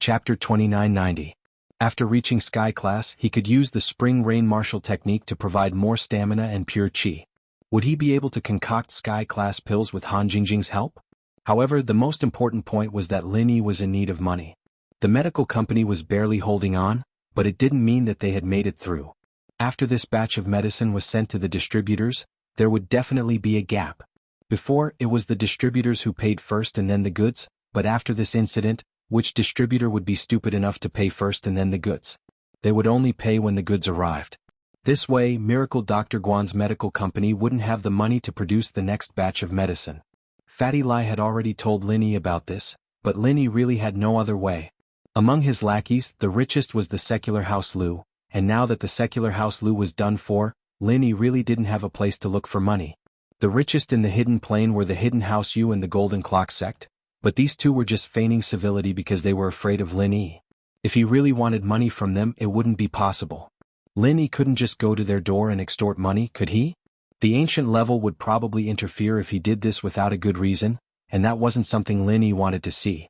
Chapter 2990. After reaching Sky Class, he could use the Spring Rain Martial technique to provide more stamina and pure chi. Would he be able to concoct Sky Class pills with Han Jingjing's help? However, the most important point was that Lin Yi was in need of money. The medical company was barely holding on, but it didn't mean that they had made it through. After this batch of medicine was sent to the distributors, there would definitely be a gap. Before, it was the distributors who paid first and then the goods, but after this incident, which distributor would be stupid enough to pay first and then the goods? They would only pay when the goods arrived. This way, Miracle Dr. Guan's medical company wouldn't have the money to produce the next batch of medicine. Fatty Lai had already told Lin Yi about this, but Lin Yi really had no other way. Among his lackeys, the richest was the secular House Lu, and now that the secular House Lu was done for, Lin Yi really didn't have a place to look for money. The richest in the Hidden Plane were the Hidden House Yu and the Golden Clock sect, but these two were just feigning civility because they were afraid of Lin Yi. If he really wanted money from them, it wouldn't be possible. Lin Yi couldn't just go to their door and extort money, could he? The ancient level would probably interfere if he did this without a good reason, and that wasn't something Lin Yi wanted to see.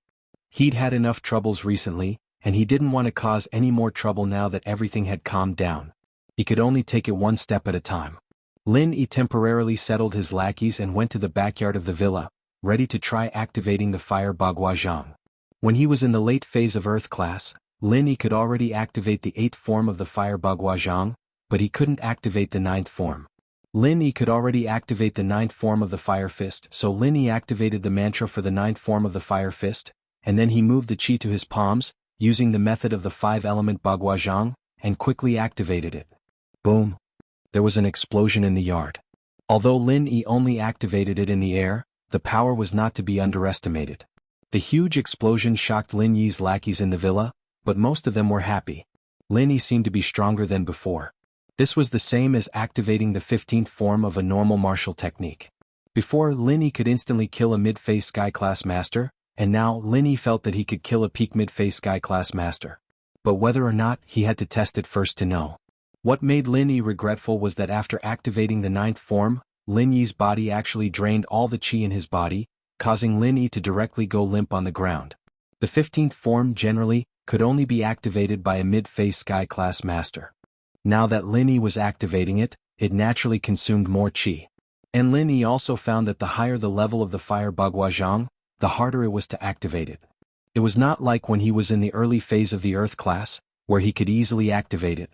He'd had enough troubles recently, and he didn't want to cause any more trouble now that everything had calmed down. He could only take it one step at a time. Lin Yi temporarily settled his lackeys and went to the backyard of the villa, ready to try activating the fire Baguazhang. When he was in the late phase of Earth class, Lin Yi could already activate the 8th form of the fire Baguazhang, but he couldn't activate the 9th form. Lin Yi could already activate the 9th form of the fire fist, so Lin Yi activated the mantra for the 9th form of the fire fist, and then he moved the chi to his palms, using the method of the 5-element Baguazhang, and quickly activated it. Boom! There was an explosion in the yard. Although Lin Yi only activated it in the air, the power was not to be underestimated. The huge explosion shocked Lin Yi's lackeys in the villa, but most of them were happy. Lin Yi seemed to be stronger than before. This was the same as activating the 15th form of a normal martial technique. Before, Lin Yi could instantly kill a mid-phase Sky Class Master, and now Lin Yi felt that he could kill a peak mid-phase Sky Class Master. But whether or not, he had to test it first to know. What made Lin Yi regretful was that after activating the 9th form, Lin Yi's body actually drained all the chi in his body, causing Lin Yi to directly go limp on the ground. The 15th form, generally, could only be activated by a mid-phase Sky Class Master. Now that Lin Yi was activating it, it naturally consumed more chi. And Lin Yi also found that the higher the level of the fire Baguazhang, the harder it was to activate it. It was not like when he was in the early phase of the Earth class, where he could easily activate it.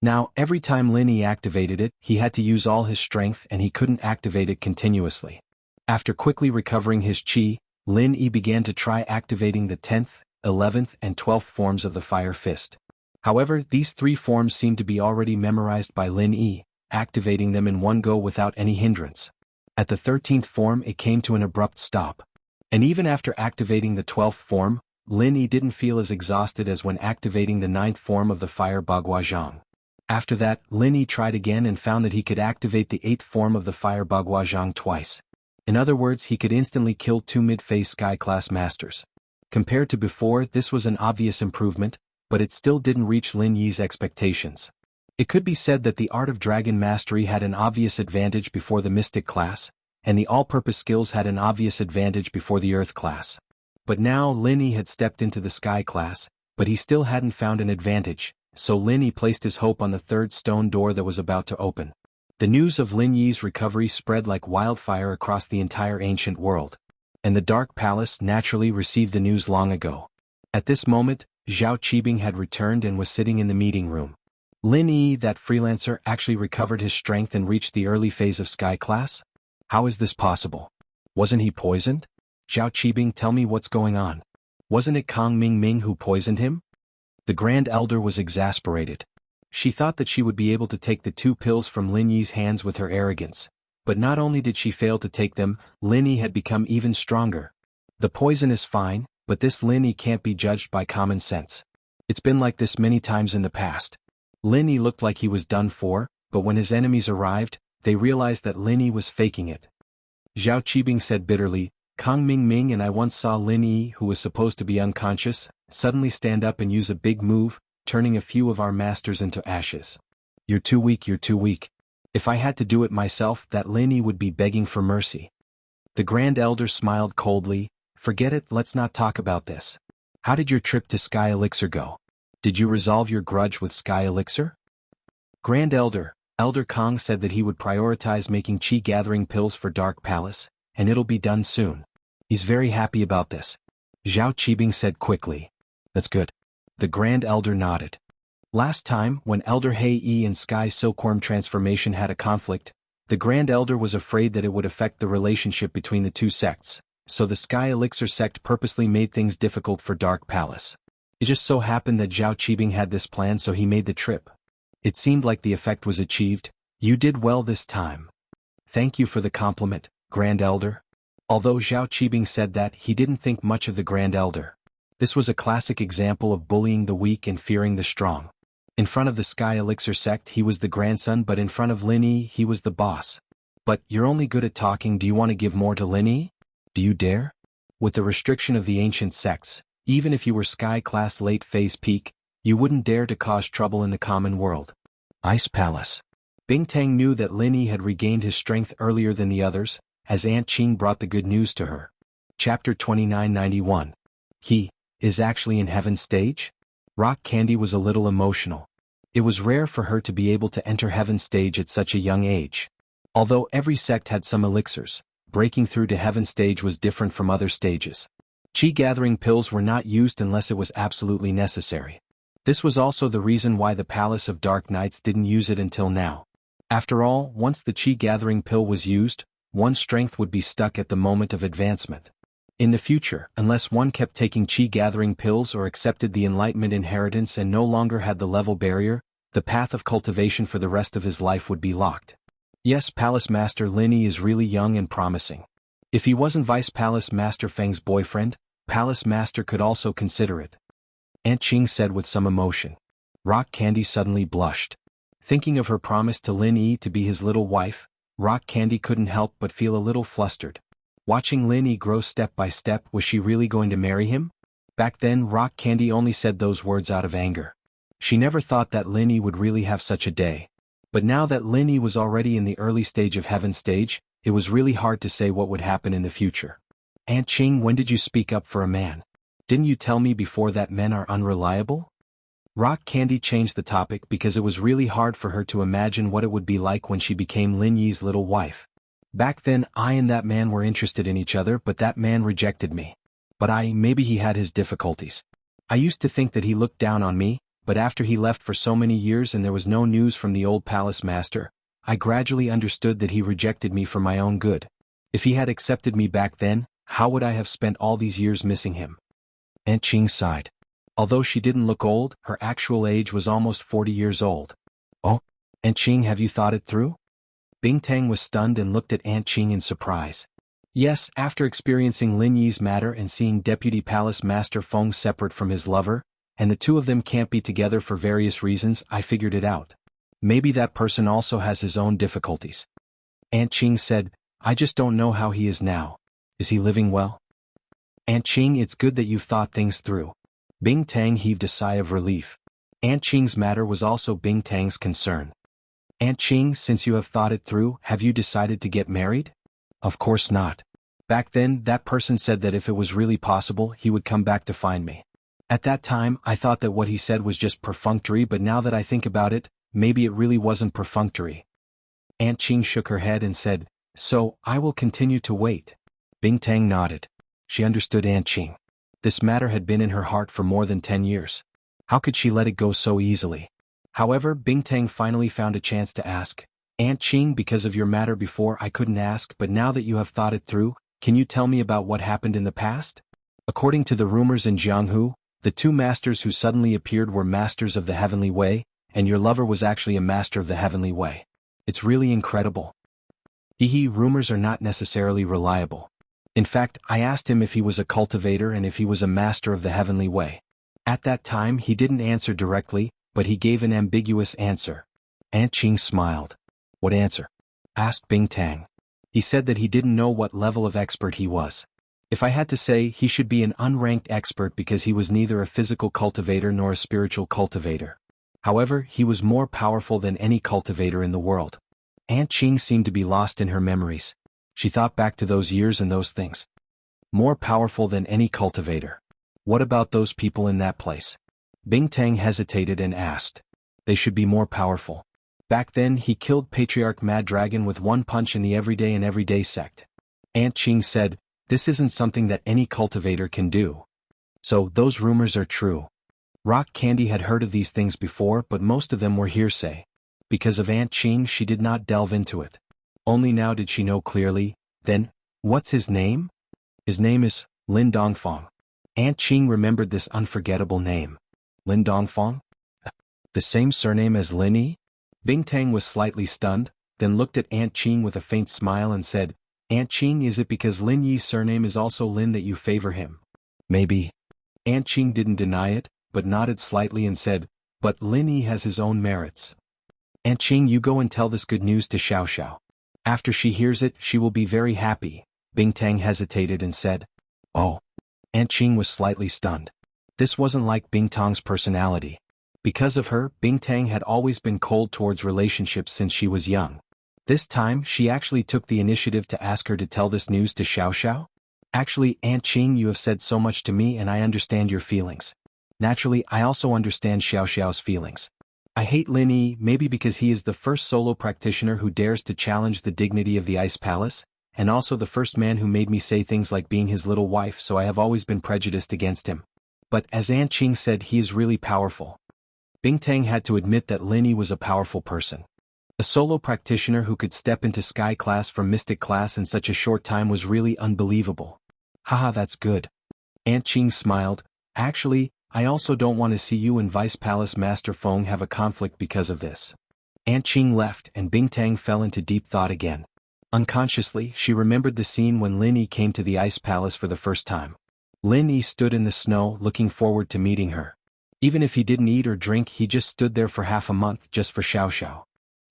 Now, every time Lin Yi activated it, he had to use all his strength and he couldn't activate it continuously. After quickly recovering his chi, Lin Yi began to try activating the 10th, 11th and 12th forms of the fire fist. However, these 3 forms seemed to be already memorized by Lin Yi, activating them in one go without any hindrance. At the 13th form it came to an abrupt stop. And even after activating the 12th form, Lin Yi didn't feel as exhausted as when activating the 9th form of the fire Baguazhang. After that, Lin Yi tried again and found that he could activate the 8th form of the fire Baguazhang twice. In other words, he could instantly kill 2 mid-phase Sky Class Masters. Compared to before, this was an obvious improvement, but it still didn't reach Lin Yi's expectations. It could be said that the Art of Dragon Mastery had an obvious advantage before the Mystic class, and the All-Purpose Skills had an obvious advantage before the Earth class. But now Lin Yi had stepped into the Sky class, but he still hadn't found an advantage, so Lin Yi placed his hope on the 3rd stone door that was about to open. The news of Lin Yi's recovery spread like wildfire across the entire ancient world. And the Dark Palace naturally received the news long ago. At this moment, Zhao Qibing had returned and was sitting in the meeting room. Lin Yi, that freelancer, actually recovered his strength and reached the early phase of Sky Class? How is this possible? Wasn't he poisoned? Zhao Qibing, tell me what's going on. Wasn't it Kang Mingming who poisoned him? The Grand Elder was exasperated. She thought that she would be able to take the 2 pills from Lin Yi's hands with her arrogance. But not only did she fail to take them, Lin Yi had become even stronger. The poison is fine, but this Lin Yi can't be judged by common sense. It's been like this many times in the past. Lin Yi looked like he was done for, but when his enemies arrived, they realized that Lin Yi was faking it. Zhao Qibing said bitterly, Kang Mingming and I once saw Lin Yi, who was supposed to be unconscious, suddenly stand up and use a big move, turning a few of our masters into ashes. You're too weak, you're too weak. If I had to do it myself, that Lin Yi would be begging for mercy. The Grand Elder smiled coldly, forget it, let's not talk about this. How did your trip to Sky Elixir go? Did you resolve your grudge with Sky Elixir? Grand Elder, Elder Kong said that he would prioritize making chi-gathering pills for Dark Palace, and it'll be done soon. He's very happy about this. Zhao Qibing said quickly. That's good. The Grand Elder nodded. Last time, when Elder Hei Yi and Sky Silkworm transformation had a conflict, the Grand Elder was afraid that it would affect the relationship between the two sects, so the Sky Elixir sect purposely made things difficult for Dark Palace. It just so happened that Zhao Qibing had this plan, so he made the trip. It seemed like the effect was achieved. You did well this time. Thank you for the compliment, Grand Elder. Although Zhao Qibing said that, he didn't think much of the Grand Elder. This was a classic example of bullying the weak and fearing the strong. In front of the Sky Elixir sect he was the grandson, but in front of Lin Yi he was the boss. But, you're only good at talking, do you want to give more to Lin Yi? Do you dare? With the restriction of the ancient sects, even if you were Sky Class late phase peak, you wouldn't dare to cause trouble in the common world. Ice Palace. Bing Tang knew that Lin Yi had regained his strength earlier than the others, as Aunt Qing brought the good news to her. Chapter 2991. He is actually in Heaven's stage? Rock Candy was a little emotional. It was rare for her to be able to enter Heaven's stage at such a young age. Although every sect had some elixirs, breaking through to Heaven's stage was different from other stages. Chi-gathering pills were not used unless it was absolutely necessary. This was also the reason why the Palace of Dark Knights didn't use it until now. After all, once the chi-gathering pill was used, one's strength would be stuck at the moment of advancement. In the future, unless one kept taking chi-gathering pills or accepted the Enlightenment inheritance and no longer had the level barrier, the path of cultivation for the rest of his life would be locked. Yes, Palace Master Lin Yi is really young and promising. If he wasn't Vice Palace Master Feng's boyfriend, Palace Master could also consider it. Aunt Qing said with some emotion. Rock Candy suddenly blushed. Thinking of her promise to Lin Yi to be his little wife, Rock Candy couldn't help but feel a little flustered. Watching Lin Yi grow step by step, was she really going to marry him? Back then, Rock Candy only said those words out of anger. She never thought that Lin Yi would really have such a day. But now that Lin Yi was already in the early stage of Heaven's stage, it was really hard to say what would happen in the future. Aunt Qing, when did you speak up for a man? Didn't you tell me before that men are unreliable? Rock Candy changed the topic because it was really hard for her to imagine what it would be like when she became Lin Yi's little wife. Back then, I and that man were interested in each other, but that man rejected me. But maybe he had his difficulties. I used to think that he looked down on me, but after he left for so many years and there was no news from the old Palace Master, I gradually understood that he rejected me for my own good. If he had accepted me back then, how would I have spent all these years missing him? Aunt Qing sighed. Although she didn't look old, her actual age was almost 40 years old. Oh, Aunt Qing, have you thought it through? Bing Tang was stunned and looked at Aunt Qing in surprise. Yes, after experiencing Lin Yi's matter and seeing Deputy Palace Master Feng separate from his lover, and the two of them can't be together for various reasons, I figured it out. Maybe that person also has his own difficulties. Aunt Qing said, I just don't know how he is now. Is he living well? Aunt Qing, it's good that you've thought things through. Bing Tang heaved a sigh of relief. Aunt Qing's matter was also Bing Tang's concern. Aunt Qing, since you have thought it through, have you decided to get married? Of course not. Back then, that person said that if it was really possible, he would come back to find me. At that time, I thought that what he said was just perfunctory, but now that I think about it, maybe it really wasn't perfunctory. Aunt Qing shook her head and said, so, I will continue to wait. Bing Tang nodded. She understood Aunt Qing. This matter had been in her heart for more than 10 years. How could she let it go so easily? However, Bing Tang finally found a chance to ask, Aunt Qing, because of your matter before I couldn't ask, but now that you have thought it through, can you tell me about what happened in the past? According to the rumors in Jianghu, the two masters who suddenly appeared were masters of the Heavenly Way, and your lover was actually a master of the Heavenly Way. It's really incredible. Rumors are not necessarily reliable. In fact, I asked him if he was a cultivator and if he was a master of the Heavenly Way. At that time, he didn't answer directly, but he gave an ambiguous answer. Aunt Qing smiled. What answer? Asked Bing Tang. He said that he didn't know what level of expert he was. If I had to say, he should be an unranked expert because he was neither a physical cultivator nor a spiritual cultivator. However, he was more powerful than any cultivator in the world. Aunt Qing seemed to be lost in her memories. She thought back to those years and those things. More powerful than any cultivator. What about those people in that place? Bing Tang hesitated and asked. They should be more powerful. Back then he killed Patriarch Mad Dragon with one punch in the everyday sect. Aunt Qing said, this isn't something that any cultivator can do. So, those rumors are true. Rock Candy had heard of these things before, but most of them were hearsay. Because of Aunt Qing, she did not delve into it. Only now did she know clearly. Then, what's his name? His name is Lin Dongfang. Aunt Qing remembered this unforgettable name. Lin Dongfang? The same surname as Lin Yi? Bing Tang was slightly stunned, then looked at Aunt Qing with a faint smile and said, Aunt Qing, is it because Lin Yi's surname is also Lin that you favor him? Maybe. Aunt Qing didn't deny it, but nodded slightly and said, but Lin Yi has his own merits. Aunt Qing, you go and tell this good news to Xiao Xiao. After she hears it, she will be very happy. Bing Tang hesitated and said, oh. Aunt Qing was slightly stunned. This wasn't like Bing Tang's personality. Because of her, Bing Tang had always been cold towards relationships since she was young. This time, she actually took the initiative to ask her to tell this news to Xiao Xiao. Actually, Aunt Qing, you have said so much to me and I understand your feelings. Naturally, I also understand Xiao Xiao's feelings. I hate Lin Yi, maybe because he is the first solo practitioner who dares to challenge the dignity of the Ice Palace, and also the first man who made me say things like being his little wife, so I have always been prejudiced against him. But as Aunt Qing said, he is really powerful. Bing Tang had to admit that Lin Yi was a powerful person. A solo practitioner who could step into Sky class from Mystic class in such a short time was really unbelievable. Haha, that's good. Aunt Qing smiled. Actually, I also don't want to see you and Vice Palace Master Feng have a conflict because of this. Aunt Qing left and Bing Tang fell into deep thought again. Unconsciously, she remembered the scene when Lin Yi came to the Ice Palace for the first time. Lin Yi stood in the snow looking forward to meeting her. Even if he didn't eat or drink, he just stood there for half a month just for Xiao Xiao.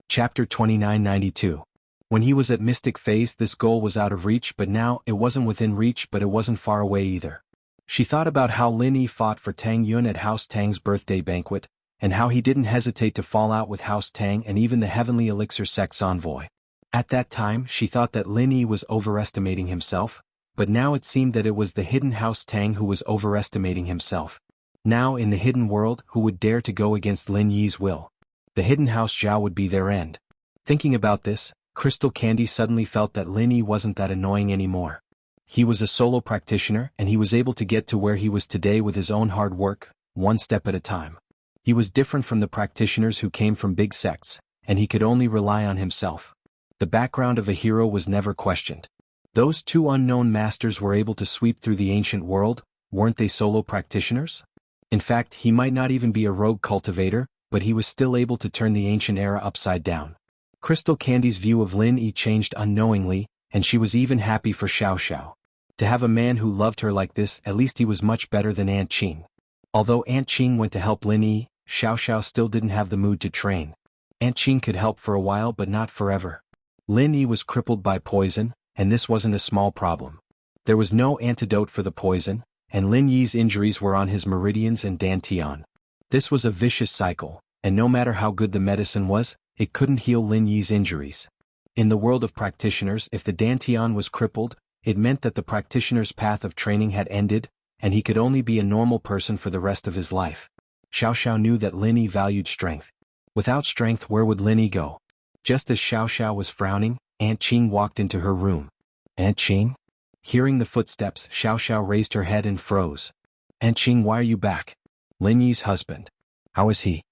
Chapter 2992. When he was at Mystic Phase, this goal was out of reach, but now, it wasn't within reach, but it wasn't far away either. She thought about how Lin Yi fought for Tang Yun at House Tang's birthday banquet, and how he didn't hesitate to fall out with House Tang and even the Heavenly Elixir Sect's envoy. At that time, she thought that Lin Yi was overestimating himself, but now it seemed that it was the hidden House Tang who was overestimating himself. Now in the hidden world, who would dare to go against Lin Yi's will? The hidden House Zhao would be their end. Thinking about this, Crystal Candy suddenly felt that Lin Yi wasn't that annoying anymore. He was a solo practitioner and he was able to get to where he was today with his own hard work, one step at a time. He was different from the practitioners who came from big sects, and he could only rely on himself. The background of a hero was never questioned. Those two unknown masters were able to sweep through the ancient world, weren't they solo practitioners? In fact, he might not even be a rogue cultivator, but he was still able to turn the ancient era upside down. Crystal Candy's view of Lin Yi changed unknowingly, and she was even happy for Xiao Xiao. To have a man who loved her like this, at least he was much better than Aunt Qing. Although Aunt Qing went to help Lin Yi, Xiao Xiao still didn't have the mood to train. Aunt Qing could help for a while but not forever. Lin Yi was crippled by poison, and this wasn't a small problem. There was no antidote for the poison, and Lin Yi's injuries were on his meridians and dantian. This was a vicious cycle, and no matter how good the medicine was, it couldn't heal Lin Yi's injuries. In the world of practitioners, if the dantian was crippled, it meant that the practitioner's path of training had ended, and he could only be a normal person for the rest of his life. Xiao Xiao knew that Lin Yi valued strength. Without strength, where would Lin Yi go? Just as Xiao Xiao was frowning, Aunt Qing walked into her room. Aunt Qing? Hearing the footsteps, Xiao Xiao raised her head and froze. Aunt Qing, why are you back? Lin Yi's husband. How is he?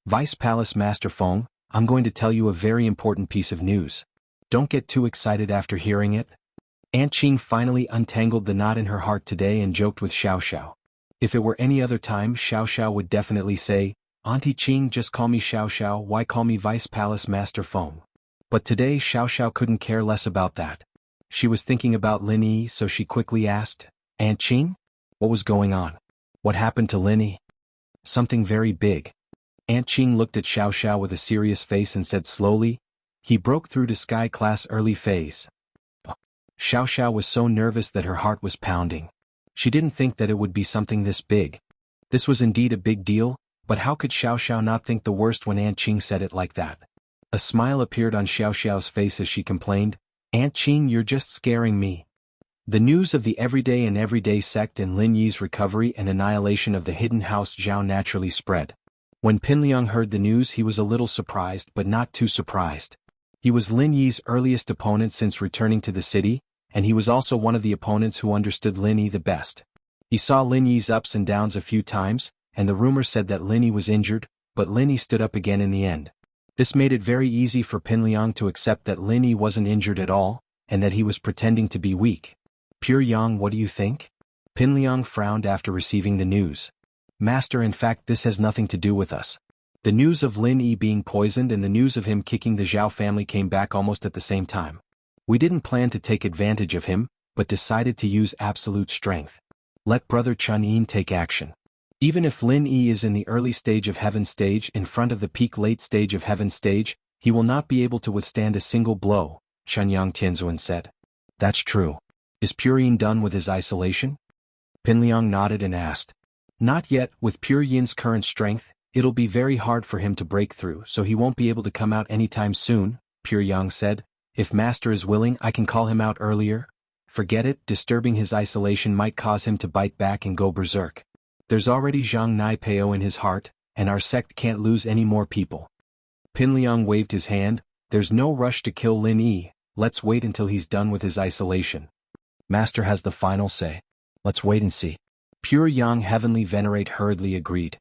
Vice Palace Master Feng, I'm going to tell you a very important piece of news. Don't get too excited after hearing it. Aunt Qing finally untangled the knot in her heart today and joked with Xiao Xiao. If it were any other time, Xiao Xiao would definitely say, Auntie Qing, just call me Xiao Xiao, why call me Vice Palace Master Feng? But today Xiao Xiao couldn't care less about that. She was thinking about Lin Yi, so she quickly asked, Aunt Qing? What was going on? What happened to Lin Yi? Something very big. Aunt Qing looked at Xiao Xiao with a serious face and said slowly, he broke through to Sky Class early phase. Xiao Xiao was so nervous that her heart was pounding. She didn't think that it would be something this big. This was indeed a big deal, but how could Xiao Xiao not think the worst when Aunt Qing said it like that? A smile appeared on Xiao Xiao's face as she complained, Aunt Qing, you're just scaring me. The news of the everyday and everyday sect and Lin Yi's recovery and annihilation of the hidden house Zhao naturally spread. When Pinliang heard the news, he was a little surprised but not too surprised. He was Lin Yi's earliest opponent since returning to the city, and he was also one of the opponents who understood Lin Yi the best. He saw Lin Yi's ups and downs a few times, and the rumor said that Lin Yi was injured, but Lin Yi stood up again in the end. This made it very easy for Pinliang to accept that Lin Yi wasn't injured at all, and that he was pretending to be weak. Pure Yang, what do you think? Pinliang frowned after receiving the news. Master, in fact this has nothing to do with us. The news of Lin Yi being poisoned and the news of him kicking the Zhao family came back almost at the same time. We didn't plan to take advantage of him, but decided to use absolute strength. Let Brother Chun Yin take action. Even if Lin Yi is in the early stage of Heaven stage in front of the peak late stage of Heaven stage, he will not be able to withstand a single blow, Chunyang Tianzuan said. That's true. Is Pure Yin done with his isolation? Pinliang nodded and asked. Not yet. With Pure Yin's current strength, it'll be very hard for him to break through, so he won't be able to come out anytime soon, Pure Yang said. If Master is willing, I can call him out earlier. Forget it, disturbing his isolation might cause him to bite back and go berserk. There's already Zhang Naipeo in his heart, and our sect can't lose any more people. Pinliang waved his hand. There's no rush to kill Lin Yi, let's wait until he's done with his isolation. Master has the final say. Let's wait and see. Pure Yang Heavenly Venerate hurriedly agreed.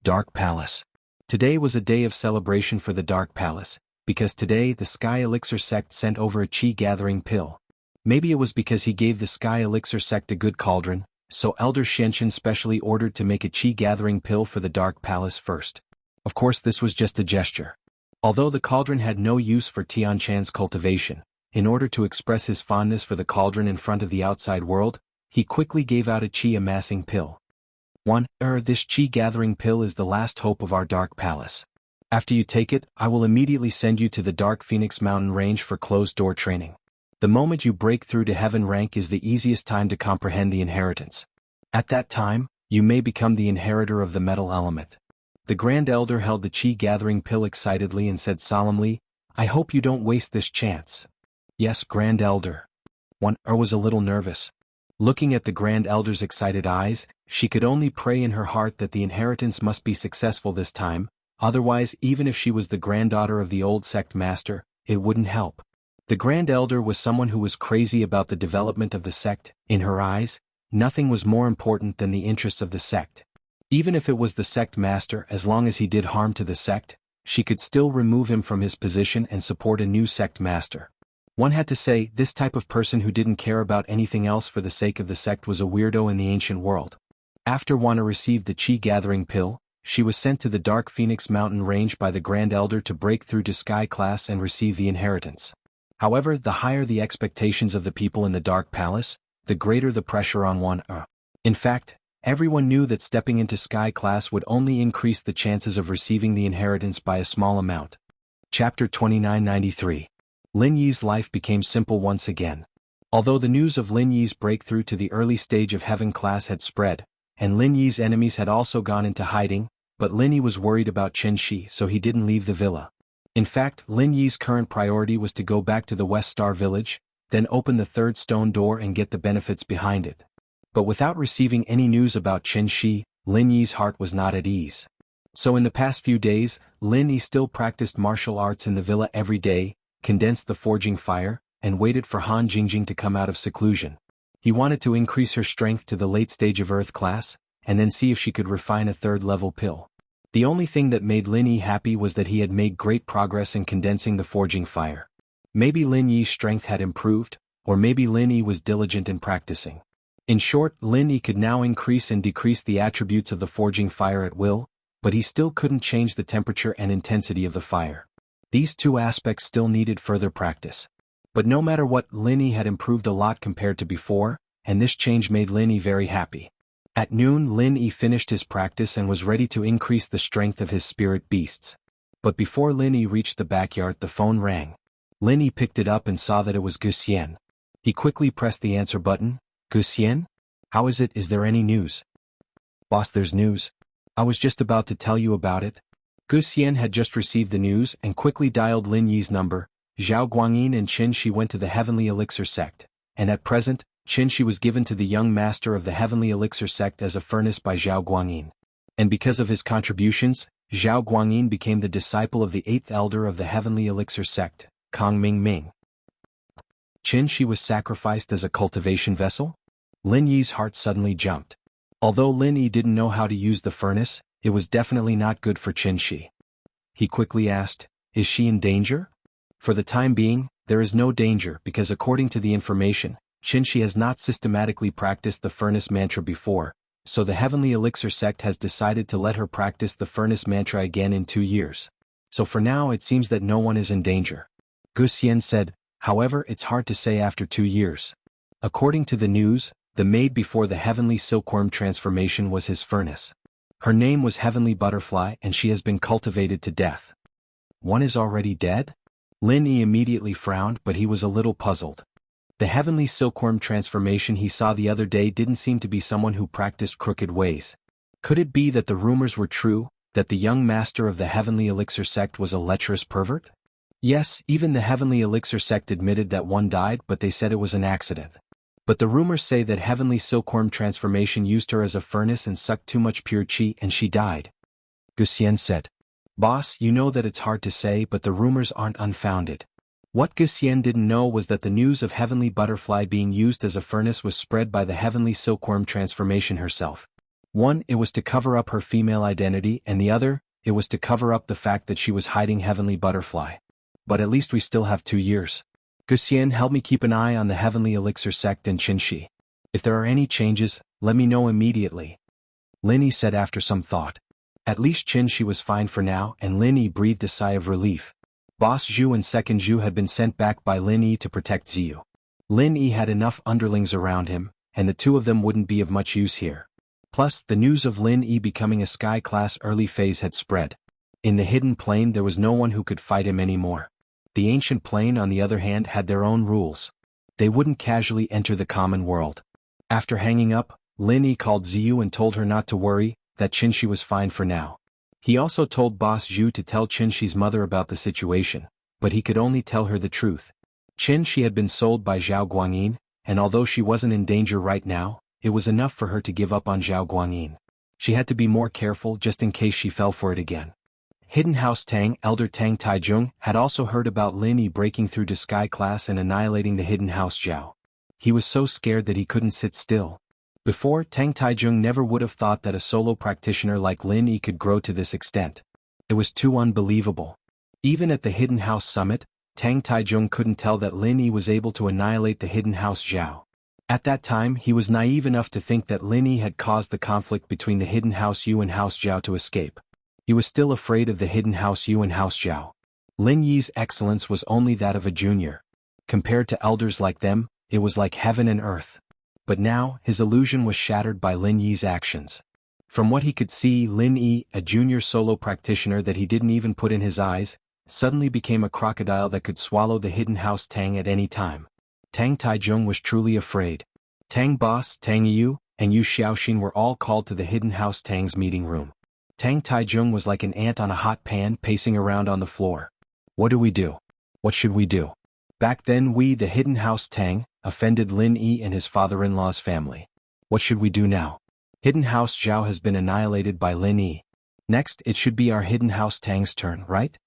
Dark Palace. Today was a day of celebration for the Dark Palace, because today the Sky Elixir sect sent over a Qi gathering pill. Maybe it was because he gave the Sky Elixir sect a good cauldron, so Elder Xianchen specially ordered to make a Qi gathering pill for the Dark Palace first. Of course this was just a gesture. Although the cauldron had no use for Tianchan's cultivation, in order to express his fondness for the cauldron in front of the outside world, he quickly gave out a Qi amassing pill. This Qi gathering pill is the last hope of our Dark Palace. After you take it, I will immediately send you to the Dark Phoenix Mountain Range for closed-door training. The moment you break through to Heaven rank is the easiest time to comprehend the inheritance. At that time, you may become the inheritor of the metal element. The Grand Elder held the Qi gathering pill excitedly and said solemnly, I hope you don't waste this chance. Yes, Grand Elder. Was a little nervous. Looking at the Grand Elder's excited eyes, she could only pray in her heart that the inheritance must be successful this time, otherwise even if she was the granddaughter of the old sect master, it wouldn't help. The Grand Elder was someone who was crazy about the development of the sect. In her eyes, nothing was more important than the interests of the sect. Even if it was the sect master, as long as he did harm to the sect, she could still remove him from his position and support a new sect master. One had to say, this type of person who didn't care about anything else for the sake of the sect was a weirdo in the ancient world. After Wana received the Qi gathering pill, she was sent to the Dark Phoenix Mountain Range by the Grand Elder to break through to Sky Class and receive the inheritance. However, the higher the expectations of the people in the Dark Palace, the greater the pressure on Wana. In fact, everyone knew that stepping into Sky Class would only increase the chances of receiving the inheritance by a small amount. Chapter 2993. Lin Yi's life became simple once again. Although the news of Lin Yi's breakthrough to the early stage of Heaven class had spread, and Lin Yi's enemies had also gone into hiding, but Lin Yi was worried about Chen Shi, so he didn't leave the villa. In fact, Lin Yi's current priority was to go back to the West Star Village, then open the third stone door and get the benefits behind it. But without receiving any news about Chen Shi, Lin Yi's heart was not at ease. So in the past few days, Lin Yi still practiced martial arts in the villa every day, condensed the forging fire, and waited for Han Jingjing to come out of seclusion. He wanted to increase her strength to the late stage of Earth class, and then see if she could refine a third-level pill. The only thing that made Lin Yi happy was that he had made great progress in condensing the forging fire. Maybe Lin Yi's strength had improved, or maybe Lin Yi was diligent in practicing. In short, Lin Yi could now increase and decrease the attributes of the forging fire at will, but he still couldn't change the temperature and intensity of the fire. These two aspects still needed further practice. But no matter what, Lin Yi had improved a lot compared to before, and this change made Lin Yi very happy. At noon, Lin Yi finished his practice and was ready to increase the strength of his spirit beasts. But before Lin Yi reached the backyard, the phone rang. Lin Yi picked it up and saw that it was Gu Xian. He quickly pressed the answer button. Gu Xian? How is it? Is there any news? Boss, there's news. I was just about to tell you about it. Gu Xian had just received the news and quickly dialed Lin Yi's number. Zhao Guangyin and Qin Shi went to the Heavenly Elixir sect, and at present, Qin Shi was given to the young master of the Heavenly Elixir sect as a furnace by Zhao Guangyin. And because of his contributions, Zhao Guangyin became the disciple of the 8th elder of the Heavenly Elixir sect, Kang Ming Ming. Qin Shi was sacrificed as a cultivation vessel? Lin Yi's heart suddenly jumped. Although Lin Yi didn't know how to use the furnace, it was definitely not good for Qin Shi. He quickly asked, "Is she in danger?" For the time being, there is no danger because according to the information, Qin Shi has not systematically practiced the furnace mantra before, so the Heavenly Elixir sect has decided to let her practice the furnace mantra again in 2 years. So for now it seems that no one is in danger. Gu Xian said, however it's hard to say after 2 years. According to the news, the maid before the Heavenly Silkworm transformation was his furnace. Her name was Heavenly Butterfly and she has been cultivated to death. One is already dead? Lin Yi immediately frowned but he was a little puzzled. The Heavenly Silkworm transformation he saw the other day didn't seem to be someone who practiced crooked ways. Could it be that the rumors were true, that the young master of the Heavenly Elixir sect was a lecherous pervert? Yes, even the Heavenly Elixir sect admitted that one died but they said it was an accident. But the rumors say that Heavenly Silkworm transformation used her as a furnace and sucked too much pure qi and she died. Gu Xian said. Boss, you know that it's hard to say but the rumors aren't unfounded. What Gu Xian didn't know was that the news of Heavenly Butterfly being used as a furnace was spread by the Heavenly Silkworm transformation herself. One, it was to cover up her female identity and the other, it was to cover up the fact that she was hiding Heavenly Butterfly. But at least we still have 2 years. Gu Xian, help me keep an eye on the Heavenly Elixir sect and Qin Shi. If there are any changes, let me know immediately. Lin Yi said after some thought. At least Qin Shi was fine for now and Lin Yi breathed a sigh of relief. Boss Zhu and Second Zhu had been sent back by Lin Yi to protect Ziyu. Lin Yi had enough underlings around him, and the two of them wouldn't be of much use here. Plus, the news of Lin Yi becoming a Sky Class early phase had spread. In the hidden plane there was no one who could fight him anymore. The ancient plane on the other hand had their own rules. They wouldn't casually enter the common world. After hanging up, Lin Yi called Ziyu and told her not to worry, that Qin Shi was fine for now. He also told Boss Zhu to tell Qin Shi's mother about the situation, but he could only tell her the truth. Qin Shi had been sold by Zhao Guangyin, and although she wasn't in danger right now, it was enough for her to give up on Zhao Guangyin. She had to be more careful just in case she fell for it again. Hidden House Tang Elder Tang Taizhong had also heard about Lin Yi breaking through to Sky Class and annihilating the Hidden House Zhao. He was so scared that he couldn't sit still. Before, Tang Taizhong never would have thought that a solo practitioner like Lin Yi could grow to this extent. It was too unbelievable. Even at the Hidden House Summit, Tang Taizhong couldn't tell that Lin Yi was able to annihilate the Hidden House Zhao. At that time he was naive enough to think that Lin Yi had caused the conflict between the Hidden House Yu and House Zhao to escape. He was still afraid of the Hidden House Yu and House Zhao. Lin Yi's excellence was only that of a junior. Compared to elders like them, it was like heaven and earth. But now, his illusion was shattered by Lin Yi's actions. From what he could see, Lin Yi, a junior solo practitioner that he didn't even put in his eyes, suddenly became a crocodile that could swallow the Hidden House Tang at any time. Tang Taizhong was truly afraid. Tang Boss, Tang Yu, and Yu Xiaoxin were all called to the Hidden House Tang's meeting room. Tang Taizhong was like an ant on a hot pan pacing around on the floor. What do we do? What should we do? Back then we, the Hidden House Tang, offended Lin Yi and his father-in-law's family. What should we do now? Hidden House Zhao has been annihilated by Lin Yi. Next, it should be our Hidden House Tang's turn, right?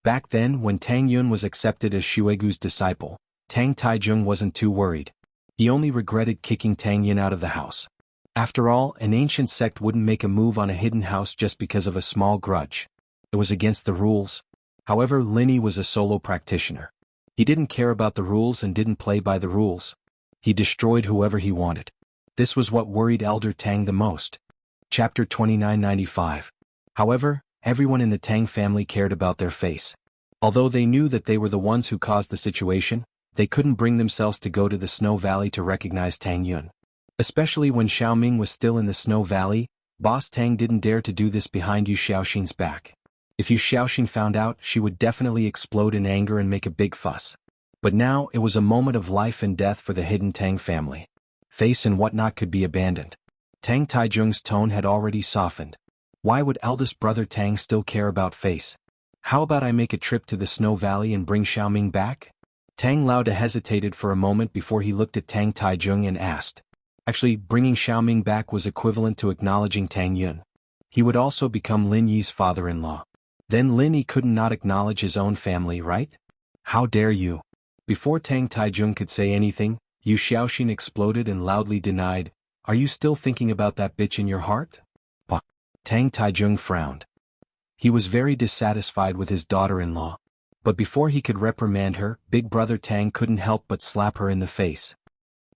Back then, when Tang Yun was accepted as Xuegu's disciple, Tang Taizhong wasn't too worried. He only regretted kicking Tang Yun out of the house. After all, an ancient sect wouldn't make a move on a hidden house just because of a small grudge. It was against the rules. However, Lin Yi was a solo practitioner. He didn't care about the rules and didn't play by the rules. He destroyed whoever he wanted. This was what worried Elder Tang the most. Chapter 2995. However, everyone in the Tang family cared about their face. Although they knew that they were the ones who caused the situation, they couldn't bring themselves to go to the Snow Valley to recognize Tang Yun. Especially when Xiaoming was still in the Snow Valley, Boss Tang didn't dare to do this behind Yu Xiaoxin's back. If Yu Xiaoxin found out, she would definitely explode in anger and make a big fuss. But now, it was a moment of life and death for the hidden Tang family. Face and whatnot could be abandoned. Tang Taizhong's tone had already softened. Why would eldest brother Tang still care about face? How about I make a trip to the Snow Valley and bring Xiaoming back? Tang Lauda hesitated for a moment before he looked at Tang Taijung and asked. Actually, bringing Xiaoming back was equivalent to acknowledging Tang Yun. He would also become Lin Yi's father-in-law. Then Lin Yi couldn't not acknowledge his own family, right? How dare you? Before Tang Taijung could say anything, Yu Xiaoxin exploded and loudly denied, "Are you still thinking about that bitch in your heart?" Bah. Tang Taijung frowned. He was very dissatisfied with his daughter-in-law. But before he could reprimand her, Big Brother Tang couldn't help but slap her in the face.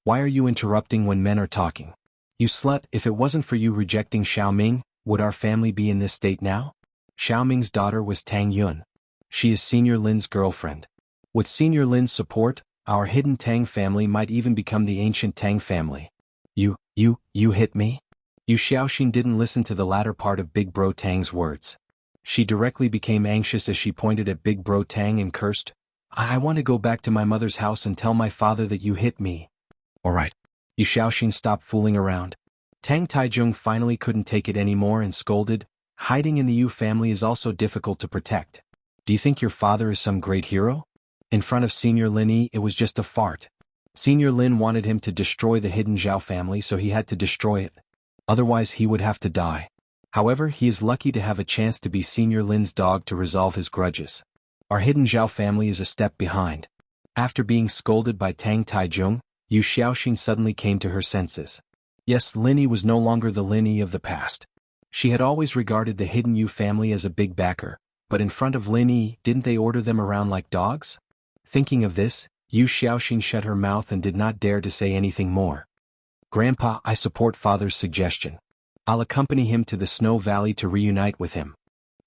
"Why are you interrupting when men are talking? You slut, if it wasn't for you rejecting Xiaoming, would our family be in this state now?" Xiaoming's daughter was Tang Yun. She is Senior Lin's girlfriend. With Senior Lin's support, our hidden Tang family might even become the ancient Tang family. You hit me?" Yu Xiaoxin didn't listen to the latter part of Big Bro Tang's words. She directly became anxious as she pointed at Big Bro Tang and cursed, I want to go back to my mother's house and tell my father that you hit me." "Alright." Yu Xiaoxin stopped fooling around. Tang Taijung finally couldn't take it anymore and scolded, "Hiding in the Yu family is also difficult to protect. Do you think your father is some great hero? In front of Senior Lin Yi, it was just a fart. Senior Lin wanted him to destroy the hidden Zhao family, so he had to destroy it. Otherwise he would have to die. However, he is lucky to have a chance to be Senior Lin's dog to resolve his grudges. Our hidden Zhao family is a step behind." After being scolded by Tang Taijung, Yu Xiaoxin suddenly came to her senses. Yes, Lin Yi was no longer the Lin Yi of the past. She had always regarded the hidden Yu family as a big backer, but in front of Lin Yi, didn't they order them around like dogs? Thinking of this, Yu Xiaoxin shut her mouth and did not dare to say anything more. "Grandpa, I support father's suggestion. I'll accompany him to the Snow Valley to reunite with him.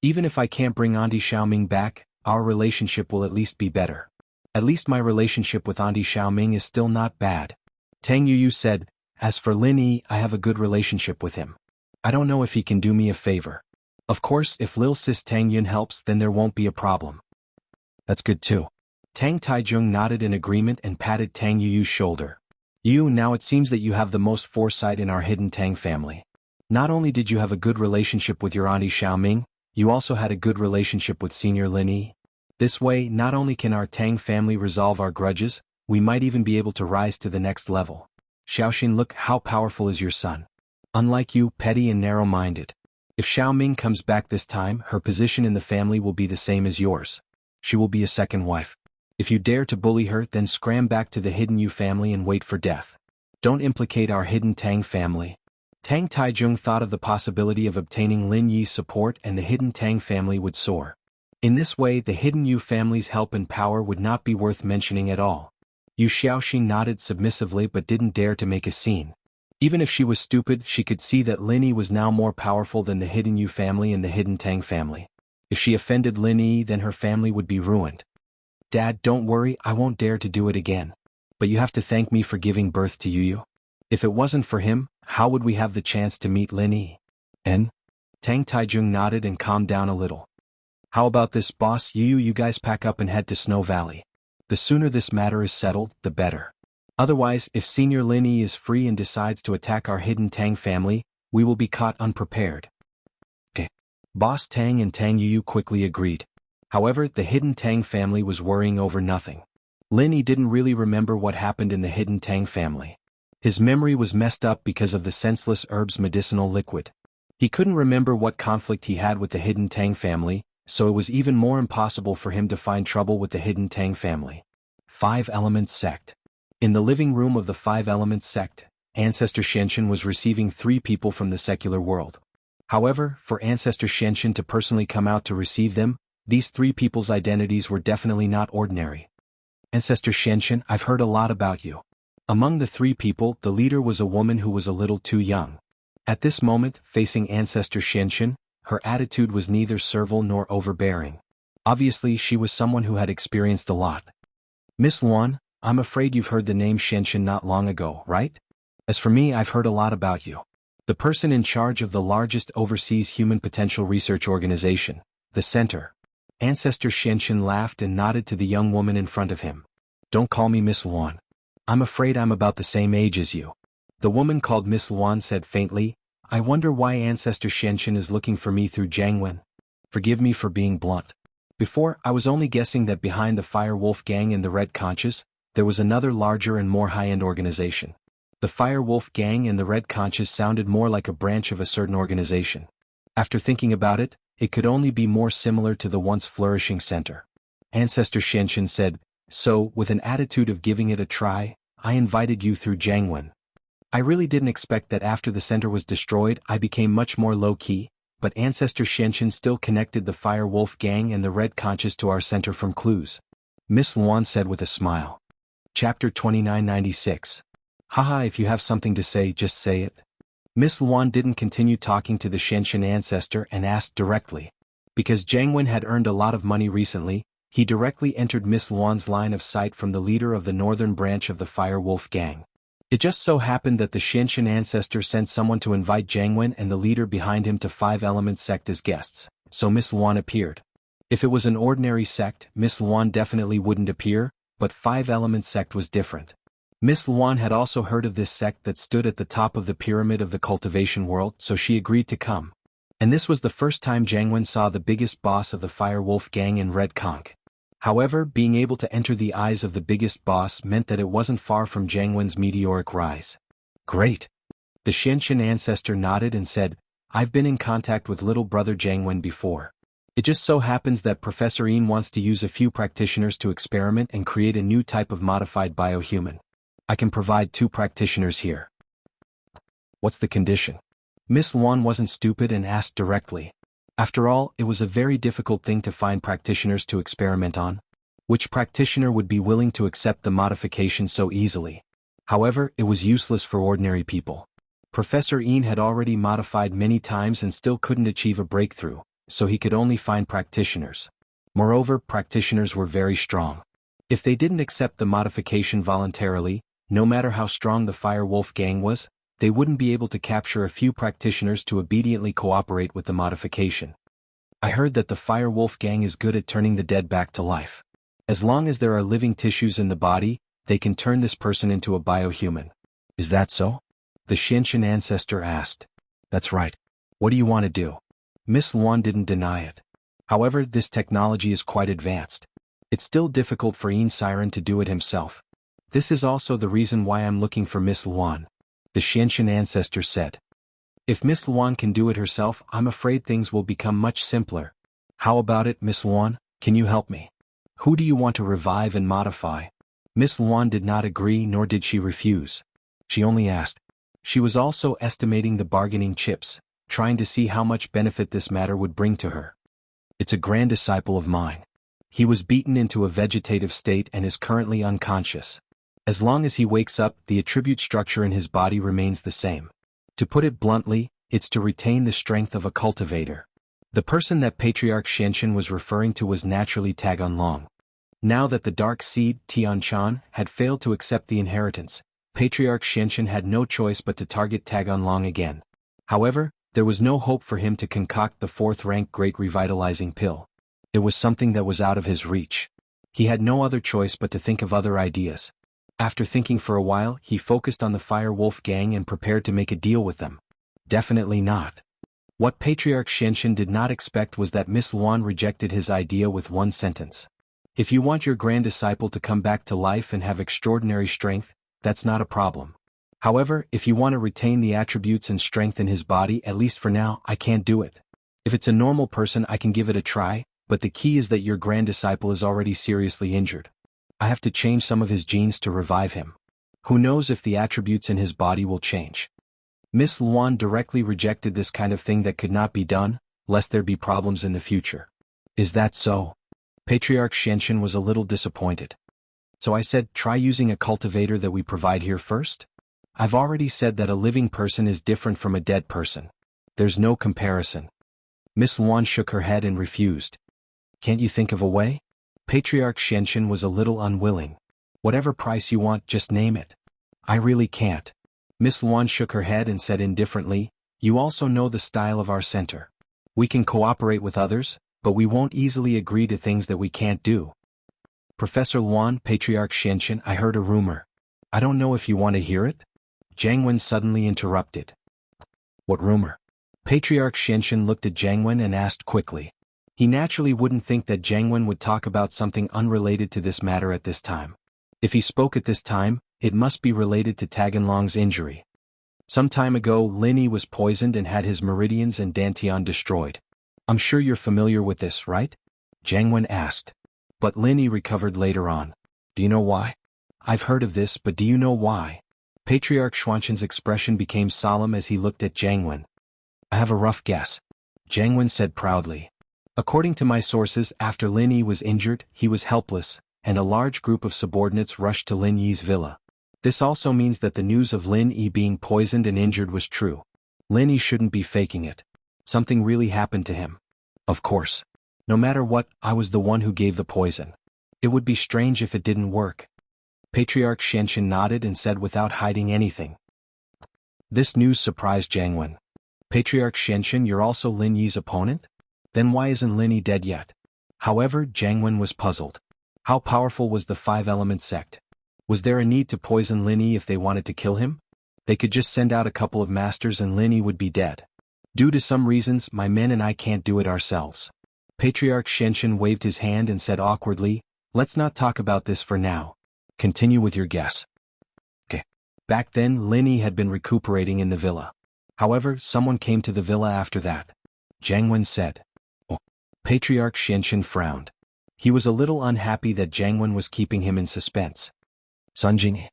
Even if I can't bring Auntie Xiaoming back, our relationship will at least be better. At least my relationship with Auntie Xiaoming is still not bad." Tang Yuyu said, "As for Lin Yi, I have a good relationship with him. I don't know if he can do me a favor. Of course, if Lil Sis Tang Yun helps, then there won't be a problem." "That's good too." Tang Taijung nodded in agreement and patted Tang Yuyu's shoulder. "You, now it seems that you have the most foresight in our hidden Tang family. Not only did you have a good relationship with your Auntie Xiaoming, you also had a good relationship with Senior Lin Yi. This way, not only can our Tang family resolve our grudges, we might even be able to rise to the next level. Xiaoxin, look how powerful is your son. Unlike you, petty and narrow-minded. If Xiaoming comes back this time, her position in the family will be the same as yours. She will be a second wife. If you dare to bully her, then scram back to the hidden Yu family and wait for death. Don't implicate our hidden Tang family." Tang Taijung thought of the possibility of obtaining Lin Yi's support and the hidden Tang family would soar. In this way, the hidden Yu family's help and power would not be worth mentioning at all. Yu Xiaoxin nodded submissively but didn't dare to make a scene. Even if she was stupid, she could see that Lin Yi was now more powerful than the hidden Yu family and the hidden Tang family. If she offended Lin Yi, then her family would be ruined. "Dad, don't worry, I won't dare to do it again. But you have to thank me for giving birth to Yuyu. If it wasn't for him, how would we have the chance to meet Lin Yi?" "And?" Tang Taijung nodded and calmed down a little. "How about this, boss? You guys pack up and head to Snow Valley. The sooner this matter is settled, the better. Otherwise, if Senior Lin Yi is free and decides to attack our hidden Tang family, we will be caught unprepared." Okay. Boss Tang and Tang Yuyu quickly agreed. However, the hidden Tang family was worrying over nothing. Lin Yi didn't really remember what happened in the hidden Tang family. His memory was messed up because of the senseless herb's medicinal liquid. He couldn't remember what conflict he had with the hidden Tang family, so it was even more impossible for him to find trouble with the hidden Tang family. Five Elements Sect. In the living room of the Five Elements Sect, Ancestor Xianxin was receiving 3 people from the secular world. However, for Ancestor Xianxin to personally come out to receive them, these 3 people's identities were definitely not ordinary. "Ancestor Xianxin, I've heard a lot about you." Among the 3 people, the leader was a woman who was a little too young. At this moment, facing Ancestor Xianxin, her attitude was neither servile nor overbearing. Obviously, she was someone who had experienced a lot. "Miss Luan, I'm afraid you've heard the name Xianxin not long ago, right? As for me, I've heard a lot about you. The person in charge of the largest overseas human potential research organization, the Center." Ancestor Xianxin laughed and nodded to the young woman in front of him. "Don't call me Miss Luan. I'm afraid I'm about the same age as you." The woman called Miss Luan said faintly, "I wonder why Ancestor Xianxin is looking for me through Jianghu. Forgive me for being blunt. Before, I was only guessing that behind the Fire Wolf Gang and the Red Conches, there was another larger and more high-end organization. The Fire Wolf Gang and the Red Conches sounded more like a branch of a certain organization. After thinking about it, it could only be more similar to the once flourishing center. Ancestor Xianxin said, "So, with an attitude of giving it a try, I invited you through Jianghu. I really didn't expect that after the center was destroyed I became much more low-key, but Ancestor Xianxin still connected the Fire Wolf Gang and the Red Conches to our center from clues." Miss Luan said with a smile. Chapter 2996. Haha, if you have something to say, just say it. Miss Luan didn't continue talking to the Xianxin ancestor and asked directly. Because Jiang Wen had earned a lot of money recently, he directly entered Miss Luan's line of sight from the leader of the northern branch of the Fire Wolf Gang. It just so happened that the Xianxin ancestor sent someone to invite Jiang Wen and the leader behind him to Five Element sect as guests, so Miss Luan appeared. If it was an ordinary sect, Miss Luan definitely wouldn't appear, but Five Element sect was different. Miss Luan had also heard of this sect that stood at the top of the pyramid of the cultivation world, so she agreed to come. And this was the first time Jiang Wen saw the biggest boss of the Fire Wolf Gang in Red Conch. However, being able to enter the eyes of the biggest boss meant that it wasn't far from Jiang Wen's meteoric rise. Great. The Xianxin ancestor nodded and said, "I've been in contact with little brother Jiang Wen before. It just so happens that Professor Yin wants to use a few practitioners to experiment and create a new type of modified biohuman. I can provide 2 practitioners here." What's the condition? Miss Luan wasn't stupid and asked directly. After all, it was a very difficult thing to find practitioners to experiment on. Which practitioner would be willing to accept the modification so easily? However, it was useless for ordinary people. Professor Yin had already modified many times and still couldn't achieve a breakthrough, so he could only find practitioners. Moreover, practitioners were very strong. If they didn't accept the modification voluntarily, no matter how strong the Fire Wolf Gang was, they wouldn't be able to capture a few practitioners to obediently cooperate with the modification. I heard that the Fire Wolf Gang is good at turning the dead back to life. As long as there are living tissues in the body, they can turn this person into a biohuman. Is that so? The Xianxin ancestor asked. That's right. What do you want to do? Miss Luan didn't deny it. However, this technology is quite advanced. It's still difficult for Yin Siren to do it himself. This is also the reason why I'm looking for Miss Luan. The Xianxin ancestor said. If Miss Luan can do it herself, I'm afraid things will become much simpler. How about it, Miss Luan? Can you help me? Who do you want to revive and modify? Miss Luan did not agree nor did she refuse. She only asked. She was also estimating the bargaining chips, trying to see how much benefit this matter would bring to her. It's a grand disciple of mine. He was beaten into a vegetative state and is currently unconscious. As long as he wakes up, the attribute structure in his body remains the same. To put it bluntly, it's to retain the strength of a cultivator. The person that Patriarch Xianxin was referring to was naturally Tagonlong. Now that the dark seed, Tianchan, had failed to accept the inheritance, Patriarch Xianxin had no choice but to target Tagonlong again. However, there was no hope for him to concoct the 4th-rank Great Revitalizing Pill. It was something that was out of his reach. He had no other choice but to think of other ideas. After thinking for a while, he focused on the Fire Wolf Gang and prepared to make a deal with them. Definitely not. What Patriarch Xianxin did not expect was that Miss Luan rejected his idea with one sentence. If you want your grand disciple to come back to life and have extraordinary strength, that's not a problem. However, if you want to retain the attributes and strength in his body, at least for now, I can't do it. If it's a normal person, I can give it a try, but the key is that your grand disciple is already seriously injured. I have to change some of his genes to revive him. Who knows if the attributes in his body will change? Miss Luan directly rejected this kind of thing that could not be done, lest there be problems in the future. Is that so? Patriarch Xianxin was a little disappointed. So I said, try using a cultivator that we provide here first? I've already said that a living person is different from a dead person. There's no comparison. Miss Luan shook her head and refused. Can't you think of a way? Patriarch Xianxin was a little unwilling. Whatever price you want, just name it. I really can't. Miss Luan shook her head and said indifferently, you also know the style of our center. We can cooperate with others, but we won't easily agree to things that we can't do. Professor Luan, Patriarch Xianxin, I heard a rumor. I don't know if you want to hear it? Jiang Wen suddenly interrupted. What rumor? Patriarch Xianxin looked at Jiang Wen and asked quickly. He naturally wouldn't think that Jianghu would talk about something unrelated to this matter at this time. If he spoke at this time, it must be related to Taganlong's injury. Some time ago, Lin Yi was poisoned and had his meridians and dantian destroyed. I'm sure you're familiar with this, right? Jianghu asked. But Lin Yi recovered later on. Do you know why? I've heard of this, but do you know why? Patriarch Xuanqian's expression became solemn as he looked at Jianghu. I have a rough guess. Jianghu said proudly. According to my sources, after Lin Yi was injured, he was helpless, and a large group of subordinates rushed to Lin Yi's villa. This also means that the news of Lin Yi being poisoned and injured was true. Lin Yi shouldn't be faking it. Something really happened to him. Of course. No matter what, I was the one who gave the poison. It would be strange if it didn't work. Patriarch Xianqian nodded and said without hiding anything. This news surprised Jianghu. Patriarch Xianqian, you're also Lin Yi's opponent? Then why isn't Lin Yi dead yet? However, Jianghu was puzzled. How powerful was the five-element sect? Was there a need to poison Lin Yi if they wanted to kill him? They could just send out a couple of masters and Lin Yi would be dead. Due to some reasons, my men and I can't do it ourselves. Patriarch Xianqian waved his hand and said awkwardly, let's not talk about this for now. Continue with your guess. Okay. Back then, Lin Yi had been recuperating in the villa. However, someone came to the villa after that. Jianghu said. Oh. Patriarch Xianqian frowned. He was a little unhappy that Jianghu was keeping him in suspense. Sun Jingyi,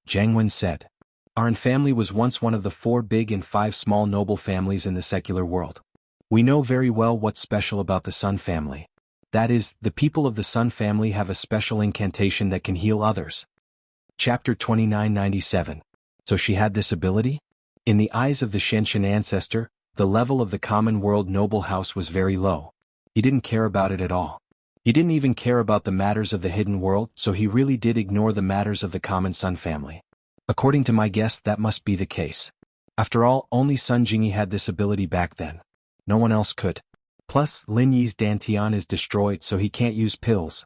Jianghu said. Our family was once one of the 4 big and 5 small noble families in the secular world. We know very well what's special about the Sun family. That is, the people of the Sun family have a special incantation that can heal others. Chapter 2997. So she had this ability? In the eyes of the Xianqian ancestor, the level of the common world noble house was very low. He didn't care about it at all. He didn't even care about the matters of the hidden world, so he really did ignore the matters of the common Sun family. According to my guess, that must be the case. After all, only Sun Jingyi had this ability back then. No one else could. Plus, Lin Yi's dantian is destroyed, so he can't use pills.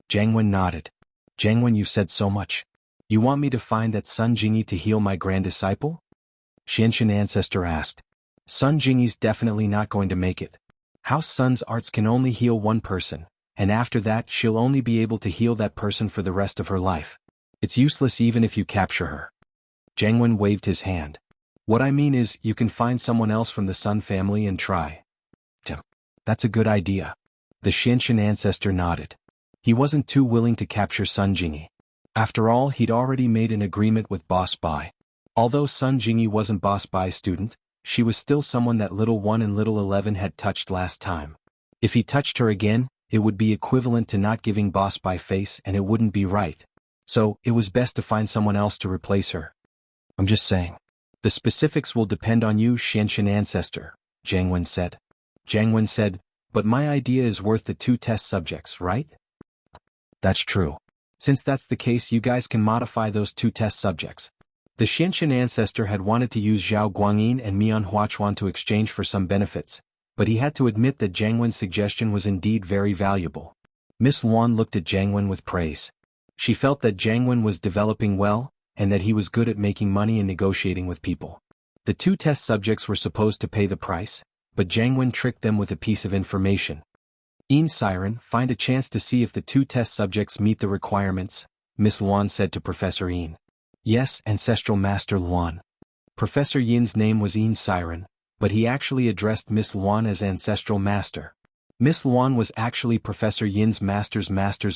Jianghu nodded. Jianghu, you've said so much. You want me to find that Sun Jingyi to heal my grand disciple? Xianqian ancestor asked. Sun Jingyi's definitely not going to make it. House Sun's arts can only heal one person, and after that she'll only be able to heal that person for the rest of her life. It's useless even if you capture her. Jianghu waved his hand. What I mean is, you can find someone else from the Sun family and try. That's a good idea. The Xianqian ancestor nodded. He wasn't too willing to capture Sun Jingyi. After all, he'd already made an agreement with Boss Bai. Although Sun Jingyi wasn't Boss Bai's student, she was still someone that Little 1 and Little 11 had touched last time. If he touched her again, it would be equivalent to not giving Boss Bai face and it wouldn't be right. So, it was best to find someone else to replace her. I'm just saying. The specifics will depend on you, Xianqian ancestor, Jianghu said. Jianghu said, but my idea is worth the 2 test subjects, right? That's true. Since that's the case, you guys can modify those 2 test subjects. The Xianqian ancestor had wanted to use Zhao Guangyin and Mian Huachuan to exchange for some benefits, but he had to admit that Jianghu's suggestion was indeed very valuable. Miss Luan looked at Jianghu with praise. She felt that Jianghu was developing well, and that he was good at making money and negotiating with people. The 2 test subjects were supposed to pay the price, but Jianghu tricked them with a piece of information. Yin Siren, find a chance to see if the 2 test subjects meet the requirements, Miss Luan said to Professor Yin. Yes, Ancestral Master Luan. Professor Yin's name was Yin Siren, but he actually addressed Miss Luan as Ancestral Master. Miss Luan was actually Professor Yin's master's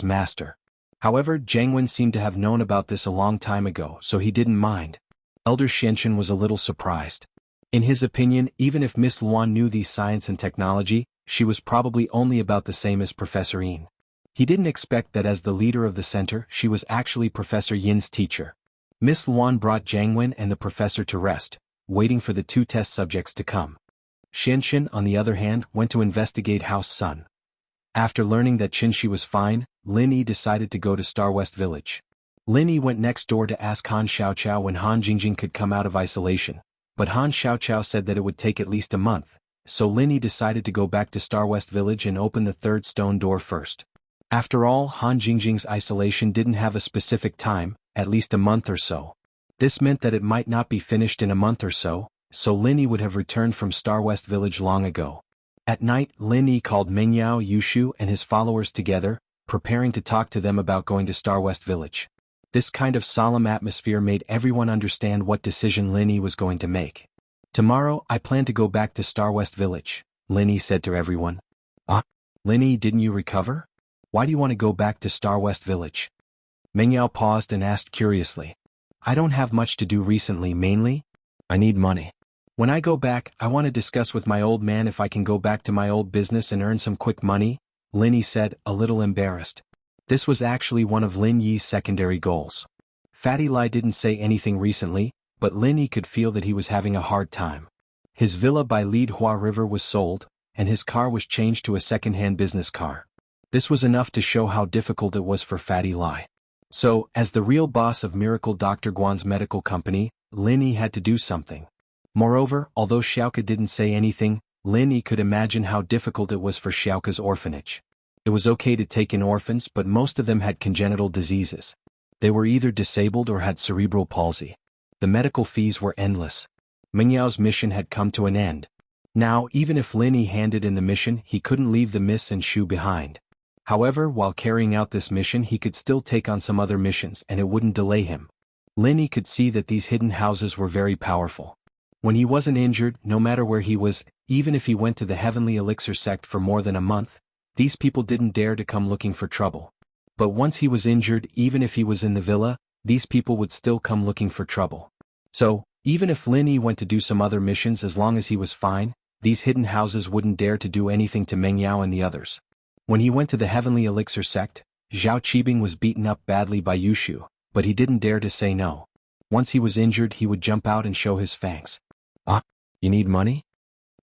master. However, Jianghu seemed to have known about this a long time ago, so he didn't mind. Elder Xianqian was a little surprised. In his opinion, even if Miss Luan knew these science and technology, she was probably only about the same as Professor Yin. He didn't expect that as the leader of the center, she was actually Professor Yin's teacher. Miss Luan brought Jianghu and the professor to rest, waiting for the 2 test subjects to come. Xianqian, on the other hand, went to investigate House Sun. After learning that Qinshi was fine, Lin Yi decided to go to Star West Village. Lin Yi went next door to ask Han Xiaoqiao when Han Jingjing could come out of isolation, but Han Xiaoqiao said that it would take at least a month, so Lin Yi decided to go back to Star West Village and open the 3rd stone door first. After all, Han Jingjing's isolation didn't have a specific time, at least a month or so. This meant that it might not be finished in a month or so, so Lin Yi would have returned from Star West Village long ago. At night, Lin Yi called Mengyao, Yushu and his followers together, preparing to talk to them about going to Star West Village. This kind of solemn atmosphere made everyone understand what decision Lin Yi was going to make. Tomorrow, I plan to go back to Star West Village, Lin Yi said to everyone. Ah? Lin Yi, didn't you recover? Why do you want to go back to Star West Village? Mengyao paused and asked curiously. I don't have much to do recently, mainly. I need money. When I go back, I want to discuss with my old man if I can go back to my old business and earn some quick money, Lin Yi said, a little embarrassed. This was actually one of Lin Yi's secondary goals. Fatty Lai didn't say anything recently, but Lin Yi could feel that he was having a hard time. His villa by Lidhua River was sold, and his car was changed to a second-hand business car. This was enough to show how difficult it was for Fatty Lai. So, as the real boss of Miracle Dr. Guan's medical company, Lin Yi had to do something. Moreover, although Xiaoke didn't say anything, Lin Yi could imagine how difficult it was for Xiaoke's orphanage. It was okay to take in orphans, but most of them had congenital diseases. They were either disabled or had cerebral palsy. The medical fees were endless. Mengyao's mission had come to an end. Now, even if Lin Yi handed in the mission, he couldn't leave the Miss and Shu behind. However, while carrying out this mission, he could still take on some other missions and it wouldn't delay him. Lin Yi could see that these hidden houses were very powerful. When he wasn't injured, no matter where he was, even if he went to the Heavenly Elixir sect for more than a month, these people didn't dare to come looking for trouble. But once he was injured, even if he was in the villa, these people would still come looking for trouble. So, even if Lin Yi went to do some other missions, as long as he was fine, these hidden houses wouldn't dare to do anything to Mengyao and the others. When he went to the Heavenly Elixir sect, Zhao Qibing was beaten up badly by Yushu, but he didn't dare to say no. Once he was injured, he would jump out and show his fangs. Ah, you need money?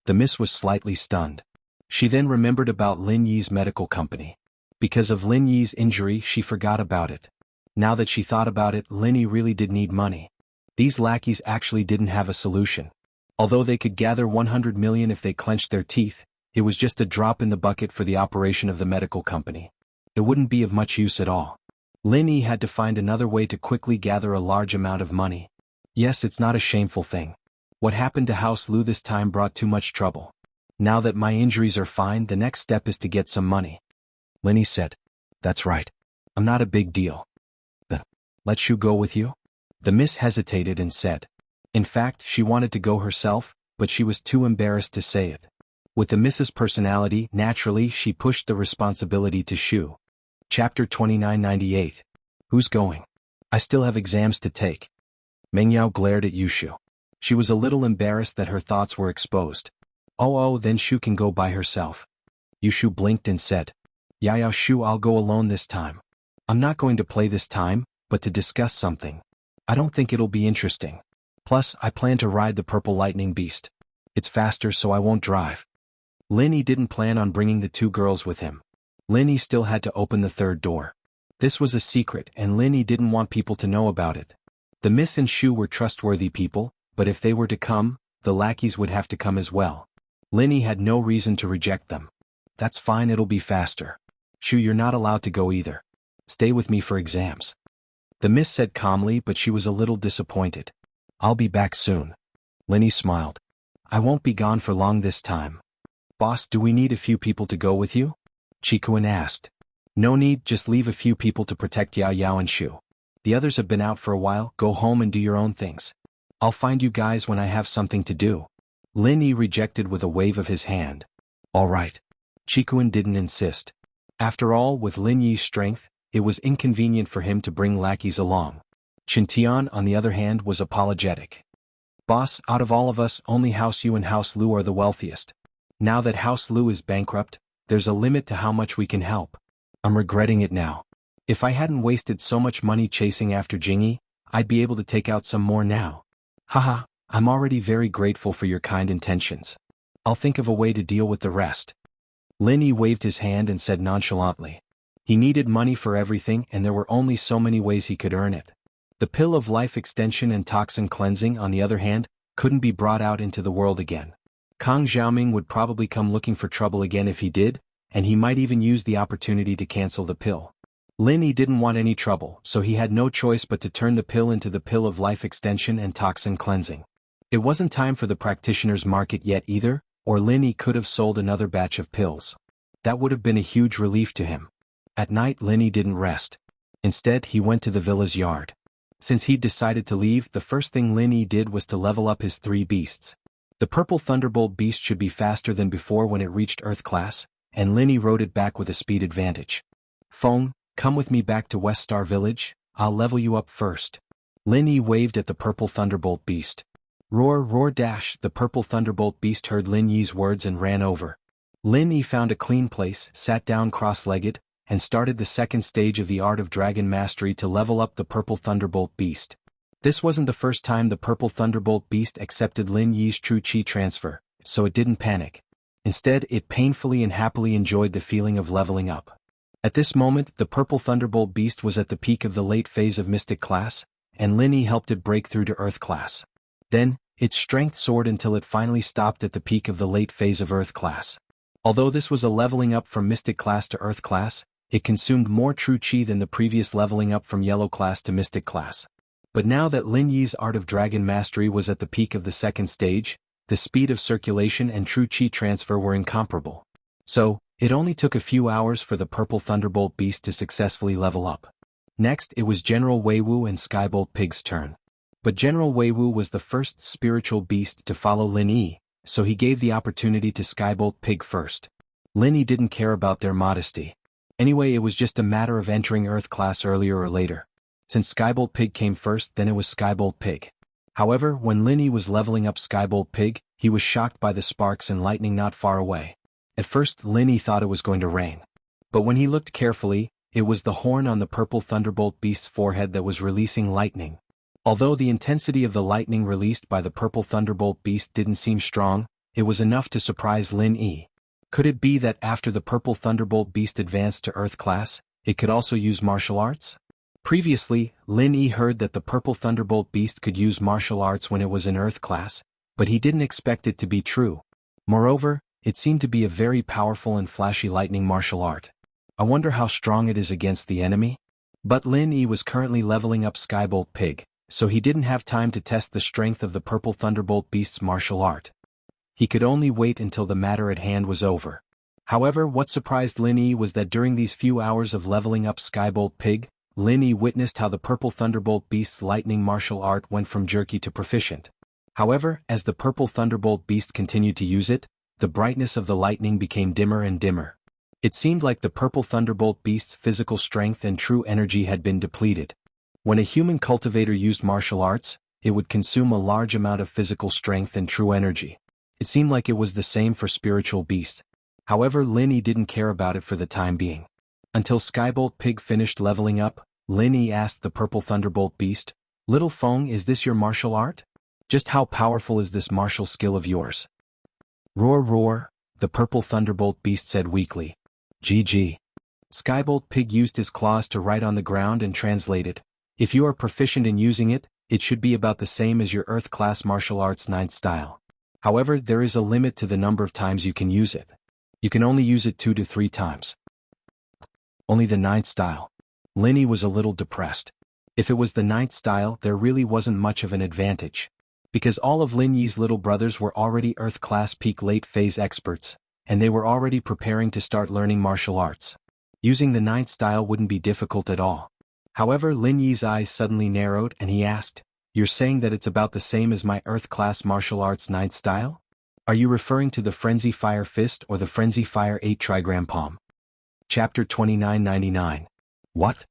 The Miss was slightly stunned. She then remembered about Lin Yi's medical company. Because of Lin Yi's injury, she forgot about it. Now that she thought about it, Lin Yi really did need money. These lackeys actually didn't have a solution. Although they could gather 100 million if they clenched their teeth, it was just a drop in the bucket for the operation of the medical company. It wouldn't be of much use at all. Lin Yi had to find another way to quickly gather a large amount of money. Yes, it's not a shameful thing. What happened to House Lu this time brought too much trouble. Now that my injuries are fine, the next step is to get some money. Lin Yi said. That's right. I'm not a big deal. Then, let Shu go with you? The Miss hesitated and said. In fact, she wanted to go herself, but she was too embarrassed to say it. With the Miss's personality, naturally she pushed the responsibility to Shu. Chapter 2998. Who's going? I still have exams to take. Mengyao glared at Yushu. She was a little embarrassed that her thoughts were exposed. Oh, then Shu can go by herself. Yushu blinked and said. Yeah, Shu, I'll go alone this time. I'm not going to play this time, but to discuss something. I don't think it'll be interesting. Plus, I plan to ride the purple lightning beast. It's faster, so I won't drive. Lin Yi didn't plan on bringing the two girls with him. Lin Yi still had to open the third door. This was a secret, and Lin Yi didn't want people to know about it. The Miss and Shu were trustworthy people, but if they were to come, the lackeys would have to come as well. Lin Yi had no reason to reject them. That's fine, it'll be faster. Shu, you're not allowed to go either. Stay with me for exams. The Miss said calmly, but she was a little disappointed. I'll be back soon. Lin Yi smiled. I won't be gone for long this time. Boss, do we need a few people to go with you? Chikuan asked. No need, just leave a few people to protect Yao Yao and Shu. The others have been out for a while, go home and do your own things. I'll find you guys when I have something to do. Lin Yi rejected with a wave of his hand. All right. Chikuan didn't insist. After all, with Lin Yi's strength, it was inconvenient for him to bring lackeys along. Qintian, on the other hand, was apologetic. Boss, out of all of us, only House Yu and House Lu are the wealthiest. Now that House Lu is bankrupt, there's a limit to how much we can help. I'm regretting it now. If I hadn't wasted so much money chasing after Jingyi, I'd be able to take out some more now. Haha, I'm already very grateful for your kind intentions. I'll think of a way to deal with the rest. Lin Yi waved his hand and said nonchalantly. He needed money for everything and there were only so many ways he could earn it. The pill of life extension and toxin cleansing, on the other hand, couldn't be brought out into the world again. Kang Xiaoming would probably come looking for trouble again if he did, and he might even use the opportunity to cancel the pill. Lin Yi didn't want any trouble, so he had no choice but to turn the pill into the pill of life extension and toxin cleansing. It wasn't time for the practitioner's market yet either, or Lin Yi could have sold another batch of pills. That would have been a huge relief to him. At night Lin Yi didn't rest. Instead he went to the villa's yard. Since he'd decided to leave, the first thing Lin Yi did was to level up his 3 beasts. The purple thunderbolt beast should be faster than before when it reached Earth class, and Lin Yi rode it back with a speed advantage. Feng, come with me back to West Star Village, I'll level you up first. Lin Yi waved at the purple thunderbolt beast. Roar, roar, dash! The purple thunderbolt beast heard Lin Yi's words and ran over. Lin Yi found a clean place, sat down cross-legged, and started the second stage of the art of dragon mastery to level up the purple thunderbolt beast. This wasn't the first time the purple thunderbolt beast accepted Lin Yi's true chi transfer, so it didn't panic. Instead, it painfully and happily enjoyed the feeling of leveling up. At this moment, the purple thunderbolt beast was at the peak of the late phase of mystic class, and Lin Yi helped it break through to Earth class. Then, its strength soared until it finally stopped at the peak of the late phase of Earth class. Although this was a leveling up from mystic class to Earth class, it consumed more true chi than the previous leveling up from yellow class to mystic class. But now that Lin Yi's art of dragon mastery was at the peak of the second stage, the speed of circulation and true chi transfer were incomparable. So, it only took a few hours for the purple thunderbolt beast to successfully level up. Next, it was General Weiwu and Skybolt Pig's turn. But General Weiwu was the first spiritual beast to follow Lin Yi, so he gave the opportunity to Skybolt Pig first. Lin Yi didn't care about their modesty. Anyway, it was just a matter of entering Earth class earlier or later. Since Skybolt Pig came first, then it was Skybolt Pig. However, when Lin Yi was leveling up Skybolt Pig, he was shocked by the sparks and lightning not far away. At first, Lin Yi thought it was going to rain. But when he looked carefully, it was the horn on the purple thunderbolt beast's forehead that was releasing lightning. Although the intensity of the lightning released by the purple thunderbolt beast didn't seem strong, it was enough to surprise Lin Yi. Could it be that after the purple thunderbolt beast advanced to Earth class, it could also use martial arts? Previously, Lin Yi heard that the purple thunderbolt beast could use martial arts when it was in Earth class, but he didn't expect it to be true. Moreover, it seemed to be a very powerful and flashy lightning martial art. I wonder how strong it is against the enemy? But Lin Yi was currently leveling up Skybolt Pig, so he didn't have time to test the strength of the purple thunderbolt beast's martial art. He could only wait until the matter at hand was over. However, what surprised Lin Yi was that during these few hours of leveling up Skybolt Pig, Lin Yi witnessed how the purple thunderbolt beast's lightning martial art went from jerky to proficient. However, as the purple thunderbolt beast continued to use it, the brightness of the lightning became dimmer and dimmer. It seemed like the purple thunderbolt beast's physical strength and true energy had been depleted. When a human cultivator used martial arts, it would consume a large amount of physical strength and true energy. It seemed like it was the same for spiritual beasts. However, Lin Yi didn't care about it for the time being. Until Skybolt Pig finished leveling up, Lin Yi asked the purple thunderbolt beast, "Little Feng, is this your martial art? Just how powerful is this martial skill of yours?" "Roar, roar," the purple thunderbolt beast said weakly. "GG." Skybolt Pig used his claws to write on the ground and translated, "If you are proficient in using it, it should be about the same as your Earth class martial arts 9th style. However, there is a limit to the number of times you can use it. You can only use it 2 to 3 times. Only the 9th style." Lin Yi was a little depressed. If it was the 9th style, there really wasn't much of an advantage. Because all of Lin Yi's little brothers were already Earth class peak late phase experts, and they were already preparing to start learning martial arts. Using the 9th style wouldn't be difficult at all. However, Lin Yi's eyes suddenly narrowed and he asked, "You're saying that it's about the same as my Earth class martial arts 9th style? Are you referring to the Frenzy Fire Fist or the Frenzy Fire 8 Trigram Palm?" Chapter 2999. What?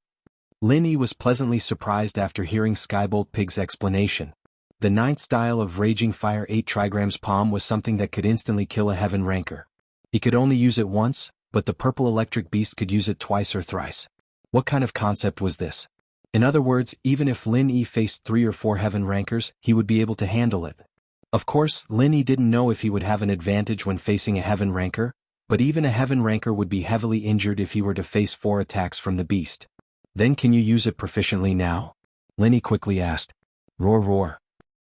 Lin Yi was pleasantly surprised after hearing Skybolt Pig's explanation. The 9th style of Raging Fire 8 Trigrams Palm was something that could instantly kill a heaven ranker. He could only use it once, but the purple electric beast could use it twice or thrice. What kind of concept was this? In other words, even if Lin Yi faced 3 or 4 heaven rankers, he would be able to handle it. Of course, Lin Yi didn't know if he would have an advantage when facing a heaven ranker, but even a heaven ranker would be heavily injured if he were to face 4 attacks from the beast. "Then can you use it proficiently now?" Lin Yi quickly asked. "Roar, roar."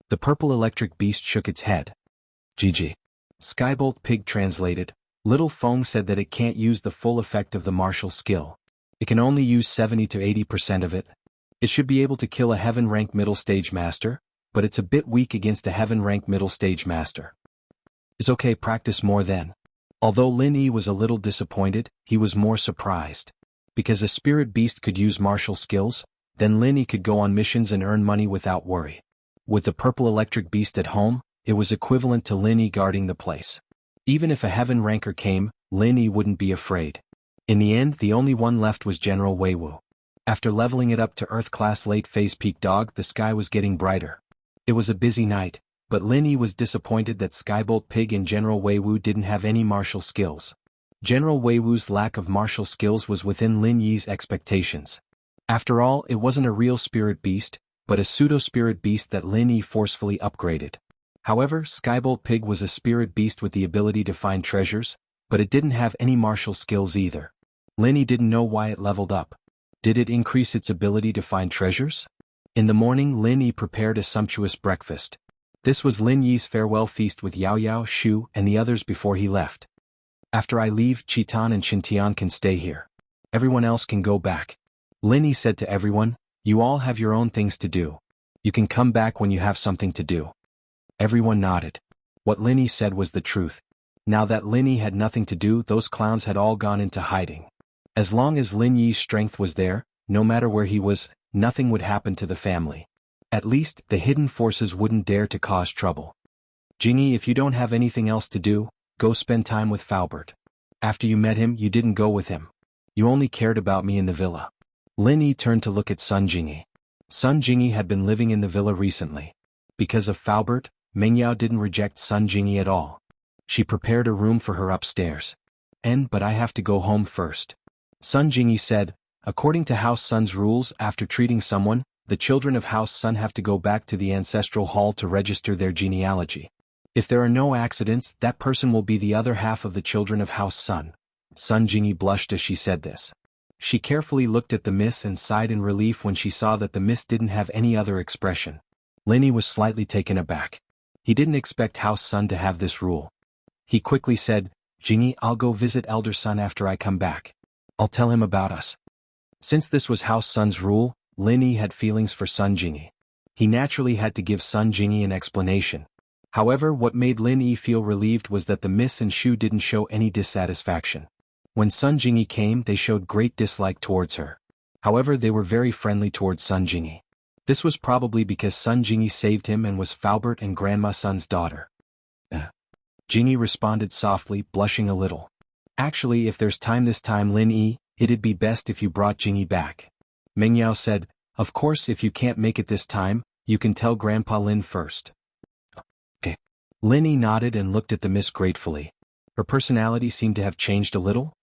The purple electric beast shook its head. "GG." Skybolt Pig translated, "Little Feng said that it can't use the full effect of the martial skill. It can only use 70 to 80% of it. It should be able to kill a heaven rank middle stage master, but it's a bit weak against a heaven rank middle stage master." It's okay, practice more then. Although Lin Yi was a little disappointed, he was more surprised. Because a spirit beast could use martial skills, then Lin Yi could go on missions and earn money without worry. With the purple electric beast at home, it was equivalent to Lin Yi guarding the place. Even if a heaven ranker came, Lin Yi wouldn't be afraid. In the end, the only one left was General Wei Wu. After leveling it up to Earth-class late-phase peak dog, the sky was getting brighter. It was a busy night, but Lin Yi was disappointed that Skybolt Pig and General Wei Wu didn't have any martial skills. General Wei Wu's lack of martial skills was within Lin Yi's expectations. After all, it wasn't a real spirit beast, but a pseudo-spirit beast that Lin Yi forcefully upgraded. However, Skybolt Pig was a spirit beast with the ability to find treasures, but it didn't have any martial skills either. Lin Yi didn't know why it leveled up. Did it increase its ability to find treasures? In the morning, Lin Yi prepared a sumptuous breakfast. This was Lin Yi's farewell feast with Yao Yao, Shu, and the others before he left. After I leave, Chitan and Xintian can stay here. Everyone else can go back. Lin Yi said to everyone, you all have your own things to do. You can come back when you have something to do. Everyone nodded. What Lin Yi said was the truth. Now that Lin Yi had nothing to do, those clowns had all gone into hiding. As long as Lin Yi's strength was there, no matter where he was, nothing would happen to the family. At least, the hidden forces wouldn't dare to cause trouble. Jingyi, if you don't have anything else to do, go spend time with Faubert. After you met him, you didn't go with him. You only cared about me in the villa. Lin Yi turned to look at Sun Jingyi. Sun Jingyi had been living in the villa recently. Because of Faubert, Mengyao didn't reject Sun Jingyi at all. She prepared a room for her upstairs. But I have to go home first. Sun Jingyi said, according to House Sun's rules, after treating someone, the children of House Sun have to go back to the ancestral hall to register their genealogy. If there are no accidents, that person will be the other half of the children of House Sun. Sun Jingyi blushed as she said this. She carefully looked at the miss and sighed in relief when she saw that the miss didn't have any other expression. Lin Yi was slightly taken aback. He didn't expect House Sun to have this rule. He quickly said, Jingyi, I'll go visit Elder Sun after I come back. I'll tell him about us. Since this was House Sun's rule, Lin Yi had feelings for Sun Jingyi. He naturally had to give Sun Jingyi an explanation. However, what made Lin Yi feel relieved was that the miss and Shu didn't show any dissatisfaction. When Sun Jingyi came, they showed great dislike towards her. However, they were very friendly towards Sun Jingyi. This was probably because Sun Jingyi saved him and was Faubert and Grandma Sun's daughter. Jingyi responded softly, blushing a little. Actually, if there's time this time, Lin Yi, it'd be best if you brought Jingyi back. Mengyao said, of course, if you can't make it this time, you can tell Grandpa Lin first. Okay. Lin Yi nodded and looked at the miss gratefully. Her personality seemed to have changed a little.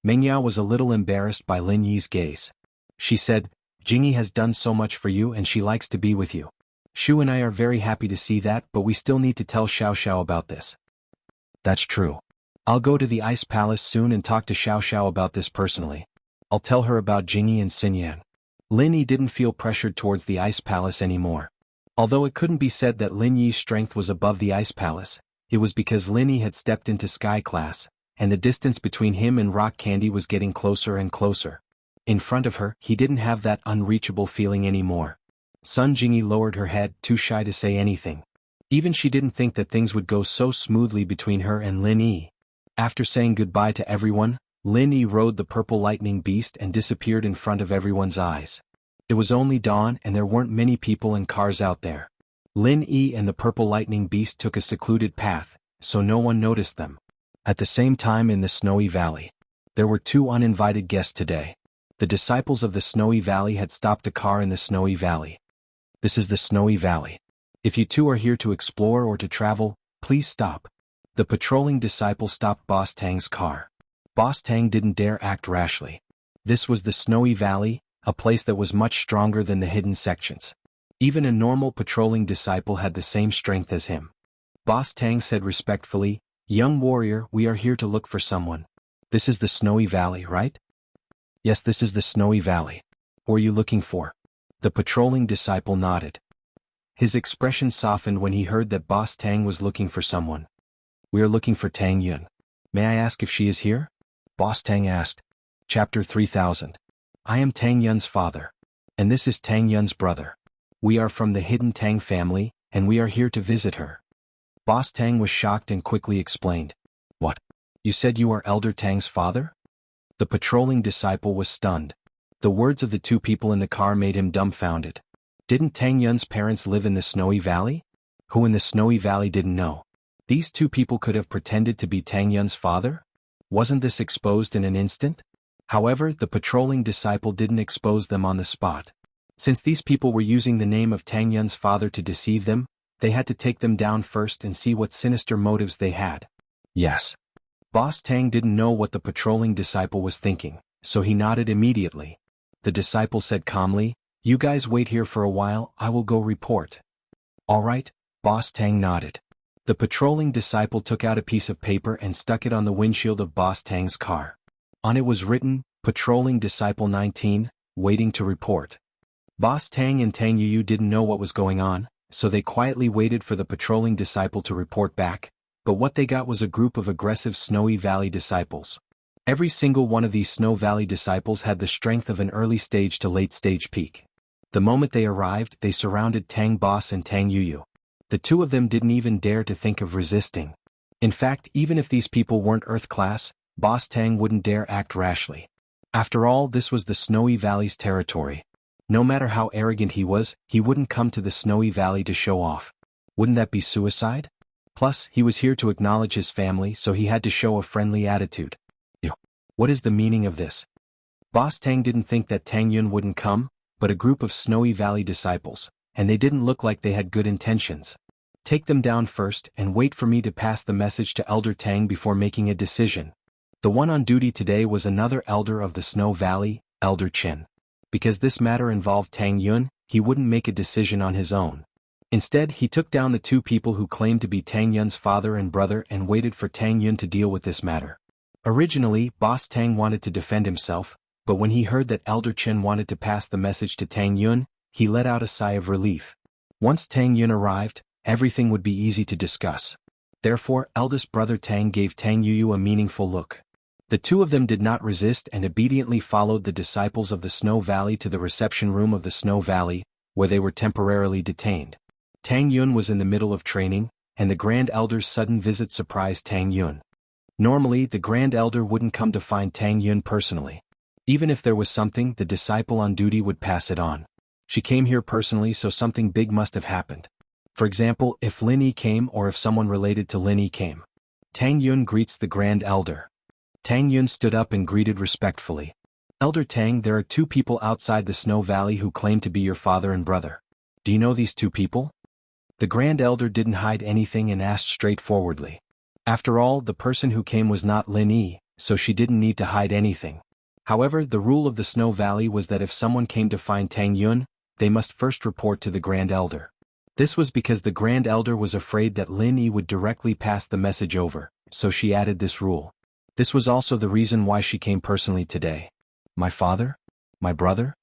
Mengyao was a little embarrassed by Lin Yi's gaze. She said, Jingyi has done so much for you and she likes to be with you. Shu and I are very happy to see that, but we still need to tell Xiao Xiao about this. That's true. I'll go to the Ice Palace soon and talk to Xiao Xiao about this personally. I'll tell her about Jingyi and Xinyan. Lin Yi didn't feel pressured towards the Ice Palace anymore. Although it couldn't be said that Lin Yi's strength was above the Ice Palace, it was because Lin Yi had stepped into Sky Class, and the distance between him and Rock Candy was getting closer and closer. In front of her, he didn't have that unreachable feeling anymore. Sun Jingyi lowered her head, too shy to say anything. Even she didn't think that things would go so smoothly between her and Lin Yi. After saying goodbye to everyone, Lin Yi rode the purple lightning beast and disappeared in front of everyone's eyes. It was only dawn and there weren't many people and cars out there. Lin Yi and the purple lightning beast took a secluded path, so no one noticed them. At the same time in the Snowy Valley, there were 2 uninvited guests today. The disciples of the Snowy Valley had stopped a car in the Snowy Valley. This is the Snowy Valley. If you 2 are here to explore or to travel, please stop. The patrolling disciple stopped Boss Tang's car. Boss Tang didn't dare act rashly. This was the Snowy Valley, a place that was much stronger than the hidden sections. Even a normal patrolling disciple had the same strength as him. Boss Tang said respectfully, Young warrior, we are here to look for someone. This is the Snowy Valley, right? Yes, this is the Snowy Valley. Who are you looking for? The patrolling disciple nodded. His expression softened when he heard that Boss Tang was looking for someone. We are looking for Tang Yun. May I ask if she is here? Boss Tang asked. Chapter 3000. I am Tang Yun's father. And this is Tang Yun's brother. We are from the hidden Tang family, and we are here to visit her. Boss Tang was shocked and quickly explained. What? You said you are Elder Tang's father? The patrolling disciple was stunned. The words of the two people in the car made him dumbfounded. Didn't Tang Yun's parents live in the Snowy Valley? Who in the Snowy Valley didn't know? These two people could have pretended to be Tang Yun's father? Wasn't this exposed in an instant? However, the patrolling disciple didn't expose them on the spot. Since these people were using the name of Tang Yun's father to deceive them, they had to take them down first and see what sinister motives they had. Yes. Boss Tang didn't know what the patrolling disciple was thinking, so he nodded immediately. The disciple said calmly, "You guys wait here for a while, I will go report." All right, Boss Tang nodded. The patrolling disciple took out a piece of paper and stuck it on the windshield of Boss Tang's car. On it was written, Patrolling Disciple 19, waiting to report. Boss Tang and Tang Yu didn't know what was going on, so they quietly waited for the patrolling disciple to report back, but what they got was a group of aggressive Snowy Valley disciples. Every single one of these Snow Valley disciples had the strength of an early stage to late stage peak. The moment they arrived, they surrounded Tang Boss and Tang Yu. The two of them didn't even dare to think of resisting. In fact, even if these people weren't Earth class, Boss Tang wouldn't dare act rashly. After all, this was the Snowy Valley's territory. No matter how arrogant he was, he wouldn't come to the Snowy Valley to show off. Wouldn't that be suicide? Plus, he was here to acknowledge his family, so he had to show a friendly attitude. What is the meaning of this? Boss Tang didn't think that Tang Yun wouldn't come, but a group of Snowy Valley disciples, and they didn't look like they had good intentions. Take them down first and wait for me to pass the message to Elder Tang before making a decision. The one on duty today was another elder of the Snow Valley, Elder Chen. Because this matter involved Tang Yun, he wouldn't make a decision on his own. Instead, he took down the two people who claimed to be Tang Yun's father and brother and waited for Tang Yun to deal with this matter. Originally, Boss Tang wanted to defend himself, but when he heard that Elder Chen wanted to pass the message to Tang Yun, he let out a sigh of relief. Once Tang Yun arrived, everything would be easy to discuss. Therefore, eldest brother Tang gave Tang Yu a meaningful look. The two of them did not resist and obediently followed the disciples of the Snow Valley to the reception room of the Snow Valley, where they were temporarily detained. Tang Yun was in the middle of training, and the Grand Elder's sudden visit surprised Tang Yun. Normally, the Grand Elder wouldn't come to find Tang Yun personally. Even if there was something, the disciple on duty would pass it on. She came here personally, so something big must have happened. For example, if Lin Yi came or if someone related to Lin Yi came. Tang Yun greets the Grand Elder. Tang Yun stood up and greeted respectfully. Elder Tang, there are two people outside the Snow Valley who claim to be your father and brother. Do you know these two people? The Grand Elder didn't hide anything and asked straightforwardly. After all, the person who came was not Lin Yi, so she didn't need to hide anything. However, the rule of the Snow Valley was that if someone came to find Tang Yun, they must first report to the Grand Elder. This was because the Grand Elder was afraid that Lin Yi would directly pass the message over, so she added this rule. This was also the reason why she came personally today. My father? My brother?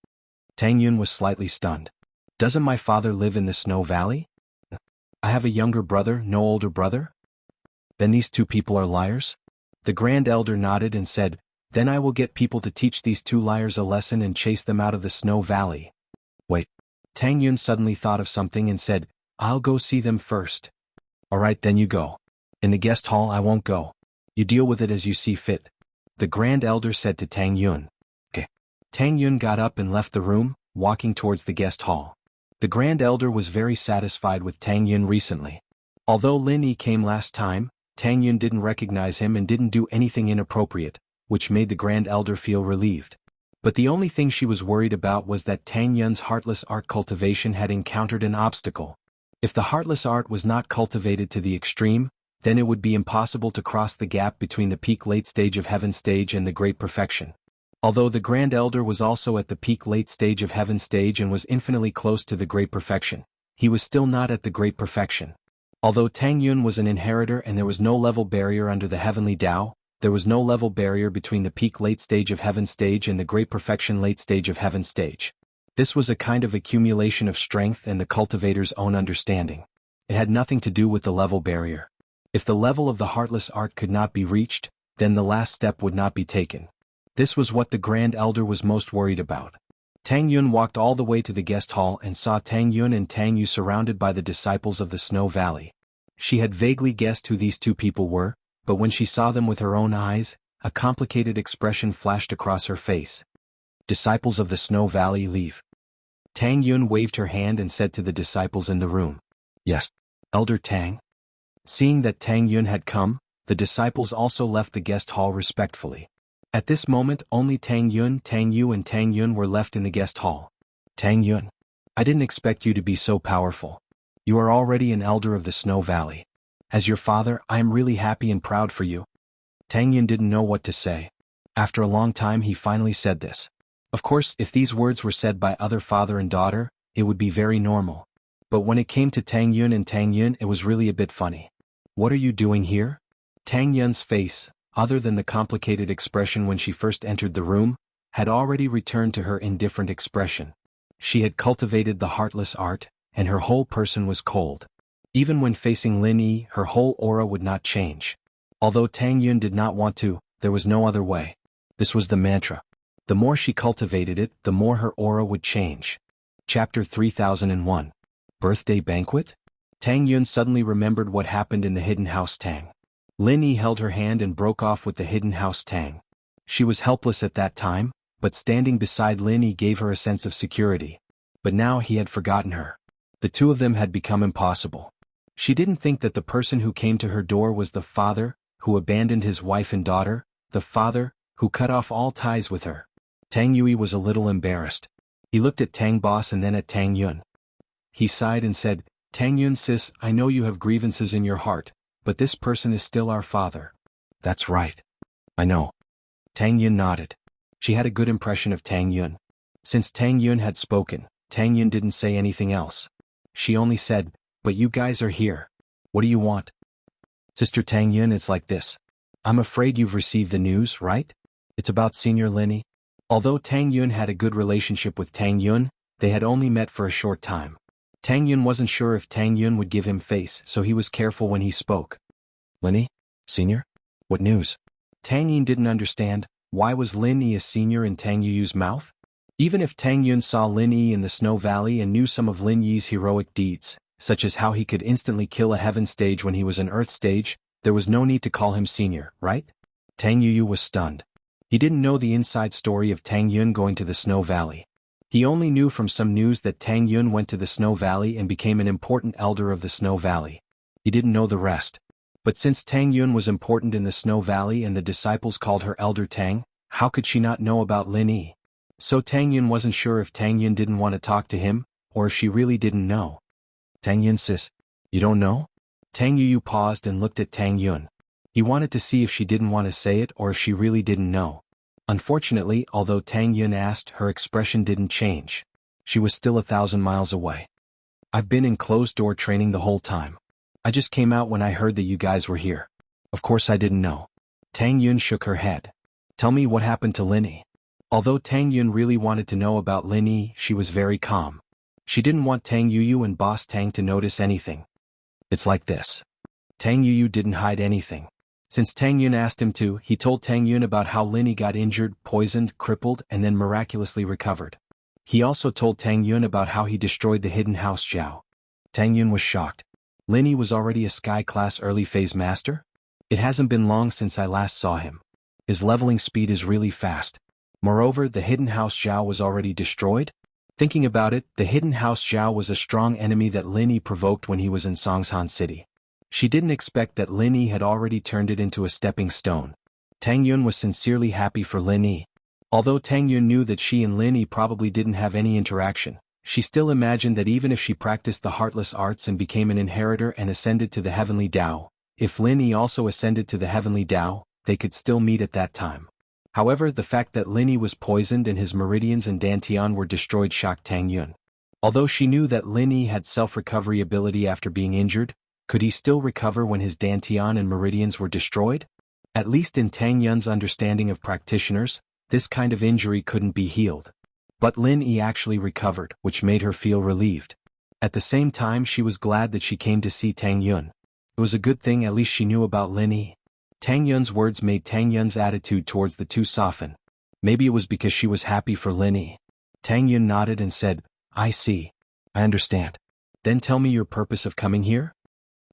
Tang Yun was slightly stunned. Doesn't my father live in the Snow Valley? I have a younger brother, no older brother? Then these two people are liars? The Grand Elder nodded and said, Then I will get people to teach these two liars a lesson and chase them out of the Snow Valley. Wait. Tang Yun suddenly thought of something and said, I'll go see them first. Alright, then you go. In the guest hall I won't go. You deal with it as you see fit. The Grand Elder said to Tang Yun. Okay. Tang Yun got up and left the room, walking towards the guest hall. The Grand Elder was very satisfied with Tang Yun recently. Although Lin Yi came last time, Tang Yun didn't recognize him and didn't do anything inappropriate, which made the Grand Elder feel relieved. But the only thing she was worried about was that Tang Yun's heartless art cultivation had encountered an obstacle. If the heartless art was not cultivated to the extreme, then it would be impossible to cross the gap between the peak late stage of heaven stage and the great perfection. Although the Grand Elder was also at the peak late stage of heaven stage and was infinitely close to the great perfection, he was still not at the great perfection. Although Tang Yun was an inheritor and there was no level barrier under the heavenly Tao, there was no level barrier between the peak late stage of heaven stage and the great perfection late stage of heaven stage. This was a kind of accumulation of strength and the cultivator's own understanding. It had nothing to do with the level barrier. If the level of the heartless art could not be reached, then the last step would not be taken. This was what the Grand Elder was most worried about. Tang Yun walked all the way to the guest hall and saw Tang Yun and Tang Yu surrounded by the disciples of the Snow Valley. She had vaguely guessed who these two people were, but when she saw them with her own eyes, a complicated expression flashed across her face. Disciples of the Snow Valley leave. Tang Yun waved her hand and said to the disciples in the room, "Yes, Elder Tang." Seeing that Tang Yun had come, the disciples also left the guest hall respectfully. At this moment only Tang Yun, Tang Yu and Tang Yun were left in the guest hall. "Tang Yun, I didn't expect you to be so powerful. You are already an elder of the Snow Valley. As your father, I am really happy and proud for you." Tang Yun didn't know what to say. After a long time he finally said this. Of course, if these words were said by other father and daughter, it would be very normal. But when it came to Tang Yun and Tang Yun, it was really a bit funny. "What are you doing here?" Tang Yun's face, other than the complicated expression when she first entered the room, had already returned to her indifferent expression. She had cultivated the heartless art, and her whole person was cold. Even when facing Lin Yi, her whole aura would not change. Although Tang Yun did not want to, there was no other way. This was the mantra. The more she cultivated it, the more her aura would change. Chapter 3001. Birthday Banquet? Tang Yun suddenly remembered what happened in the Hidden House Tang. Lin Yi held her hand and broke off with the Hidden House Tang. She was helpless at that time, but standing beside Lin Yi gave her a sense of security. But now he had forgotten her. The two of them had become impossible. She didn't think that the person who came to her door was the father, who abandoned his wife and daughter, the father, who cut off all ties with her. Tang Yui was a little embarrassed. He looked at Tang Boss and then at Tang Yun. He sighed and said, "Tang Yun sis, I know you have grievances in your heart, but this person is still our father." "That's right. I know." Tang Yun nodded. She had a good impression of Tang Yun. Since Tang Yun had spoken, Tang Yun didn't say anything else. She only said, "But you guys are here. What do you want?" "Sister Tang Yun, it's like this. I'm afraid you've received the news, right? It's about Senior Linny." Although Tang Yun had a good relationship with Tang Yun, they had only met for a short time. Tang Yun wasn't sure if Tang Yun would give him face, so he was careful when he spoke. "Linny? Senior? What news?" Tang Yun didn't understand, why was Lin Yi a senior in Tang Yu's mouth? Even if Tang Yun saw Lin Yi in the Snow Valley and knew some of Lin Yi's heroic deeds, such as how he could instantly kill a heaven stage when he was an earth stage, there was no need to call him senior, right? Tang Yu was stunned. He didn't know the inside story of Tang Yun going to the Snow Valley. He only knew from some news that Tang Yun went to the Snow Valley and became an important elder of the Snow Valley. He didn't know the rest. But since Tang Yun was important in the Snow Valley and the disciples called her Elder Tang, how could she not know about Lin Yi? So Tang Yun wasn't sure if Tang Yun didn't want to talk to him, or if she really didn't know. "Tang Yun sis, you don't know?" Tang Yu paused and looked at Tang Yun. He wanted to see if she didn't want to say it or if she really didn't know. Unfortunately, although Tang Yun asked, her expression didn't change. She was still 1,000 miles away. "I've been in closed-door training the whole time. I just came out when I heard that you guys were here. Of course I didn't know." Tang Yun shook her head. "Tell me what happened to Lin Yi." Although Tang Yun really wanted to know about Lin Yi, she was very calm. She didn't want Tang Yu and Boss Tang to notice anything. "It's like this." Tang Yu didn't hide anything. Since Tang Yun asked him to, he told Tang Yun about how Lin Yi got injured, poisoned, crippled, and then miraculously recovered. He also told Tang Yun about how he destroyed the Hidden House Jiao. Tang Yun was shocked. Lin Yi was already a Sky-class early-phase master? It hasn't been long since I last saw him. His leveling speed is really fast. Moreover, the Hidden House Jiao was already destroyed? Thinking about it, the Hidden House Jiao was a strong enemy that Lin Yi provoked when he was in Songshan City. She didn't expect that Lin Yi had already turned it into a stepping stone. Tang Yun was sincerely happy for Lin Yi. Although Tang Yun knew that she and Lin Yi probably didn't have any interaction, she still imagined that even if she practiced the heartless arts and became an inheritor and ascended to the heavenly Tao, if Lin Yi also ascended to the heavenly Tao, they could still meet at that time. However, the fact that Lin Yi was poisoned and his meridians and dantian were destroyed shocked Tang Yun. Although she knew that Lin Yi had self-recovery ability after being injured, could he still recover when his dantian and meridians were destroyed? At least in Tang Yun's understanding of practitioners, this kind of injury couldn't be healed. But Lin Yi actually recovered, which made her feel relieved. At the same time, she was glad that she came to see Tang Yun. It was a good thing at least she knew about Lin Yi. Tang Yun's words made Tang Yun's attitude towards the two soften. Maybe it was because she was happy for Lin Yi. Tang Yun nodded and said, "I see. I understand. Then tell me your purpose of coming here?"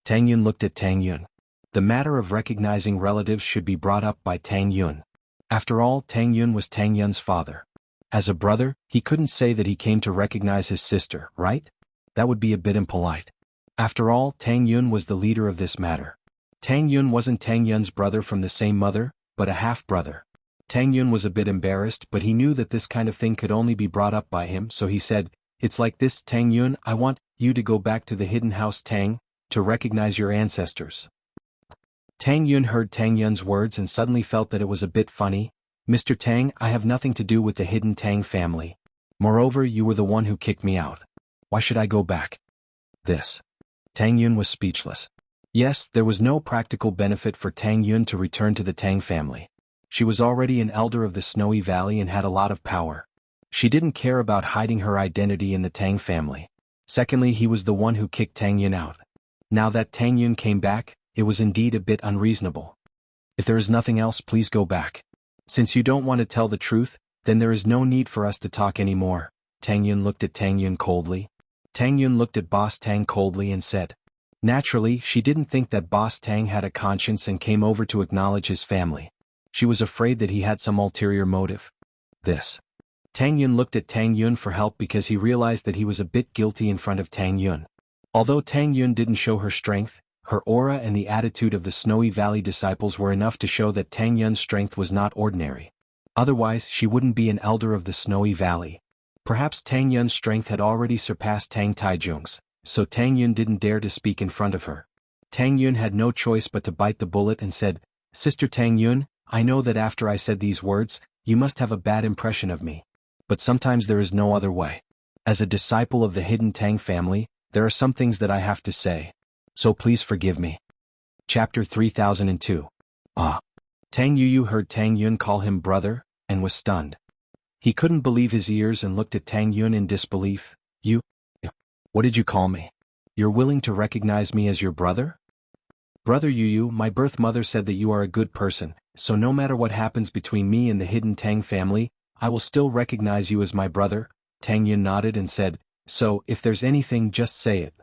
Tang Yun looked at Tang Yun. The matter of recognizing relatives should be brought up by Tang Yun. After all, Tang Yun was Tang Yun's father. As a brother, he couldn't say that he came to recognize his sister, right? That would be a bit impolite. After all, Tang Yun was the leader of this matter. Tang Yun wasn't Tang Yun's brother from the same mother, but a half-brother. Tang Yun was a bit embarrassed, but he knew that this kind of thing could only be brought up by him, so he said, "It's like this, Tang Yun, I want you to go back to the hidden house Tang, to recognize your ancestors." Tang Yun heard Tang Yun's words and suddenly felt that it was a bit funny. "Mr. Tang, I have nothing to do with the hidden Tang family. Moreover, you were the one who kicked me out. Why should I go back?" This. Tang Yun was speechless. Yes, there was no practical benefit for Tang Yun to return to the Tang family. She was already an elder of the Snowy Valley and had a lot of power. She didn't care about hiding her identity in the Tang family. Secondly, he was the one who kicked Tang Yun out. Now that Tang Yun came back, it was indeed a bit unreasonable. "If there is nothing else, please go back. Since you don't want to tell the truth, then there is no need for us to talk anymore." Tang Yun looked at Tang Yun coldly. Tang Yun looked at Boss Tang coldly and said. Naturally, she didn't think that Boss Tang had a conscience and came over to acknowledge his family. She was afraid that he had some ulterior motive. This. Tang Yun looked at Tang Yun for help because he realized that he was a bit guilty in front of Tang Yun. Although Tang Yun didn't show her strength, her aura and the attitude of the Snowy Valley disciples were enough to show that Tang Yun's strength was not ordinary. Otherwise, she wouldn't be an elder of the Snowy Valley. Perhaps Tang Yun's strength had already surpassed Tang Taijung's, so Tang Yun didn't dare to speak in front of her. Tang Yun had no choice but to bite the bullet and said, "Sister Tang Yun, I know that after I said these words, you must have a bad impression of me. But sometimes there is no other way. As a disciple of the hidden Tang family, there are some things that I have to say. So please forgive me." Chapter 3002. Tang Yuyu heard Tang Yun call him brother, and was stunned. He couldn't believe his ears and looked at Tang Yun in disbelief. "You? What did you call me? You're willing to recognize me as your brother?" "Brother Yuyu, my birth mother said that you are a good person, so no matter what happens between me and the hidden Tang family, I will still recognize you as my brother." Tang Yun nodded and said, "So, if there's anything, just say it."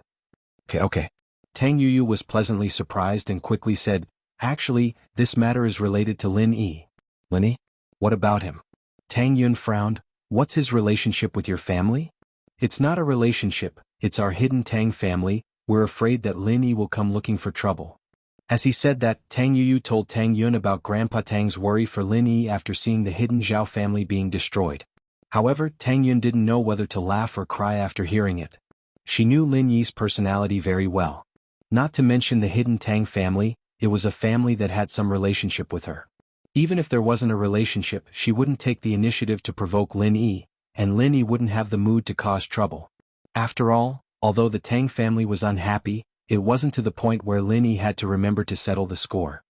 Okay. Tang Yuyu was pleasantly surprised and quickly said, "Actually, this matter is related to Lin Yi." "Lin Yi? What about him?" Tang Yun frowned. "What's his relationship with your family?" "It's not a relationship, it's our hidden Tang family. We're afraid that Lin Yi will come looking for trouble." As he said that, Tang Yuyu told Tang Yun about Grandpa Tang's worry for Lin Yi after seeing the hidden Zhao family being destroyed. However, Tang Yun didn't know whether to laugh or cry after hearing it. She knew Lin Yi's personality very well. Not to mention the hidden Tang family, it was a family that had some relationship with her. Even if there wasn't a relationship, she wouldn't take the initiative to provoke Lin Yi, and Lin Yi wouldn't have the mood to cause trouble. After all, although the Tang family was unhappy, it wasn't to the point where Lin Yi had to remember to settle the score.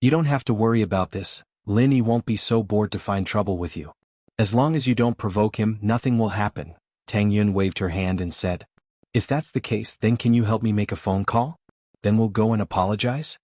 "You don't have to worry about this. Lin Yi won't be so bored to find trouble with you. As long as you don't provoke him, nothing will happen." Tang Yun waved her hand and said, "If that's the case, then can you help me make a phone call? Then we'll go and apologize."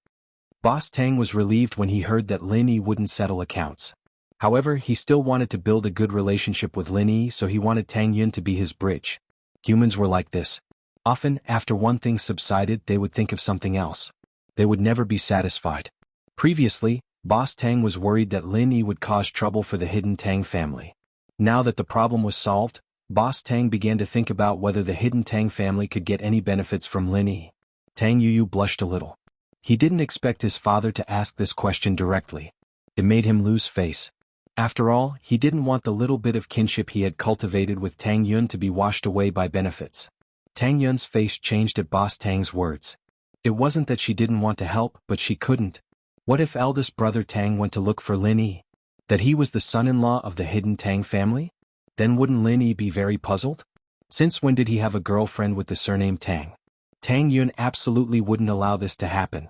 Boss Tang was relieved when he heard that Lin Yi wouldn't settle accounts. However, he still wanted to build a good relationship with Lin Yi, so he wanted Tang Yun to be his bridge. Humans were like this. Often, after one thing subsided, they would think of something else. They would never be satisfied. Previously, Boss Tang was worried that Lin Yi would cause trouble for the hidden Tang family. Now that the problem was solved, Boss Tang began to think about whether the hidden Tang family could get any benefits from Lin Yi. Tang Yuyu blushed a little. He didn't expect his father to ask this question directly. It made him lose face. After all, he didn't want the little bit of kinship he had cultivated with Tang Yun to be washed away by benefits. Tang Yun's face changed at Boss Tang's words. It wasn't that she didn't want to help, but she couldn't. What if eldest brother Tang went to look for Lin Yi? That he was the son-in-law of the hidden Tang family? Then wouldn't Lin Yi be very puzzled? Since when did he have a girlfriend with the surname Tang? Tang Yun absolutely wouldn't allow this to happen.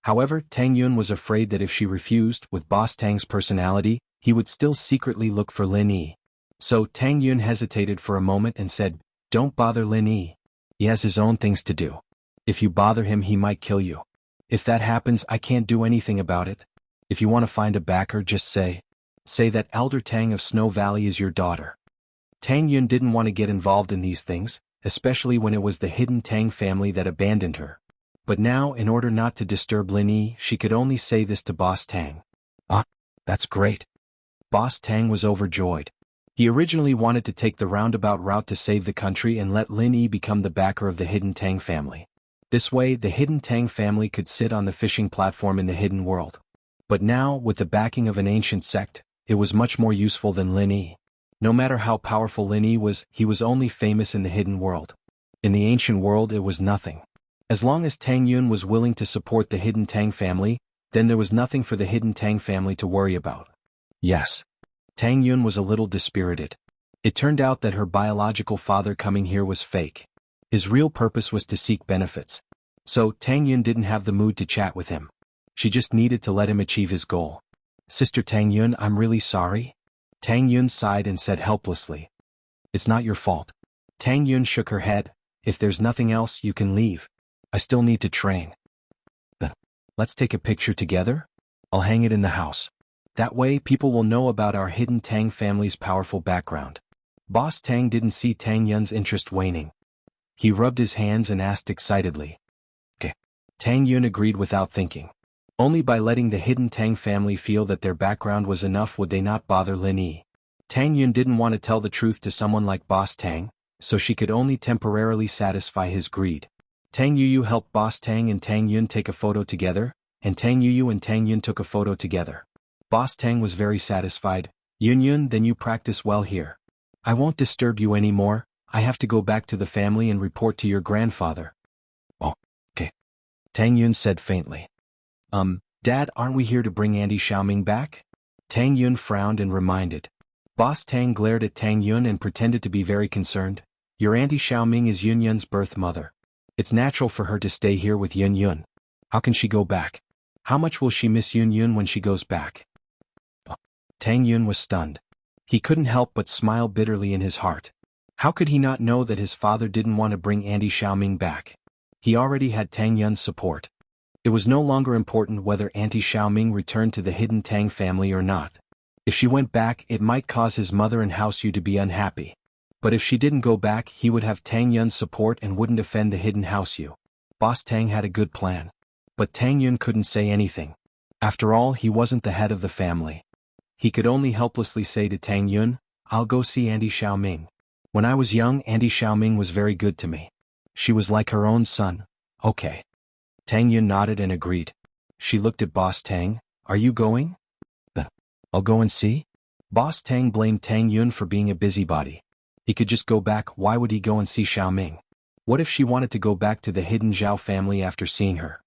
However, Tang Yun was afraid that if she refused, with Boss Tang's personality, he would still secretly look for Lin Yi. So Tang Yun hesitated for a moment and said, "Don't bother Lin Yi. He has his own things to do. If you bother him, he might kill you. If that happens, I can't do anything about it. If you want to find a backer, just say that Elder Tang of Snow Valley is your daughter." Tang Yun didn't want to get involved in these things, especially when it was the hidden Tang family that abandoned her. But now, in order not to disturb Lin Yi, she could only say this to Boss Tang. Ah, that's great. Boss Tang was overjoyed. He originally wanted to take the roundabout route to save the country and let Lin Yi become the backer of the Hidden Tang family. This way, the Hidden Tang family could sit on the fishing platform in the hidden world. But now, with the backing of an ancient sect, it was much more useful than Lin Yi. No matter how powerful Lin Yi was, he was only famous in the hidden world. In the ancient world, it was nothing. As long as Tang Yun was willing to support the Hidden Tang family, then there was nothing for the Hidden Tang family to worry about. Yes. Tang Yun was a little dispirited. It turned out that her biological father coming here was fake. His real purpose was to seek benefits. So, Tang Yun didn't have the mood to chat with him. She just needed to let him achieve his goal. Sister Tang Yun, I'm really sorry. Tang Yun sighed and said helplessly. It's not your fault. Tang Yun shook her head. If there's nothing else, you can leave. I still need to train. Let's take a picture together? I'll hang it in the house. That way, people will know about our Hidden Tang family's powerful background. Boss Tang didn't see Tang Yun's interest waning. He rubbed his hands and asked excitedly. Okay. Tang Yun agreed without thinking. Only by letting the Hidden Tang family feel that their background was enough would they not bother Lin Yi. Tang Yun didn't want to tell the truth to someone like Boss Tang, so she could only temporarily satisfy his greed. Tang Yuyu helped Boss Tang and Tang Yun take a photo together, and Tang Yuyu and Tang Yun took a photo together. Boss Tang was very satisfied. Yun, then you practice well here. I won't disturb you anymore. I have to go back to the family and report to your grandfather. Oh, okay. Tang Yun said faintly. Dad, aren't we here to bring Auntie Xiaoming back? Tang Yun frowned and reminded. Boss Tang glared at Tang Yun and pretended to be very concerned. Your Auntie Xiaoming is Yun Yun's birth mother. It's natural for her to stay here with Yun Yun. How can she go back? How much will she miss Yun Yun when she goes back? Tang Yun was stunned. He couldn't help but smile bitterly in his heart. How could he not know that his father didn't want to bring Auntie Xiaoming back? He already had Tang Yun's support. It was no longer important whether Auntie Xiaoming returned to the Hidden Tang family or not. If she went back, it might cause his mother and House Yu to be unhappy. But if she didn't go back, he would have Tang Yun's support and wouldn't offend the Hidden House Yu. Boss Tang had a good plan. But Tang Yun couldn't say anything. After all, he wasn't the head of the family. He could only helplessly say to Tang Yun, I'll go see Auntie Xiaoming. When I was young, Auntie Xiaoming was very good to me. She was like her own son. Okay. Tang Yun nodded and agreed. She looked at Boss Tang. Are you going? I'll go and see. Boss Tang blamed Tang Yun for being a busybody. He could just go back. Why would he go and see Xiaoming? What if she wanted to go back to the Hidden Zhao family after seeing her?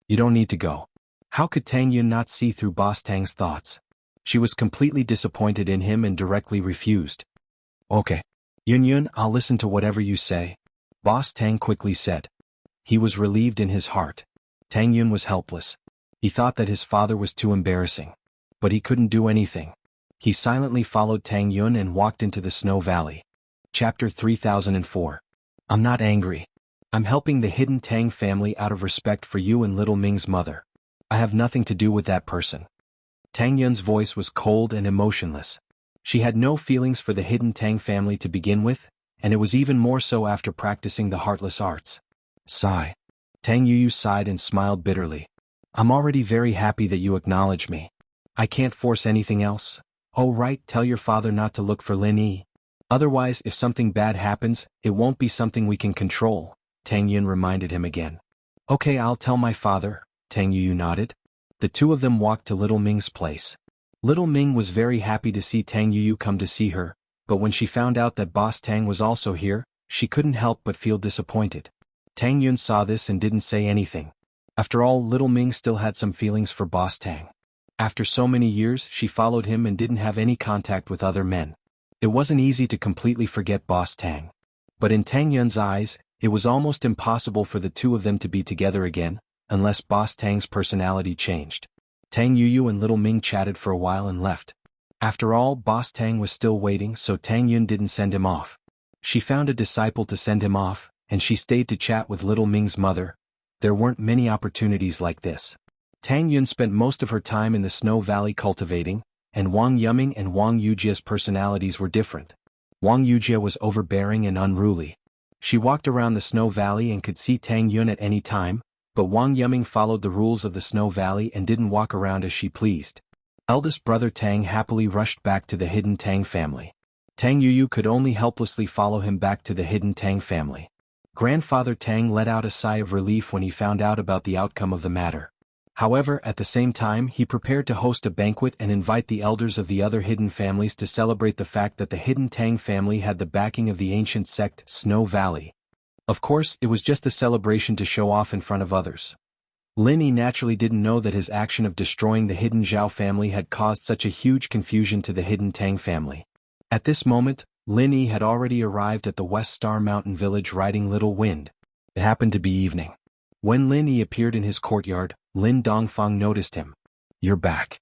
You don't need to go. How could Tang Yun not see through Boss Tang's thoughts? She was completely disappointed in him and directly refused. Okay. Yun, I'll listen to whatever you say. Boss Tang quickly said. He was relieved in his heart. Tang Yun was helpless. He thought that his father was too embarrassing. But he couldn't do anything. He silently followed Tang Yun and walked into the Snow Valley. Chapter 3004. I'm not angry. I'm helping the Hidden Tang family out of respect for you and Little Ming's mother. I have nothing to do with that person. Tang Yun's voice was cold and emotionless. She had no feelings for the Hidden Tang family to begin with, and it was even more so after practicing the heartless arts. Sigh. Tang Yuyu sighed and smiled bitterly. I'm already very happy that you acknowledge me. I can't force anything else. Oh right, tell your father not to look for Lin Yi. Otherwise, if something bad happens, it won't be something we can control, Tang Yun reminded him again. Okay, I'll tell my father, Tang Yuyu nodded. The two of them walked to Little Ming's place. Little Ming was very happy to see Tang Yuyu come to see her, but when she found out that Boss Tang was also here, she couldn't help but feel disappointed. Tang Yun saw this and didn't say anything. After all, Little Ming still had some feelings for Boss Tang. After so many years, she followed him and didn't have any contact with other men. It wasn't easy to completely forget Boss Tang. But in Tang Yun's eyes, it was almost impossible for the two of them to be together again, unless Boss Tang's personality changed. Tang Yuyu and Little Ming chatted for a while and left. After all, Boss Tang was still waiting, so Tang Yun didn't send him off. She found a disciple to send him off, and she stayed to chat with Little Ming's mother. There weren't many opportunities like this. Tang Yun spent most of her time in the Snow Valley cultivating, and Wang Yuming and Wang Yujia's personalities were different. Wang Yujia was overbearing and unruly. She walked around the Snow Valley and could see Tang Yun at any time, But Wang Yuming followed the rules of the Snow Valley and didn't walk around as she pleased. Eldest brother Tang happily rushed back to the hidden Tang family. Tang Yuyu could only helplessly follow him back to the hidden Tang family. Grandfather Tang let out a sigh of relief when he found out about the outcome of the matter. However, at the same time he prepared to host a banquet and invite the elders of the other hidden families to celebrate the fact that the hidden Tang family had the backing of the ancient sect Snow Valley. Of course, it was just a celebration to show off in front of others. Lin Yi naturally didn't know that his action of destroying the hidden Zhao family had caused such a huge confusion to the hidden Tang family. At this moment, Lin Yi had already arrived at the West Star Mountain village riding Little Wind. It happened to be evening. When Lin Yi appeared in his courtyard, Lin Dongfang noticed him. "You're back."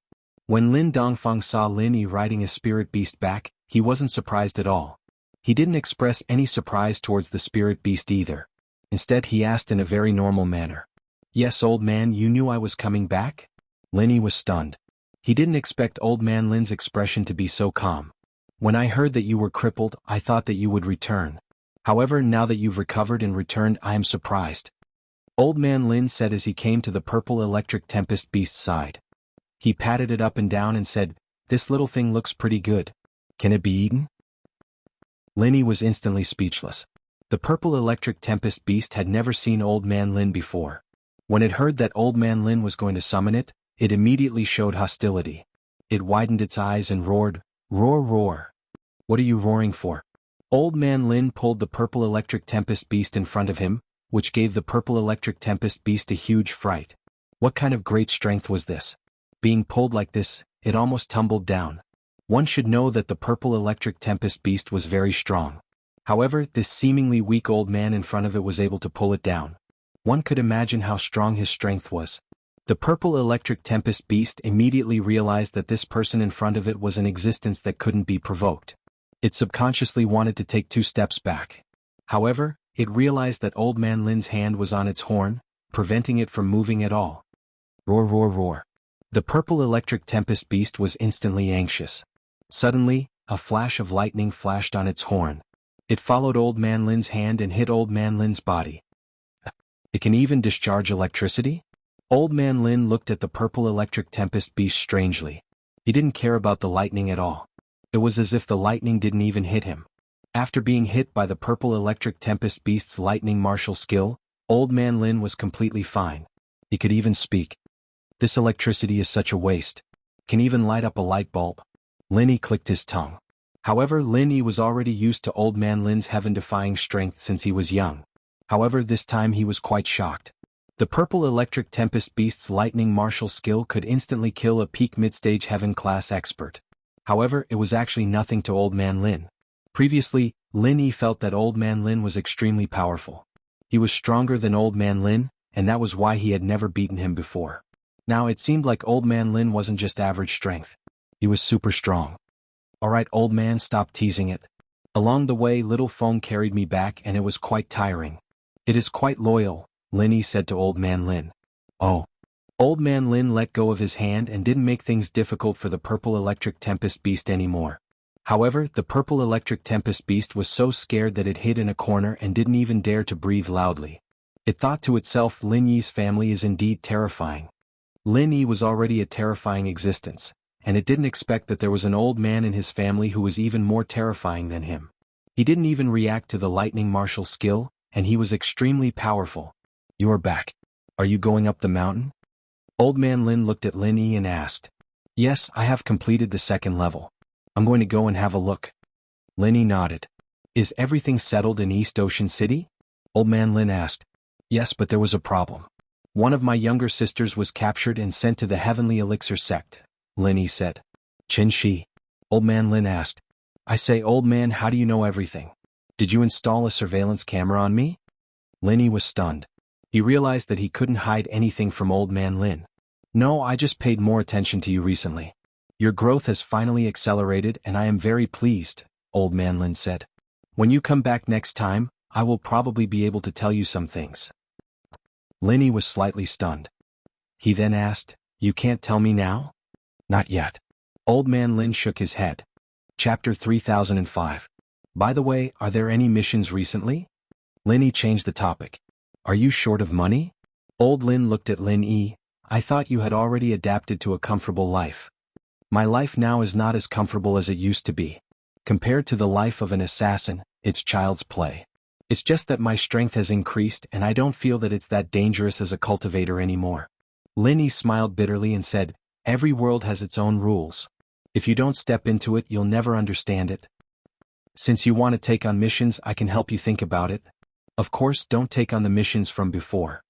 When Lin Dongfang saw Lin Yi riding a spirit beast back, he wasn't surprised at all. He didn't express any surprise towards the spirit beast either. Instead he asked in a very normal manner. "Yes, old man, you knew I was coming back?" Lin Yi was stunned. He didn't expect old man Lin's expression to be so calm. "When I heard that you were crippled, I thought that you would return. However, now that you've recovered and returned, I am surprised," Old man Lin said as he came to the purple electric tempest beast's side. He patted it up and down and said, "This little thing looks pretty good. Can it be eaten?" Lin Yi was instantly speechless. The purple electric tempest beast had never seen old man Lin before. When it heard that old man Lin was going to summon it, it immediately showed hostility. It widened its eyes and roared, "Roar, roar. What are you roaring for?" Old man Lin pulled the purple electric tempest beast in front of him, which gave the purple electric tempest beast a huge fright. What kind of great strength was this? Being pulled like this, it almost tumbled down. One should know that the purple electric tempest beast was very strong. However, this seemingly weak old man in front of it was able to pull it down. One could imagine how strong his strength was. The purple electric tempest beast immediately realized that this person in front of it was an existence that couldn't be provoked. It subconsciously wanted to take 2 steps back. However, it realized that old man Lin's hand was on its horn, preventing it from moving at all. Roar, roar, roar. The purple electric tempest beast was instantly anxious. Suddenly, a flash of lightning flashed on its horn. It followed old man Lin's hand and hit old man Lin's body. It can even discharge electricity? Old man Lin looked at the purple electric tempest beast strangely. He didn't care about the lightning at all. It was as if the lightning didn't even hit him. After being hit by the purple electric tempest beast's lightning martial skill, old man Lin was completely fine. He could even speak. "This electricity is such a waste. Can even light up a light bulb." Lin Yi clicked his tongue. However, Lin Yi was already used to old man Lin's heaven-defying strength since he was young. However, this time he was quite shocked. The purple electric tempest beast's lightning martial skill could instantly kill a peak mid-stage heaven-class expert. However, it was actually nothing to old man Lin. Previously, Lin Yi felt that old man Lin was extremely powerful. He was stronger than old man Lin, and that was why he had never beaten him before. Now it seemed like old man Lin wasn't just average strength. He was super strong. "Alright, old man, stop teasing it. Along the way, little phone carried me back and it was quite tiring." "It is quite loyal," Lin Yi said to old man Lin. "Oh." Old man Lin let go of his hand and didn't make things difficult for the purple electric tempest beast anymore. However, the purple electric tempest beast was so scared that it hid in a corner and didn't even dare to breathe loudly. It thought to itself, Lin Yi's family is indeed terrifying. Lin Yi was already a terrifying existence, and it didn't expect that there was an old man in his family who was even more terrifying than him. He didn't even react to the lightning martial skill, and he was extremely powerful. "You are back. Are you going up the mountain?" Old man Lin looked at Lin Yi and asked. "Yes, I have completed the 2nd level. I'm going to go and have a look." Lin Yi nodded. "Is everything settled in East Ocean City?" Old man Lin asked. "Yes, but there was a problem. One of my younger sisters was captured and sent to the Heavenly Elixir sect," Lin Yi said. "Qin Shi?" Old man Lin asked. "I say, old man, how do you know everything? Did you install a surveillance camera on me?" Lin Yi was stunned. He realized that he couldn't hide anything from old man Lin. "No, I just paid more attention to you recently. Your growth has finally accelerated and I am very pleased," old man Lin said. "When you come back next time, I will probably be able to tell you some things." Lin Yi was slightly stunned. He then asked, "You can't tell me now?" "Not yet." Old man Lin shook his head. Chapter 3005. "By the way, are there any missions recently?" Lin Yi changed the topic. "Are you short of money?" Old Lin looked at Lin Yi. I thought you had already adapted to a comfortable life. My life now is not as comfortable as it used to be. Compared to the life of an assassin, it's child's play. It's just that my strength has increased and I don't feel that it's that dangerous as a cultivator anymore. Lin Yi smiled bitterly and said, every world has its own rules. If you don't step into it, you'll never understand it. Since you want to take on missions, I can help you think about it. Of course, don't take on the missions from before.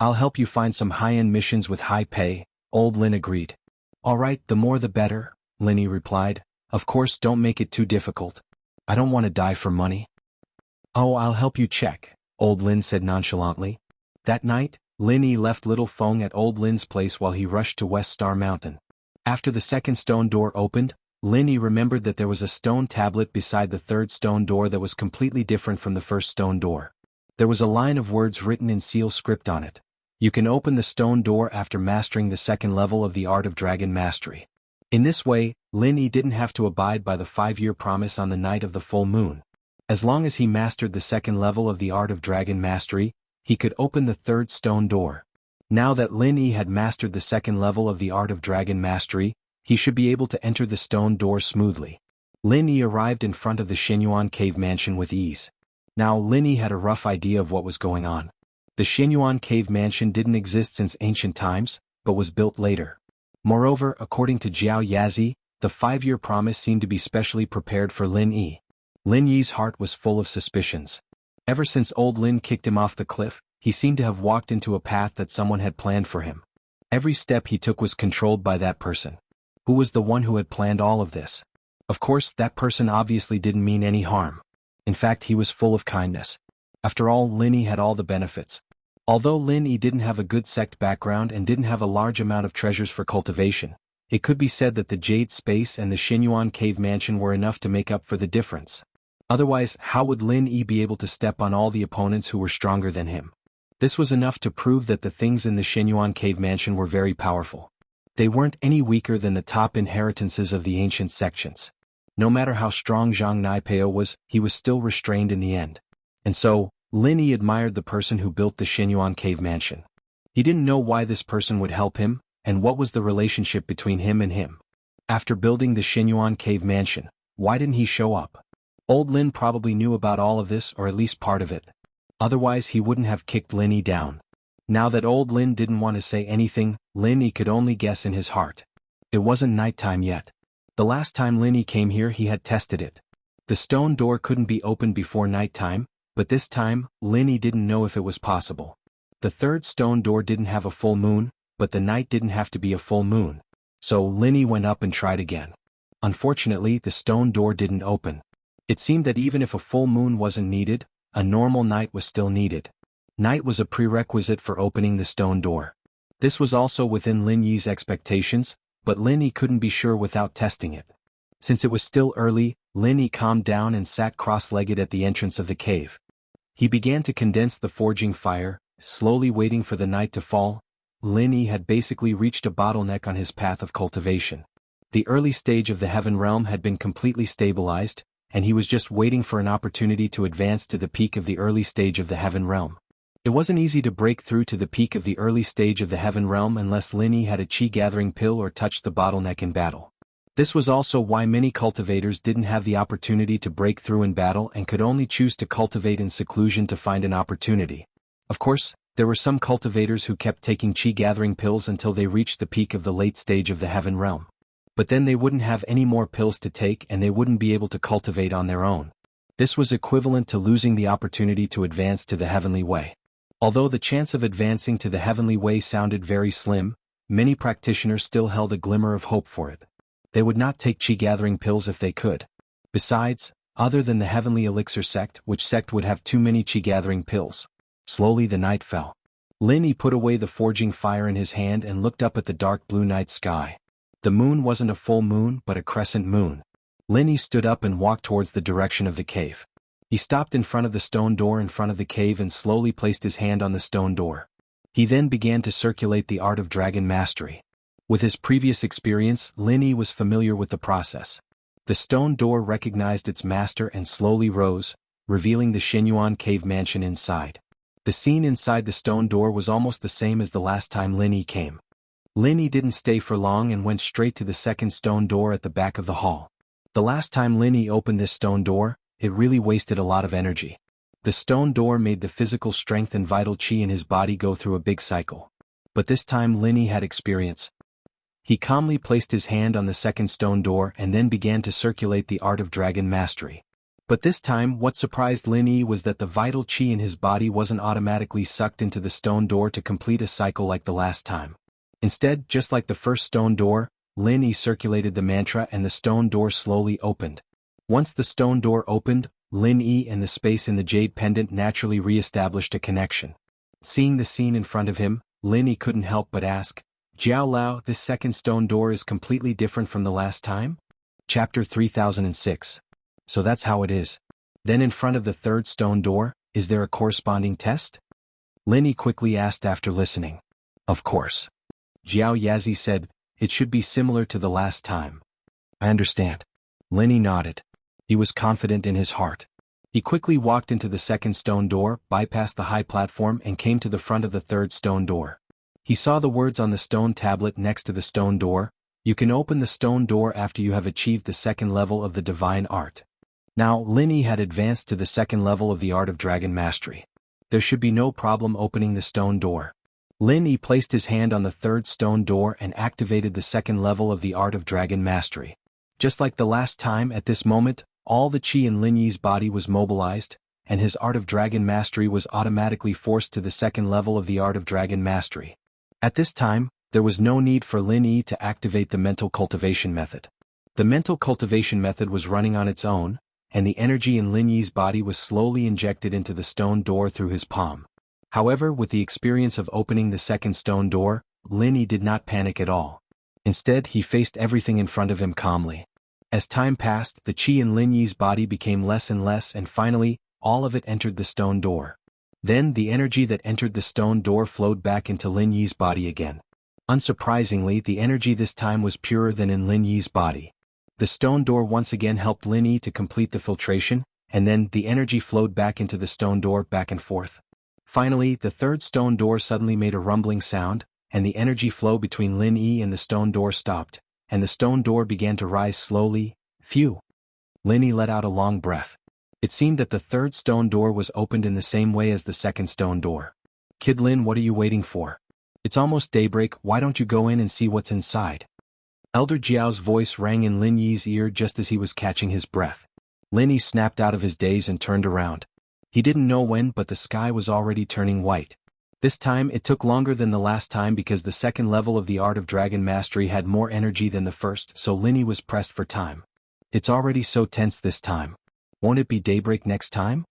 I'll help you find some high-end missions with high pay, Old Lin agreed. All right, the more the better, Lin Yi replied. Of course, don't make it too difficult. I don't want to die for money. Oh, I'll help you check, Old Lin said nonchalantly. That night, Lin Yi left Little Feng at Old Lin's place while he rushed to West Star Mountain. After the second stone door opened, Lin Yi remembered that there was a stone tablet beside the third stone door that was completely different from the first stone door. There was a line of words written in seal script on it. You can open the stone door after mastering the second level of the Art of Dragon Mastery. In this way, Lin Yi didn't have to abide by the 5-year promise on the night of the full moon. As long as he mastered the second level of the Art of Dragon Mastery, he could open the third stone door. Now that Lin Yi had mastered the second level of the Art of Dragon Mastery, he should be able to enter the stone door smoothly. Lin Yi arrived in front of the Xinyuan Cave Mansion with ease. Now Lin Yi had a rough idea of what was going on. The Xinyuan Cave Mansion didn't exist since ancient times, but was built later. Moreover, according to Jiao Yazi, the 5-year promise seemed to be specially prepared for Lin Yi. Lin Yi's heart was full of suspicions. Ever since Old Lin kicked him off the cliff, he seemed to have walked into a path that someone had planned for him. Every step he took was controlled by that person. Who was the one who had planned all of this? Of course, that person obviously didn't mean any harm. In fact, he was full of kindness. After all, Lin Yi had all the benefits. Although Lin Yi didn't have a good sect background and didn't have a large amount of treasures for cultivation, it could be said that the Jade Space and the Xinyuan Cave Mansion were enough to make up for the difference. Otherwise, how would Lin Yi be able to step on all the opponents who were stronger than him? This was enough to prove that the things in the Xinyuan Cave Mansion were very powerful. They weren't any weaker than the top inheritances of the ancient sections. No matter how strong Zhang Naipeo was, he was still restrained in the end. And so, Lin Yi admired the person who built the Xinyuan Cave Mansion. He didn't know why this person would help him, and what was the relationship between him and him. After building the Xinyuan Cave Mansion, why didn't he show up? Old Lin probably knew about all of this, or at least part of it. Otherwise he wouldn't have kicked Lin Yi down. Now that Old Lin didn't want to say anything, Lin Yi could only guess in his heart. It wasn't nighttime yet. The last time Lin Yi came here he had tested it. The stone door couldn't be opened before nighttime, but this time, Lin Yi didn't know if it was possible. The third stone door didn't have a full moon, but the night didn't have to be a full moon. So Lin Yi went up and tried again. Unfortunately, the stone door didn't open. It seemed that even if a full moon wasn't needed, a normal night was still needed. Night was a prerequisite for opening the stone door. This was also within Lin Yi's expectations, but Lin Yi couldn't be sure without testing it. Since it was still early, Lin Yi calmed down and sat cross-legged at the entrance of the cave. He began to condense the forging fire, slowly waiting for the night to fall. Lin Yi had basically reached a bottleneck on his path of cultivation. The early stage of the Heaven Realm had been completely stabilized, and he was just waiting for an opportunity to advance to the peak of the early stage of the Heaven Realm. It wasn't easy to break through to the peak of the early stage of the Heaven Realm unless Lin Yi had a chi-gathering pill or touched the bottleneck in battle. This was also why many cultivators didn't have the opportunity to break through in battle and could only choose to cultivate in seclusion to find an opportunity. Of course, there were some cultivators who kept taking chi-gathering pills until they reached the peak of the late stage of the Heaven Realm. But then they wouldn't have any more pills to take and they wouldn't be able to cultivate on their own. This was equivalent to losing the opportunity to advance to the Heavenly Way. Although the chance of advancing to the Heavenly Way sounded very slim, many practitioners still held a glimmer of hope for it. They would not take chi-gathering pills if they could. Besides, other than the Heavenly Elixir sect, which sect would have too many chi-gathering pills? Slowly the night fell. Lin Yi put away the forging fire in his hand and looked up at the dark blue night sky. The moon wasn't a full moon but a crescent moon. Lin Yi stood up and walked towards the direction of the cave. He stopped in front of the stone door in front of the cave and slowly placed his hand on the stone door. He then began to circulate the Art of Dragon Mastery. With his previous experience, Lin Yi was familiar with the process. The stone door recognized its master and slowly rose, revealing the Xinyuan Cave Mansion inside. The scene inside the stone door was almost the same as the last time Lin Yi came. Lin Yi didn't stay for long and went straight to the second stone door at the back of the hall. The last time Lin Yi opened this stone door, it really wasted a lot of energy. The stone door made the physical strength and vital qi in his body go through a big cycle. But this time Lin Yi had experience. He calmly placed his hand on the second stone door and then began to circulate the art of dragon mastery. But this time what surprised Lin Yi was that the vital qi in his body wasn't automatically sucked into the stone door to complete a cycle like the last time. Instead, just like the first stone door, Lin Yi circulated the mantra and the stone door slowly opened. Once the stone door opened, Lin Yi and the space in the jade pendant naturally re-established a connection. Seeing the scene in front of him, Lin Yi couldn't help but ask, "Jiao Lao, this second stone door is completely different from the last time?" Chapter 3006. So that's how it is. Then in front of the third stone door, is there a corresponding test? Lin Yi quickly asked after listening. Of course. Jiao Yazi said, "It should be similar to the last time." I understand. Lin Yi nodded. He was confident in his heart. He quickly walked into the second stone door, bypassed the high platform and came to the front of the third stone door. He saw the words on the stone tablet next to the stone door, "You can open the stone door after you have achieved the second level of the divine art." Now, Lin Yi had advanced to the second level of the art of dragon mastery. There should be no problem opening the stone door. Lin Yi placed his hand on the third stone door and activated the second level of the art of dragon mastery. Just like the last time, at this moment, all the qi in Lin Yi's body was mobilized, and his art of dragon mastery was automatically forced to the second level of the art of dragon mastery. At this time, there was no need for Lin Yi to activate the mental cultivation method. The mental cultivation method was running on its own, and the energy in Lin Yi's body was slowly injected into the stone door through his palm. However, with the experience of opening the second stone door, Lin Yi did not panic at all. Instead, he faced everything in front of him calmly. As time passed, the qi in Lin Yi's body became less and less and finally, all of it entered the stone door. Then the energy that entered the stone door flowed back into Lin Yi's body again. Unsurprisingly, the energy this time was purer than in Lin Yi's body. The stone door once again helped Lin Yi to complete the filtration, and then the energy flowed back into the stone door back and forth. Finally, the third stone door suddenly made a rumbling sound, and the energy flow between Lin Yi and the stone door stopped, and the stone door began to rise slowly. Phew! Lin Yi let out a long breath. It seemed that the third stone door was opened in the same way as the second stone door. "Kid Lin, what are you waiting for? It's almost daybreak, why don't you go in and see what's inside?" Elder Jiao's voice rang in Lin Yi's ear just as he was catching his breath. Lin Yi snapped out of his daze and turned around. He didn't know when, but the sky was already turning white. This time it took longer than the last time because the second level of the art of dragon mastery had more energy than the first, so Lin Yi was pressed for time. It's already so tense this time. Won't it be daybreak next time?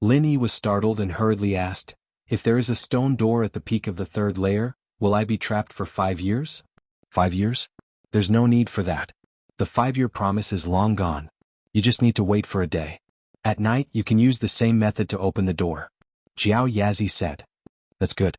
Lin Yi was startled and hurriedly asked, "If there is a stone door at the peak of the third layer, will I be trapped for 5 years? 5 years? There's no need for that. The 5-year promise is long gone. You just need to wait for a day. At night you can use the same method to open the door," Jiao Yazi said. "That's good."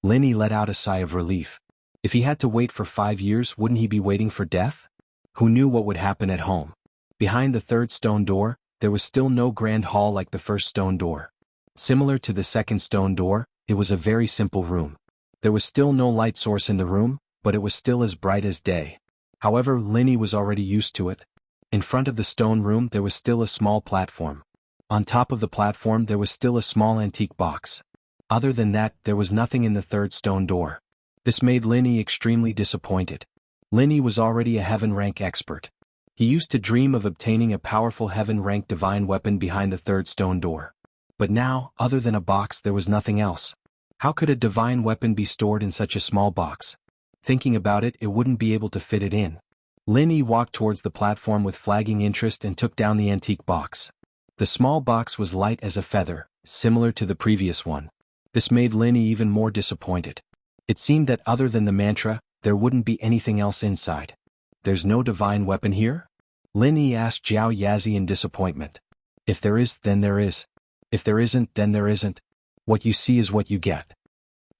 Lin Yi let out a sigh of relief. If he had to wait for 5 years, wouldn't he be waiting for death? Who knew what would happen at home? Behind the third stone door, there was still no grand hall like the first stone door. Similar to the second stone door, it was a very simple room. There was still no light source in the room, but it was still as bright as day. However, Lin Yi was already used to it. In front of the stone room there was still a small platform. On top of the platform there was still a small antique box. Other than that, there was nothing in the third stone door. This made Lin Yi extremely disappointed. Lin Yi was already a heaven rank expert. He used to dream of obtaining a powerful heaven rank divine weapon behind the third stone door. But now, other than a box, there was nothing else. How could a divine weapon be stored in such a small box? Thinking about it, it wouldn't be able to fit it in. Lin Yi walked towards the platform with flagging interest and took down the antique box. The small box was light as a feather, similar to the previous one. This made Lin Yi even more disappointed. It seemed that other than the mantra, there wouldn't be anything else inside. "There's no divine weapon here?" Lin Yi asked Jiao Yazi in disappointment. "If there is, then there is. If there isn't, then there isn't. What you see is what you get."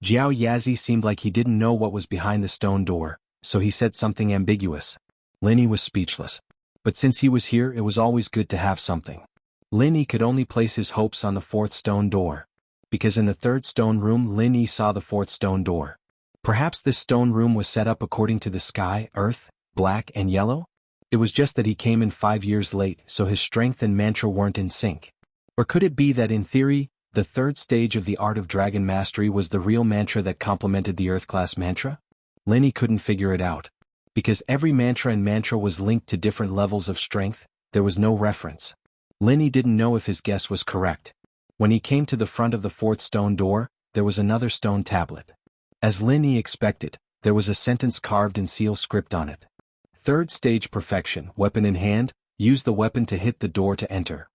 Jiao Yazi seemed like he didn't know what was behind the stone door, so he said something ambiguous. Lin Yi was speechless. But since he was here, it was always good to have something. Lin Yi could only place his hopes on the fourth stone door. because in the third stone room Lin Yi saw the fourth stone door. Perhaps this stone room was set up according to the sky, earth, black and yellow? It was just that he came in 5 years late, so his strength and mantra weren't in sync. Or could it be that in theory, the third stage of the art of dragon mastery was the real mantra that complemented the earth-class mantra? Lin Yi couldn't figure it out. Because every mantra and mantra was linked to different levels of strength, there was no reference. Lin Yi didn't know if his guess was correct. When he came to the front of the fourth stone door, there was another stone tablet. As Lin Yi expected, there was a sentence carved in seal script on it. Third stage perfection, weapon in hand, use the weapon to hit the door to enter.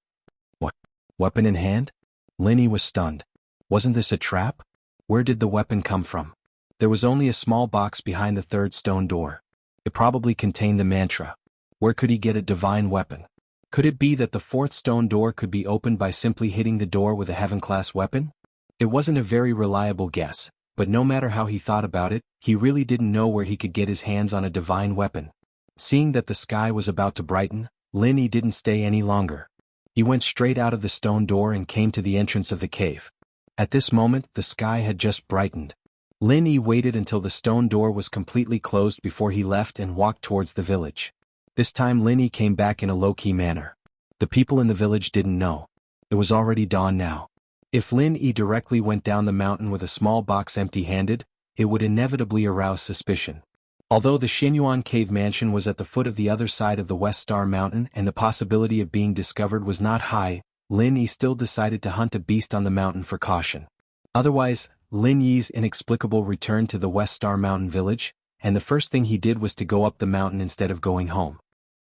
What? Weapon in hand? Lin Yi was stunned. Wasn't this a trap? Where did the weapon come from? There was only a small box behind the third stone door. It probably contained the mantra. Where could he get a divine weapon? Could it be that the fourth stone door could be opened by simply hitting the door with a heaven-class weapon? It wasn't a very reliable guess, but no matter how he thought about it, he really didn't know where he could get his hands on a divine weapon. Seeing that the sky was about to brighten, Lin Yi didn't stay any longer. He went straight out of the stone door and came to the entrance of the cave. At this moment, the sky had just brightened. Lin Yi waited until the stone door was completely closed before he left and walked towards the village. This time Lin Yi came back in a low-key manner. The people in the village didn't know. It was already dawn now. If Lin Yi directly went down the mountain with a small box empty-handed, it would inevitably arouse suspicion. Although the Xinyuan cave mansion was at the foot of the other side of the West Star Mountain and the possibility of being discovered was not high, Lin Yi still decided to hunt a beast on the mountain for caution. Otherwise, Lin Yi's inexplicable return to the West Star Mountain village, and the first thing he did was to go up the mountain instead of going home.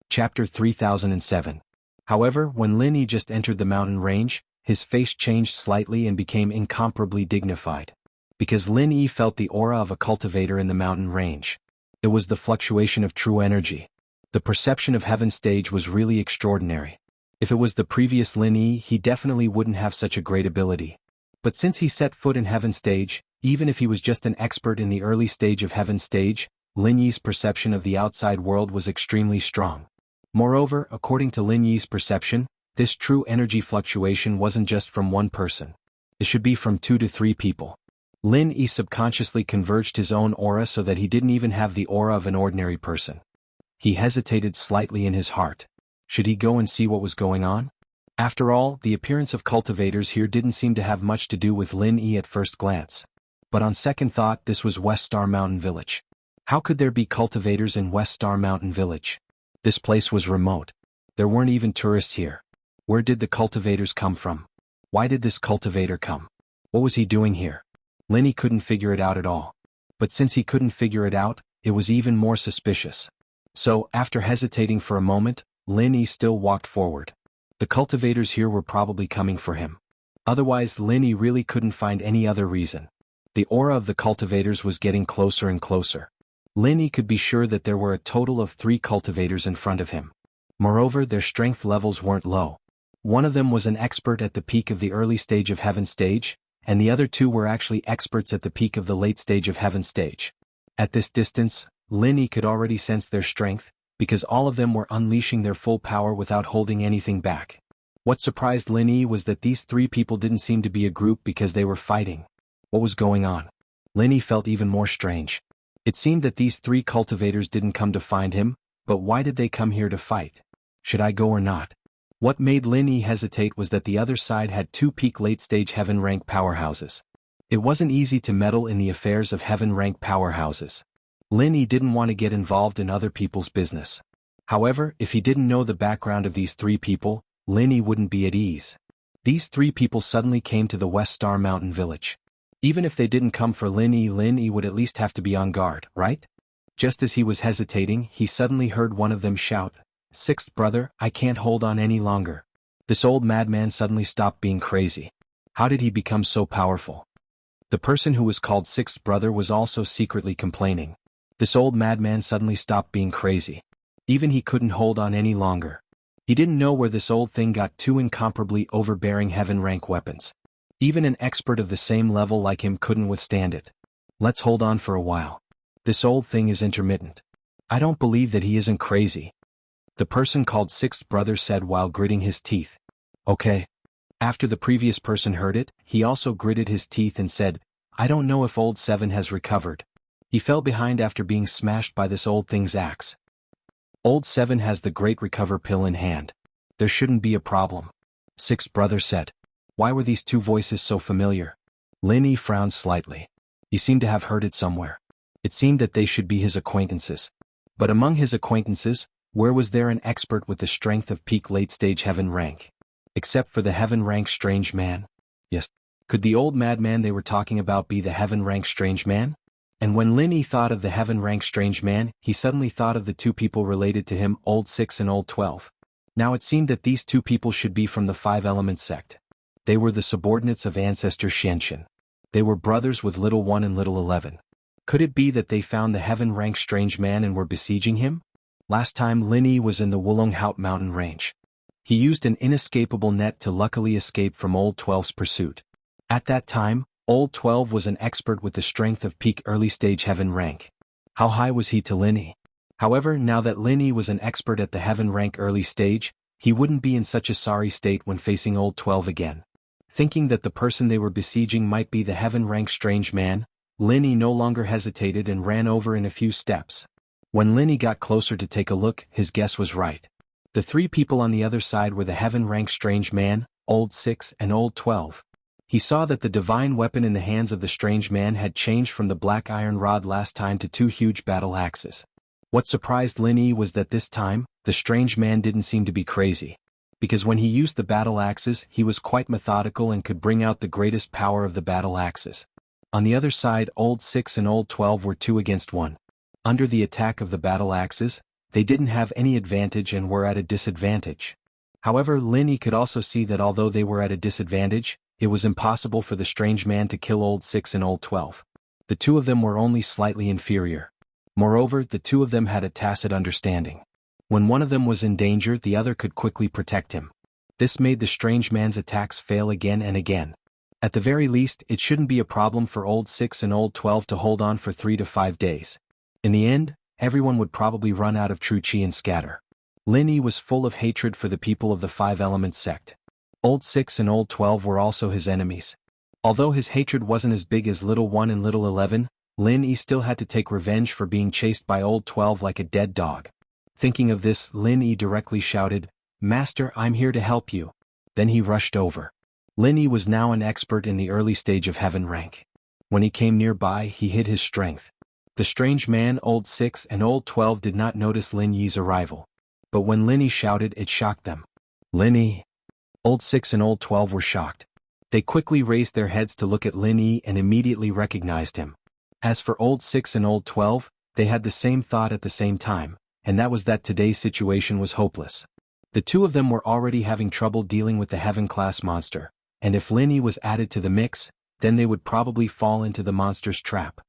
Chapter 3007. However, when Lin Yi just entered the mountain range, his face changed slightly and became incomparably dignified. Because Lin Yi felt the aura of a cultivator in the mountain range. It was the fluctuation of true energy. The perception of Heaven Stage was really extraordinary. If it was the previous Lin Yi, he definitely wouldn't have such a great ability. But since he set foot in Heaven Stage, even if he was just an expert in the early stage of Heaven Stage, Lin Yi's perception of the outside world was extremely strong. Moreover, according to Lin Yi's perception, this true energy fluctuation wasn't just from one person. It should be from 2 to 3 people. Lin Yi subconsciously converged his own aura so that he didn't even have the aura of an ordinary person. He hesitated slightly in his heart. Should he go and see what was going on? After all, the appearance of cultivators here didn't seem to have much to do with Lin Yi at first glance. But on second thought, this was West Star Mountain Village. How could there be cultivators in West Star Mountain Village? This place was remote. There weren't even tourists here. Where did the cultivators come from? Why did this cultivator come? What was he doing here? Lin Yi couldn't figure it out at all. But since he couldn't figure it out, it was even more suspicious. So, after hesitating for a moment, Lin Yi still walked forward. The cultivators here were probably coming for him. Otherwise, Lin Yi really couldn't find any other reason. The aura of the cultivators was getting closer and closer. Lin Yi could be sure that there were a total of 3 cultivators in front of him. Moreover, their strength levels weren't low. One of them was an expert at the peak of the early stage of Heaven Stage, and the other 2 were actually experts at the peak of the late stage of Heaven Stage. At this distance, Lin Yi could already sense their strength, because all of them were unleashing their full power without holding anything back. What surprised Lin Yi was that these 3 people didn't seem to be a group because they were fighting. What was going on? Lin Yi felt even more strange. It seemed that these 3 cultivators didn't come to find him, but why did they come here to fight? Should I go or not? What made Lin Yi hesitate was that the other side had 2 peak late-stage heaven rank powerhouses. It wasn't easy to meddle in the affairs of heaven rank powerhouses. Lin Yi didn't want to get involved in other people's business. However, if he didn't know the background of these 3 people, Lin Yi wouldn't be at ease. These 3 people suddenly came to the West Star Mountain Village. Even if they didn't come for Lin Yi would at least have to be on guard, right? Just as he was hesitating, he suddenly heard one of them shout, "Sixth brother, I can't hold on any longer." This old madman suddenly stopped being crazy. How did he become so powerful? The person who was called Sixth brother was also secretly complaining. This old madman suddenly stopped being crazy. Even he couldn't hold on any longer. He didn't know where this old thing got 2 incomparably overbearing heaven rank weapons. Even an expert of the same level like him couldn't withstand it. Let's hold on for a while. This old thing is intermittent. I don't believe that he isn't crazy. The person called Sixth brother said while gritting his teeth. Okay. After the previous person heard it, he also gritted his teeth and said, I don't know if old 7 has recovered. He fell behind after being smashed by this old thing's axe. Old 7 has the great recover pill in hand. There shouldn't be a problem. 6 brother said. Why were these two voices so familiar? Lin Yi frowned slightly. He seemed to have heard it somewhere. It seemed that they should be his acquaintances. But among his acquaintances, where was there an expert with the strength of peak late-stage heaven rank? Except for the heaven rank strange man? Yes. Could the old madman they were talking about be the heaven rank strange man? And when Lin Yi thought of the heaven rank strange man, he suddenly thought of the two people related to him, old 6 and old 12. Now it seemed that these two people should be from the 5 Elements sect. They were the subordinates of ancestor Xianxin. They were brothers with little 1 and little 11. Could it be that they found the heaven rank strange man and were besieging him? Last time Lin Yi was in the Wulonghout mountain range. He used an inescapable net to luckily escape from old 12's pursuit. At that time, old 12 was an expert with the strength of peak early-stage heaven rank. How high was he to Lin Yi? However, now that Lin Yi was an expert at the heaven rank early stage, he wouldn't be in such a sorry state when facing old 12 again. Thinking that the person they were besieging might be the heaven rank strange man, Lin Yi no longer hesitated and ran over in a few steps. When Lin Yi got closer to take a look, his guess was right. The 3 people on the other side were the heaven rank strange man, old 6 and old 12. He saw that the divine weapon in the hands of the strange man had changed from the black iron rod last time to 2 huge battle axes. What surprised Lin Yi was that this time, the strange man didn't seem to be crazy. Because when he used the battle axes, he was quite methodical and could bring out the greatest power of the battle axes. On the other side, old 6 and old 12 were 2 against 1. Under the attack of the battle axes, they didn't have any advantage and were at a disadvantage. However, Lin Yi could also see that although they were at a disadvantage, it was impossible for the strange man to kill old 6 and old 12. The 2 of them were only slightly inferior. Moreover, the 2 of them had a tacit understanding. When one of them was in danger, the other could quickly protect him. This made the strange man's attacks fail again and again. At the very least, it shouldn't be a problem for old 6 and old 12 to hold on for 3 to 5 days. In the end, everyone would probably run out of true qi and scatter. Lin Yi was full of hatred for the people of the 5 Elements sect. Old 6 and old 12 were also his enemies. Although his hatred wasn't as big as little 1 and little 11, Lin Yi still had to take revenge for being chased by old 12 like a dead dog. Thinking of this, Lin Yi directly shouted, "Master, I'm here to help you." Then he rushed over. Lin Yi was now an expert in the early stage of heaven rank. When he came nearby, he hid his strength. The strange man, old 6 and old 12 did not notice Lin Yi's arrival. But when Lin Yi shouted, it shocked them. Lin Yi. Old 6 and old 12 were shocked. They quickly raised their heads to look at Lin Yi and immediately recognized him. As for old 6 and old 12, they had the same thought at the same time, and that was that today's situation was hopeless. The 2 of them were already having trouble dealing with the heaven-class monster, and if Lin Yi was added to the mix, then they would probably fall into the monster's trap.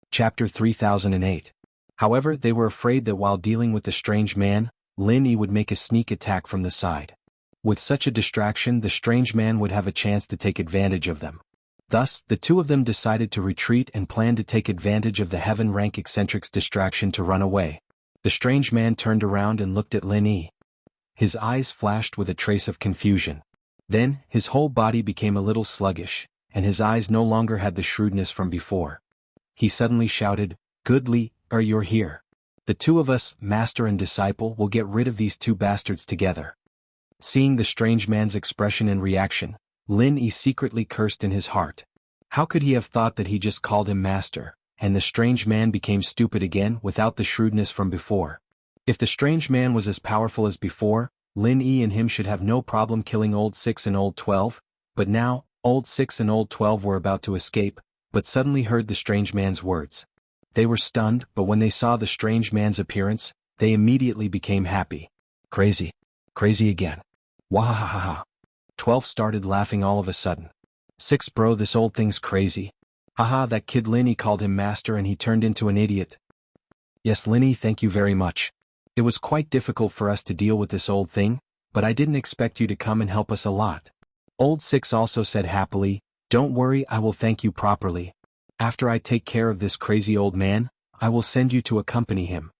Chapter 3008. However, they were afraid that while dealing with the strange man, Lin Yi would make a sneak attack from the side. With such a distraction, the strange man would have a chance to take advantage of them. Thus, the 2 of them decided to retreat and planned to take advantage of the heaven rank eccentric's distraction to run away. The strange man turned around and looked at Lin Yi. His eyes flashed with a trace of confusion. Then, his whole body became a little sluggish, and his eyes no longer had the shrewdness from before. He suddenly shouted, "Good Li, you're here. The 2 of us, master and disciple, will get rid of these 2 bastards together." Seeing the strange man's expression and reaction, Lin Yi secretly cursed in his heart. How could he have thought that he just called him master, and the strange man became stupid again without the shrewdness from before? If the strange man was as powerful as before, Lin Yi and him should have no problem killing old 6 and old 12, but now, old 6 and old 12 were about to escape, but suddenly heard the strange man's words. They were stunned, but when they saw the strange man's appearance, they immediately became happy. Crazy. Crazy again. Wahahaha. 12 started laughing all of a sudden. 6 bro, this old thing's crazy. Haha, that kid Lin Yi called him master and he turned into an idiot. Yes Lin Yi, thank you very much. It was quite difficult for us to deal with this old thing, but I didn't expect you to come and help us a lot. Old 6 also said happily, "Don't worry, I will thank you properly. After I take care of this crazy old man, I will send you to accompany him."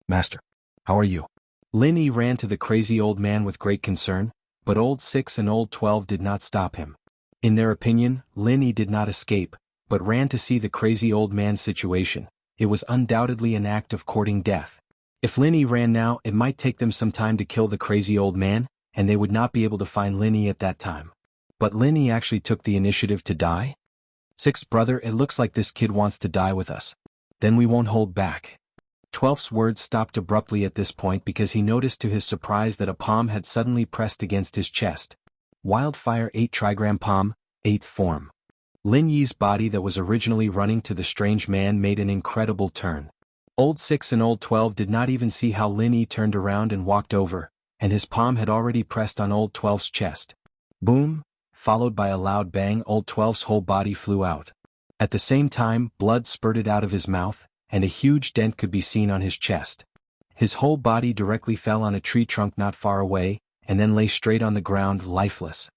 Master, how are you? Lin Yi ran to the crazy old man with great concern, but Old 6 and Old 12 did not stop him. In their opinion, Lin Yi did not escape, but ran to see the crazy old man's situation. It was undoubtedly an act of courting death. If Lin Yi ran now, it might take them some time to kill the crazy old man, and they would not be able to find Lin Yi at that time. But Lin Yi actually took the initiative to die? 6 brother, it looks like this kid wants to die with us. Then we won't hold back. 12's words stopped abruptly at this point because he noticed to his surprise that a palm had suddenly pressed against his chest. Wildfire 8 trigram palm, 8th form. Lin Yi's body that was originally running to the strange man made an incredible turn. Old 6 and Old 12 did not even see how Lin Yi turned around and walked over, and his palm had already pressed on Old 12's chest. Boom, followed by a loud bang. Old 12's whole body flew out. At the same time, blood spurted out of his mouth, and a huge dent could be seen on his chest. His whole body directly fell on a tree trunk not far away, and then lay straight on the ground lifeless.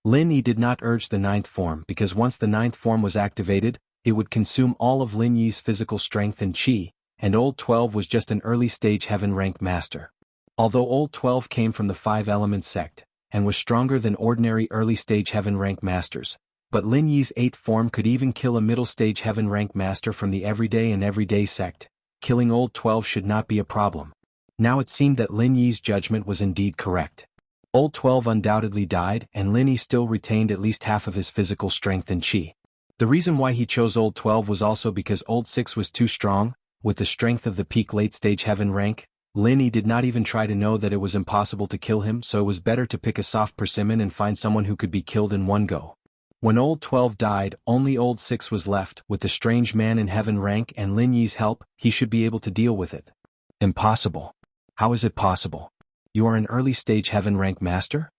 Lin Yi did not urge the 9th form because once the 9th form was activated, it would consume all of Lin Yi's physical strength and chi, and Old 12 was just an early-stage heaven rank master. Although Old 12 came from the 5 Elements sect, and was stronger than ordinary early-stage heaven rank masters, but Lin Yi's 8th form could even kill a middle-stage heaven rank master from the everyday sect. Killing Old 12 should not be a problem. Now it seemed that Lin Yi's judgment was indeed correct. Old 12 undoubtedly died, and Lin Yi still retained at least half of his physical strength and chi. The reason why he chose Old 12 was also because Old 6 was too strong. With the strength of the peak late-stage heaven rank, Lin Yi did not even try to know that it was impossible to kill him, so it was better to pick a soft persimmon and find someone who could be killed in one go. When Old 12 died, only Old 6 was left. With the strange man in heaven rank and Lin Yi's help, he should be able to deal with it. Impossible. How is it possible? You are an early-stage heaven rank master?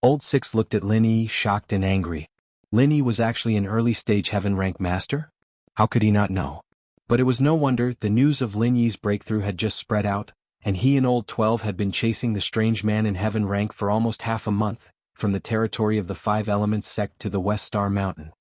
Old 6 looked at Lin Yi, shocked and angry. Lin Yi was actually an early-stage heaven rank master? How could he not know? But it was no wonder. The news of Lin Yi's breakthrough had just spread out, and he and Old 12 had been chasing the strange man in heaven rank for almost half a month, from the territory of the 5 Elements sect to the West Star Mountain.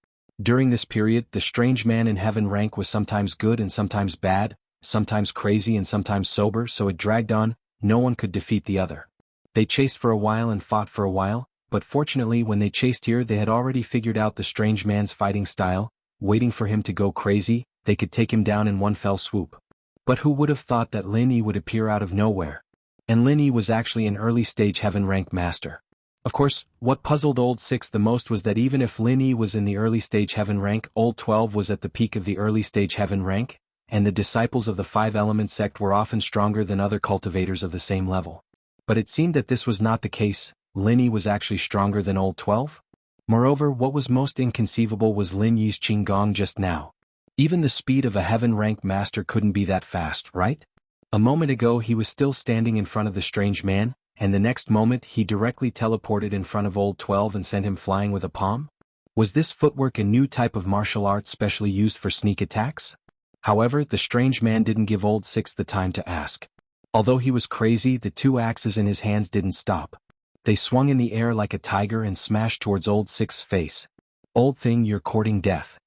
During this period, the strange man in heaven rank was sometimes good and sometimes bad, sometimes crazy and sometimes sober, so it dragged on. No one could defeat the other. They chased for a while and fought for a while, but fortunately when they chased here they had already figured out the strange man's fighting style. Waiting for him to go crazy, they could take him down in one fell swoop. But who would have thought that Lin Yi would appear out of nowhere? And Lin Yi was actually an early-stage heaven rank master. Of course, what puzzled Old 6 the most was that even if Lin Yi was in the early-stage heaven rank, Old 12 was at the peak of the early-stage heaven rank, and the disciples of the 5 Elements sect were often stronger than other cultivators of the same level. But it seemed that this was not the case. Lin Yi was actually stronger than Old 12? Moreover, what was most inconceivable was Lin Yi's Qinggong just now. Even the speed of a heaven rank master couldn't be that fast, right? A moment ago he was still standing in front of the strange man, and the next moment he directly teleported in front of Old 12 and sent him flying with a palm? Was this footwork a new type of martial art specially used for sneak attacks? However, the strange man didn't give Old 6 the time to ask. Although he was crazy, the 2 axes in his hands didn't stop. They swung in the air like a tiger and smashed towards Old 6's face. Old thing, you're courting death.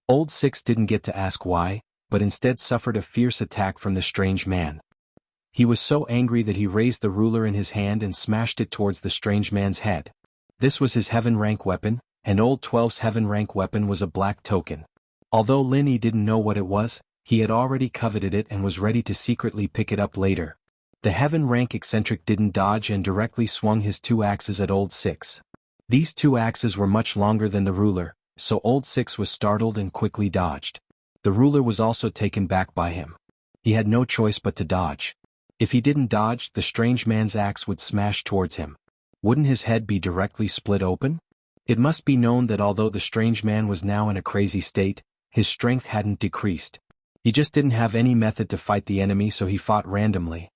Old 6 didn't get to ask why, but instead suffered a fierce attack from the strange man. He was so angry that he raised the ruler in his hand and smashed it towards the strange man's head. This was his heaven rank weapon, and Old 12's heaven rank weapon was a black token. Although Lin Yi didn't know what it was, he had already coveted it and was ready to secretly pick it up later. The heaven rank eccentric didn't dodge and directly swung his 2 axes at Old 6. These 2 axes were much longer than the ruler, so Old 6 was startled and quickly dodged. The ruler was also taken back by him. He had no choice but to dodge. If he didn't dodge, the strange man's axe would smash towards him. Wouldn't his head be directly split open? It must be known that although the strange man was now in a crazy state, his strength hadn't decreased. He just didn't have any method to fight the enemy, so he fought randomly.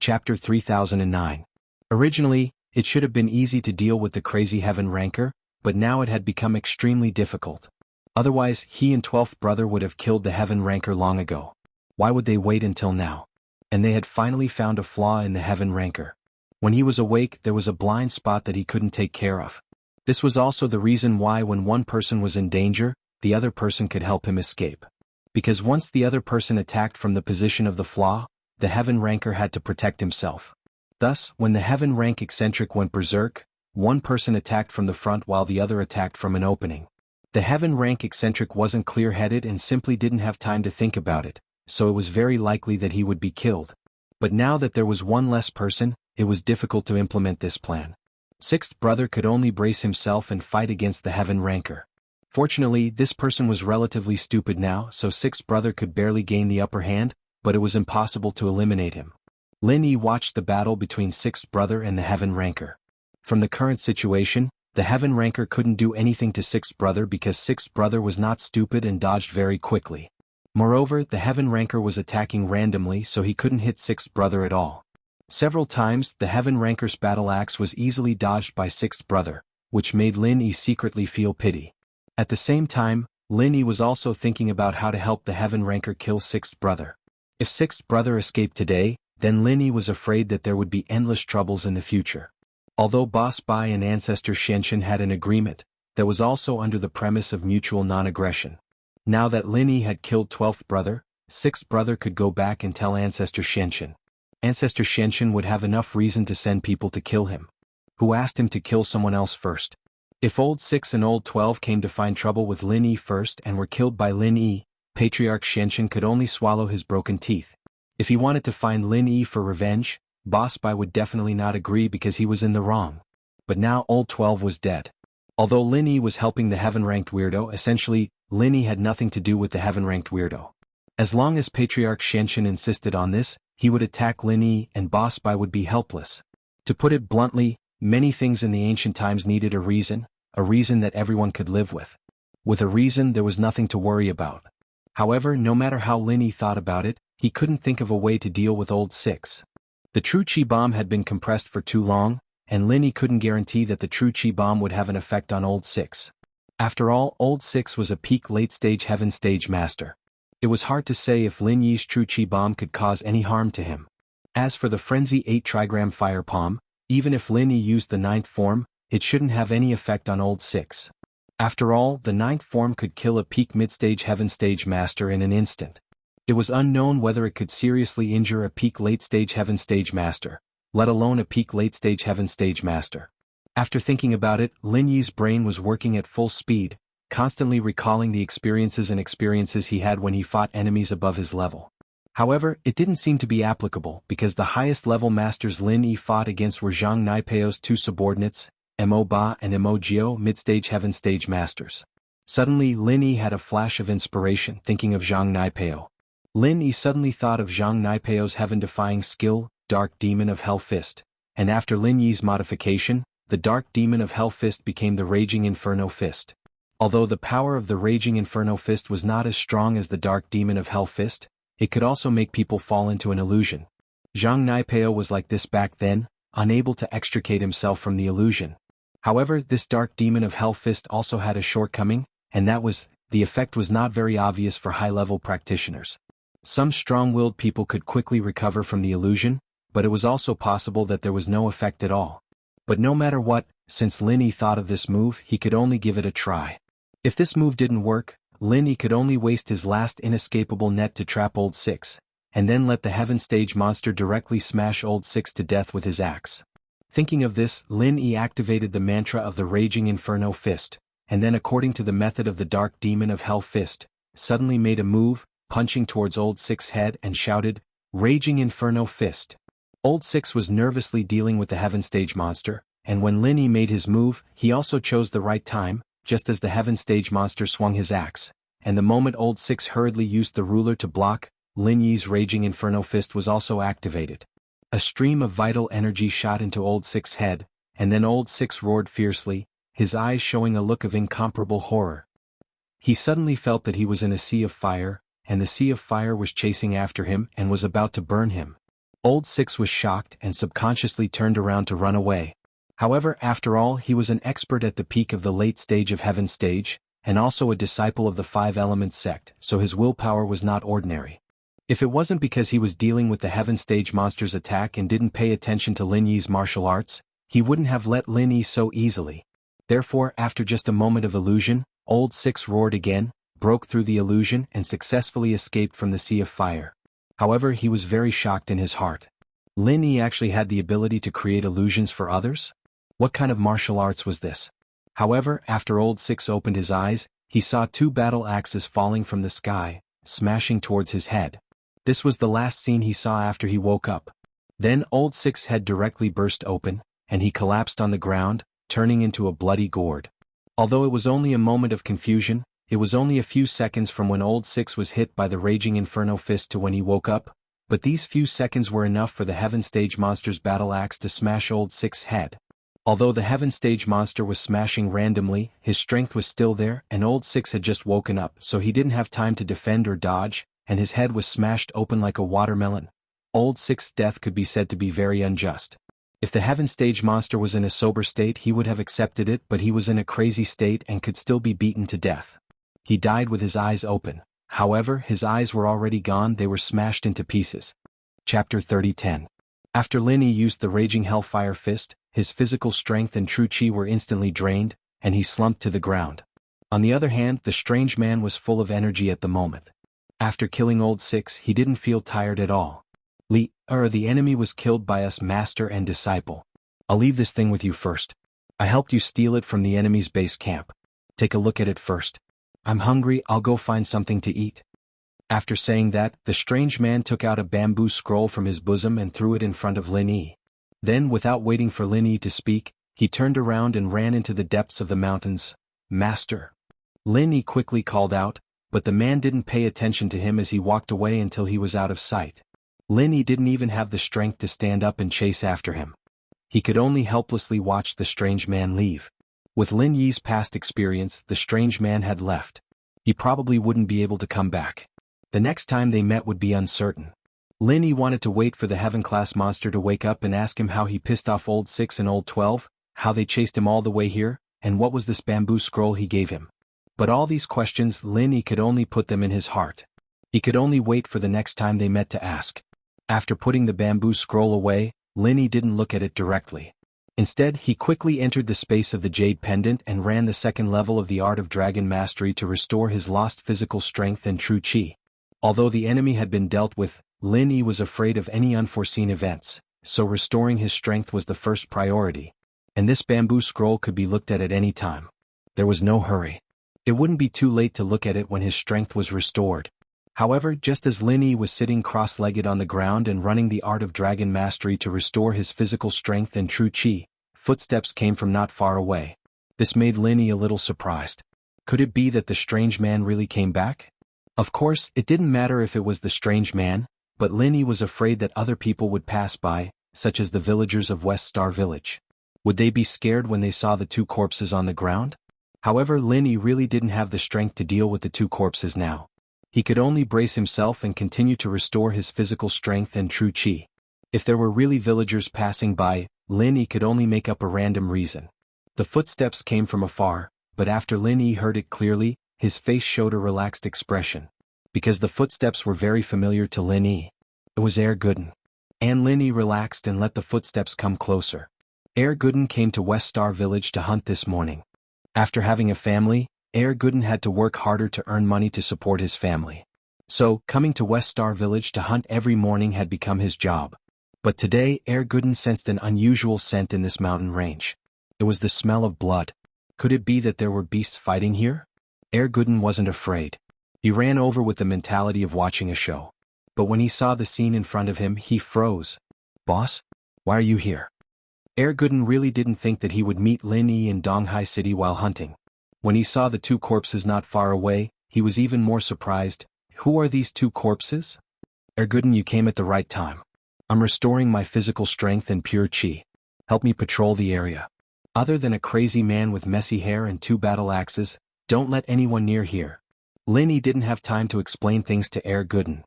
Chapter 3009. Originally, it should have been easy to deal with the crazy heaven ranker, but now it had become extremely difficult. Otherwise, he and 12th brother would have killed the heaven ranker long ago. Why would they wait until now? And they had finally found a flaw in the heaven ranker. When he was awake, there was a blind spot that he couldn't take care of. This was also the reason why when one person was in danger, the other person could help him escape. Because once the other person attacked from the position of the flaw, the heaven ranker had to protect himself. Thus, when the heaven rank eccentric went berserk, One person attacked from the front while the other attacked from an opening. The heaven rank eccentric wasn't clear-headed and simply didn't have time to think about it, so it was very likely that he would be killed. But now that there was one less person, it was difficult to implement this plan. Sixth brother could only brace himself and fight against the heaven ranker. Fortunately, this person was relatively stupid now, so sixth brother could barely gain the upper hand, but it was impossible to eliminate him. Lin Yi watched the battle between sixth brother and the heaven ranker. From the current situation, the heaven ranker couldn't do anything to sixth brother because sixth brother was not stupid and dodged very quickly. Moreover, the heaven ranker was attacking randomly, so he couldn't hit sixth brother at all. Several times, the heaven ranker's battle axe was easily dodged by sixth brother, which made Lin Yi secretly feel pity. At the same time, Lin Yi was also thinking about how to help the heaven ranker kill sixth brother. If sixth brother escaped today, then Lin Yi was afraid that there would be endless troubles in the future. Although Boss Bai and Ancestor Xianxin had an agreement, that was also under the premise of mutual non-aggression. Now that Lin Yi had killed 12th brother, 6th brother could go back and tell Ancestor Xianxin. Ancestor Xianxin would have enough reason to send people to kill him. Who asked him to kill someone else first? If Old 6 and Old 12 came to find trouble with Lin Yi first and were killed by Lin Yi, Patriarch Xianxin could only swallow his broken teeth. If he wanted to find Lin Yi for revenge, Boss Bai would definitely not agree because he was in the wrong. But now Old 12 was dead. Although Lin Yi was helping the heaven-ranked weirdo, essentially, Lin Yi had nothing to do with the heaven-ranked weirdo. As long as Patriarch Xianxin insisted on this, he would attack Lin Yi and Boss Bai would be helpless. To put it bluntly, many things in the ancient times needed a reason that everyone could live with. With a reason, there was nothing to worry about. However, no matter how Lin Yi thought about it, he couldn't think of a way to deal with Old 6. The true Qi bomb had been compressed for too long, and Lin Yi couldn't guarantee that the true Qi bomb would have an effect on Old 6. After all, Old 6 was a peak late-stage heaven stage master. It was hard to say if Lin Yi's true Qi bomb could cause any harm to him. As for the Frenzy 8 trigram fire palm, even if Lin Yi used the 9th form, it shouldn't have any effect on Old 6. After all, the 9th form could kill a peak mid-stage heaven stage master in an instant. It was unknown whether it could seriously injure a peak late-stage heaven stage master, let alone a peak late-stage heaven stage master. After thinking about it, Lin Yi's brain was working at full speed, constantly recalling the experiences he had when he fought enemies above his level. However, it didn't seem to be applicable because the highest level masters Lin Yi fought against were Zhang Naipeo's two subordinates, Mo Ba and Mo Jiao, mid-stage heaven stage masters. Suddenly, Lin Yi had a flash of inspiration thinking of Zhang Naipeo. Lin Yi suddenly thought of Zhang Naipeo's heaven-defying skill, Dark Demon of Hell Fist, and after Lin Yi's modification, the Dark Demon of Hell Fist became the Raging Inferno Fist. Although the power of the Raging Inferno Fist was not as strong as the Dark Demon of Hell Fist, it could also make people fall into an illusion. Zhang Naipeo was like this back then, unable to extricate himself from the illusion. However, this Dark Demon of Hell Fist also had a shortcoming, and that was, the effect was not very obvious for high-level practitioners. Some strong-willed people could quickly recover from the illusion, but it was also possible that there was no effect at all. But no matter what, since Lin Yi thought of this move, he could only give it a try. If this move didn't work, Lin Yi could only waste his last inescapable net to trap Old 6, and then let the heaven stage monster directly smash Old 6 to death with his axe. Thinking of this, Lin Yi activated the mantra of the Raging Inferno Fist, and then according to the method of the Dark Demon of Hell Fist, suddenly made a move, punching towards Old 6's head and shouted, "Raging Inferno Fist." Old 6 was nervously dealing with the heaven stage monster, and when Lin Yi made his move, he also chose the right time, just as the heaven stage monster swung his axe, and the moment Old 6 hurriedly used the ruler to block, Lin Yi's Raging Inferno Fist was also activated. A stream of vital energy shot into Old 6's head, and then Old 6 roared fiercely, his eyes showing a look of incomparable horror. He suddenly felt that he was in a sea of fire, and the sea of fire was chasing after him and was about to burn him. Old 6 was shocked and subconsciously turned around to run away. However, after all, he was an expert at the peak of the late stage of heaven stage, and also a disciple of the Five Elements sect, so his willpower was not ordinary. If it wasn't because he was dealing with the heaven stage monster's attack and didn't pay attention to Lin Yi's martial arts, he wouldn't have let Lin Yi so easily. Therefore, after just a moment of illusion, Old 6 roared again, broke through the illusion and successfully escaped from the sea of fire. However, he was very shocked in his heart. Lin Yi actually had the ability to create illusions for others? What kind of martial arts was this? However, after Old Six opened his eyes, he saw two battle axes falling from the sky, smashing towards his head. This was the last scene he saw after he woke up. Then Old Six's head directly burst open, and he collapsed on the ground, turning into a bloody gourd. Although it was only a moment of confusion, it was only a few seconds from when Old Six was hit by the raging Inferno Fist to when he woke up, but these few seconds were enough for the Heaven Stage Monster's battle axe to smash Old Six's head. Although the Heaven Stage Monster was smashing randomly, his strength was still there, and Old Six had just woken up, so he didn't have time to defend or dodge, and his head was smashed open like a watermelon. Old Six's death could be said to be very unjust. If the Heaven Stage Monster was in a sober state, he would have accepted it, but he was in a crazy state and could still be beaten to death. He died with his eyes open. However, his eyes were already gone, they were smashed into pieces. Chapter 30:10. After Lin Yi used the Raging Hellfire Fist, his physical strength and true chi were instantly drained, and he slumped to the ground. On the other hand, the strange man was full of energy at the moment. After killing Old Six, he didn't feel tired at all. The enemy was killed by us, master and disciple. I'll leave this thing with you first. I helped you steal it from the enemy's base camp. Take a look at it first. I'm hungry, I'll go find something to eat. After saying that, the strange man took out a bamboo scroll from his bosom and threw it in front of Lin Yi. Then, without waiting for Lin Yi to speak, he turned around and ran into the depths of the mountains. Master. Lin Yi quickly called out, but the man didn't pay attention to him as he walked away until he was out of sight. Lin Yi didn't even have the strength to stand up and chase after him. He could only helplessly watch the strange man leave. With Lin Yi's past experience, the strange man had left. He probably wouldn't be able to come back. The next time they met would be uncertain. Lin Yi wanted to wait for the Heaven-class monster to wake up and ask him how he pissed off Old Six and Old 12, how they chased him all the way here, and what was this bamboo scroll he gave him. But all these questions, Lin Yi could only put them in his heart. He could only wait for the next time they met to ask. After putting the bamboo scroll away, Lin Yi didn't look at it directly. Instead, he quickly entered the space of the Jade Pendant and ran the second level of the Art of Dragon Mastery to restore his lost physical strength and true chi. Although the enemy had been dealt with, Lin Yi was afraid of any unforeseen events, so restoring his strength was the first priority. And this bamboo scroll could be looked at any time. There was no hurry. It wouldn't be too late to look at it when his strength was restored. However, just as Lin Yi was sitting cross-legged on the ground and running the Art of Dragon Mastery to restore his physical strength and true chi, footsteps came from not far away. This made Lin Yi a little surprised. Could it be that the strange man really came back? Of course, it didn't matter if it was the strange man, but Lin Yi was afraid that other people would pass by, such as the villagers of West Star Village. Would they be scared when they saw the two corpses on the ground? However, Lin Yi really didn't have the strength to deal with the two corpses now. He could only brace himself and continue to restore his physical strength and true chi. If there were really villagers passing by, Lin Yi could only make up a random reason. The footsteps came from afar, but after Lin Yi heard it clearly, his face showed a relaxed expression. Because the footsteps were very familiar to Lin Yi. It was Air Gooden. And Lin Yi relaxed and let the footsteps come closer. Air Gooden came to West Star Village to hunt this morning. After having a family, Air Gooden had to work harder to earn money to support his family. So, coming to West Star Village to hunt every morning had become his job. But today, Air Gooden sensed an unusual scent in this mountain range. It was the smell of blood. Could it be that there were beasts fighting here? Air Gooden wasn't afraid. He ran over with the mentality of watching a show. But when he saw the scene in front of him, he froze. Boss? Why are you here? Air Gooden really didn't think that he would meet Lin Yi in Donghai City while hunting. When he saw the two corpses not far away, he was even more surprised. Who are these two corpses? Air Gooden, you came at the right time. I'm restoring my physical strength and pure chi. Help me patrol the area. Other than a crazy man with messy hair and two battle axes, don't let anyone near here. Lin Yi didn't have time to explain things to Air Gooden.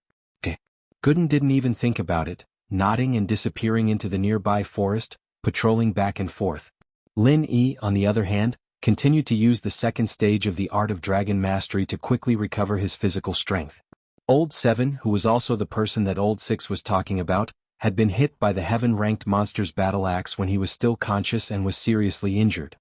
Gooden didn't even think about it, nodding and disappearing into the nearby forest, patrolling back and forth. Lin Yi, on the other hand, continued to use the second stage of the Art of Dragon Mastery to quickly recover his physical strength. Old 7, who was also the person that Old 6 was talking about, had been hit by the heaven-ranked monster's battle axe when he was still conscious and was seriously injured.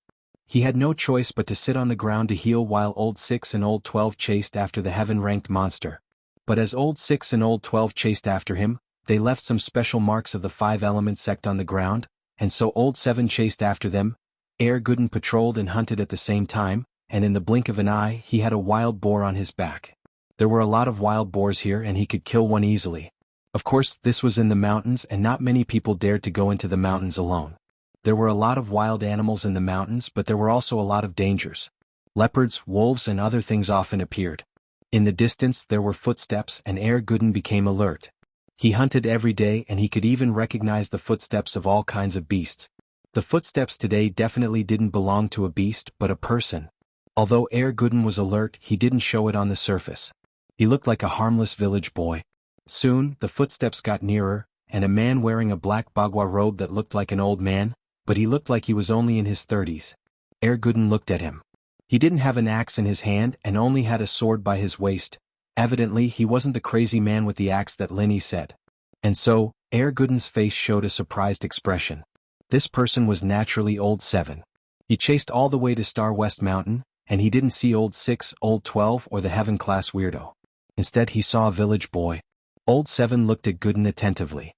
He had no choice but to sit on the ground to heal while Old 6 and Old 12 chased after the heaven-ranked monster. But as Old 6 and Old 12 chased after him, they left some special marks of the 5 element sect on the ground, and so Old 7 chased after them, Gooden patrolled and hunted at the same time, and in the blink of an eye he had a wild boar on his back. There were a lot of wild boars here and he could kill one easily. Of course, this was in the mountains and not many people dared to go into the mountains alone. There were a lot of wild animals in the mountains, but there were also a lot of dangers. Leopards, wolves and other things often appeared. In the distance there were footsteps and Gooden became alert. He hunted every day and he could even recognize the footsteps of all kinds of beasts. The footsteps today definitely didn't belong to a beast but a person. Although Gooden was alert, he didn't show it on the surface. He looked like a harmless village boy. Soon, the footsteps got nearer, and a man wearing a black bagua robe that looked like an old man, but he looked like he was only in his 30s. Gooden looked at him. He didn't have an axe in his hand and only had a sword by his waist. Evidently, he wasn't the crazy man with the axe that Linny said. And so, Gooden's face showed a surprised expression. This person was naturally Old 7. He chased all the way to Star West Mountain, and he didn't see Old 6, Old 12 or the Heaven-class weirdo. Instead he saw a village boy. Old 7 looked at Gooden attentively.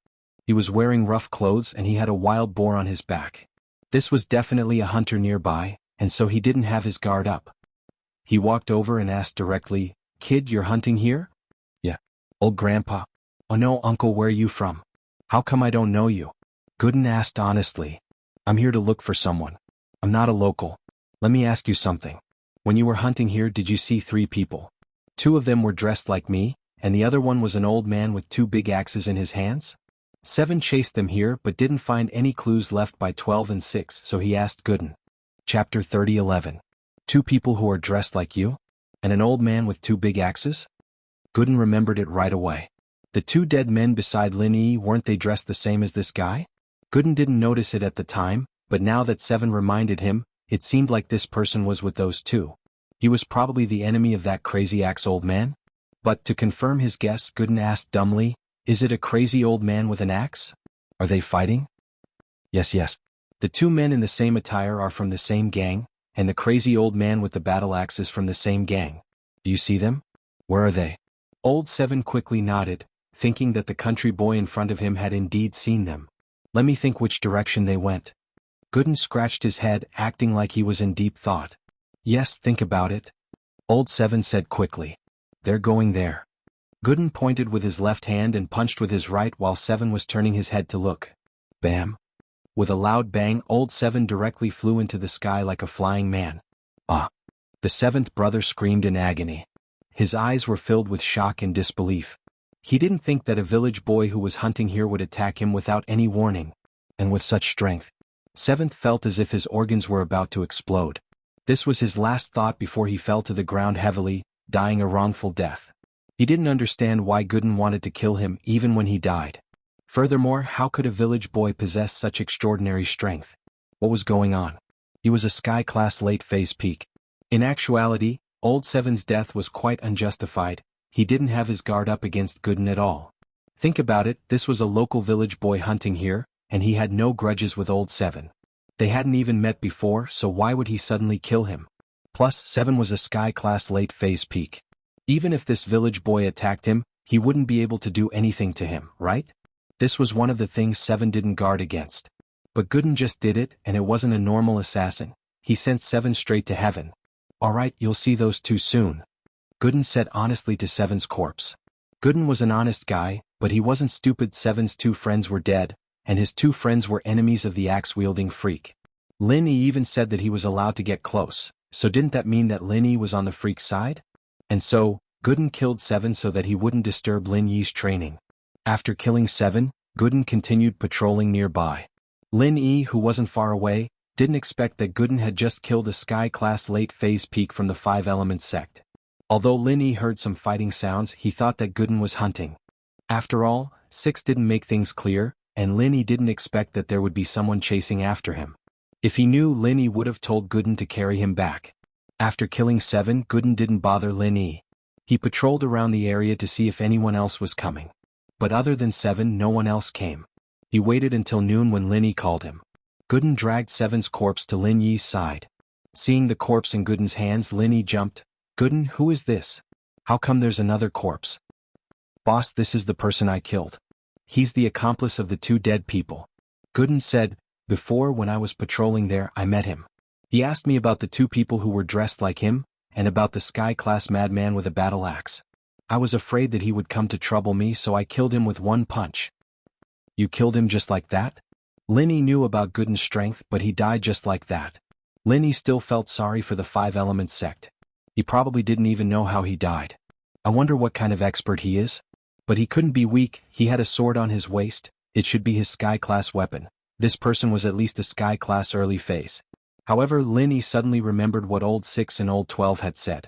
He was wearing rough clothes and he had a wild boar on his back. This was definitely a hunter nearby, and so he didn't have his guard up. He walked over and asked directly, "Kid, you're hunting here?" "Yeah." "Old grandpa." "Oh no, uncle, where you from? How come I don't know you?" Gooden asked honestly. "I'm here to look for someone. I'm not a local. Let me ask you something. When you were hunting here, did you see 3 people? 2 of them were dressed like me, and the other one was an old man with 2 big axes in his hands?" 7 chased them here but didn't find any clues left by 12 and 6, so he asked Gooden. Chapter 30:11. 2 people who are dressed like you? And an old man with 2 big axes? Gooden remembered it right away. The 2 dead men beside Linny, weren't they dressed the same as this guy? Gooden didn't notice it at the time, but now that 7 reminded him, it seemed like this person was with those 2. He was probably the enemy of that crazy axe old man? But to confirm his guess, Gooden asked dumbly, "Is it a crazy old man with an axe? Are they fighting?" Yes. The 2 men in the same attire are from the same gang, and the crazy old man with the battle axe is from the same gang. Do you see them? Where are they? Old 7 quickly nodded, thinking that the country boy in front of him had indeed seen them. Let me think which direction they went. Gooden scratched his head, acting like he was in deep thought. Yes, think about it. Old 7 said quickly. They're going there. Gooden pointed with his left hand and punched with his right while 7 was turning his head to look. Bam! With a loud bang, Old 7 directly flew into the sky like a flying man. Ah! The 7th brother screamed in agony. His eyes were filled with shock and disbelief. He didn't think that a village boy who was hunting here would attack him without any warning, and with such strength. 7th felt as if his organs were about to explode. This was his last thought before he fell to the ground heavily, dying a wrongful death. He didn't understand why Gooden wanted to kill him even when he died. Furthermore, how could a village boy possess such extraordinary strength? What was going on? He was a sky-class late-phase peak. In actuality, Old 7's death was quite unjustified. He didn't have his guard up against Gooden at all. Think about it, this was a local village boy hunting here, and he had no grudges with Old 7. They hadn't even met before, so why would he suddenly kill him? Plus, 7 was a sky-class late-phase peak. Even if this village boy attacked him, he wouldn't be able to do anything to him, right? This was one of the things 7 didn't guard against. But Gooden just did it, and it wasn't a normal assassin. He sent 7 straight to heaven. Alright, you'll see those 2 soon. Gooden said honestly to 7's corpse. Gooden was an honest guy, but he wasn't stupid. 7's 2 friends were dead, and his 2 friends were enemies of the axe-wielding freak. Linny even said that he was allowed to get close, so didn't that mean that Linny was on the freak's side? And so, Gooden killed 7 so that he wouldn't disturb Lin Yi's training. After killing 7, Gooden continued patrolling nearby. Lin Yi, who wasn't far away, didn't expect that Gooden had just killed a sky-class late-phase peak from the 5 Elements sect. Although Lin Yi heard some fighting sounds, he thought that Gooden was hunting. After all, 6 didn't make things clear, and Lin Yi didn't expect that there would be someone chasing after him. If he knew, Lin Yi would have told Gooden to carry him back. After killing 7, Gooden didn't bother Lin Yi. He patrolled around the area to see if anyone else was coming. But other than 7, no one else came. He waited until noon when Lin Yi called him. Gooden dragged 7's corpse to Lin Yi's side. Seeing the corpse in Gooden's hands, Lin Yi jumped. Gooden, who is this? How come there's another corpse? Boss, this is the person I killed. He's the accomplice of the 2 dead people. Gooden said, before when I was patrolling there I met him. He asked me about the two people who were dressed like him, and about the sky-class madman with a battle axe. I was afraid that he would come to trouble me, so I killed him with one punch. You killed him just like that? Linny knew about Gooden's strength, but he died just like that. Linny still felt sorry for the Five Elements sect. He probably didn't even know how he died. I wonder what kind of expert he is? But he couldn't be weak, he had a sword on his waist, it should be his sky-class weapon. This person was at least a sky-class early phase. However, Linny suddenly remembered what Old 6 and Old 12 had said.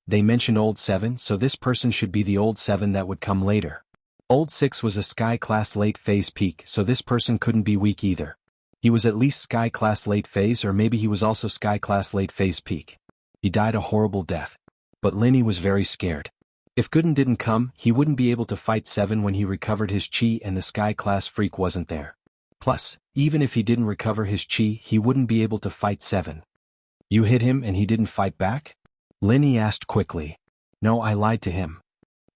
They mentioned Old 7, so this person should be the Old 7 that would come later. Old 6 was a sky-class late phase peak, so this person couldn't be weak either. He was at least sky-class late phase, or maybe he was also sky-class late phase peak. He died a horrible death. But Linny was very scared. If Gooden didn't come, he wouldn't be able to fight 7 when he recovered his chi and the sky-class freak wasn't there. Plus, even if he didn't recover his chi, he wouldn't be able to fight 7. You hit him and he didn't fight back? Linny asked quickly. No, I lied to him.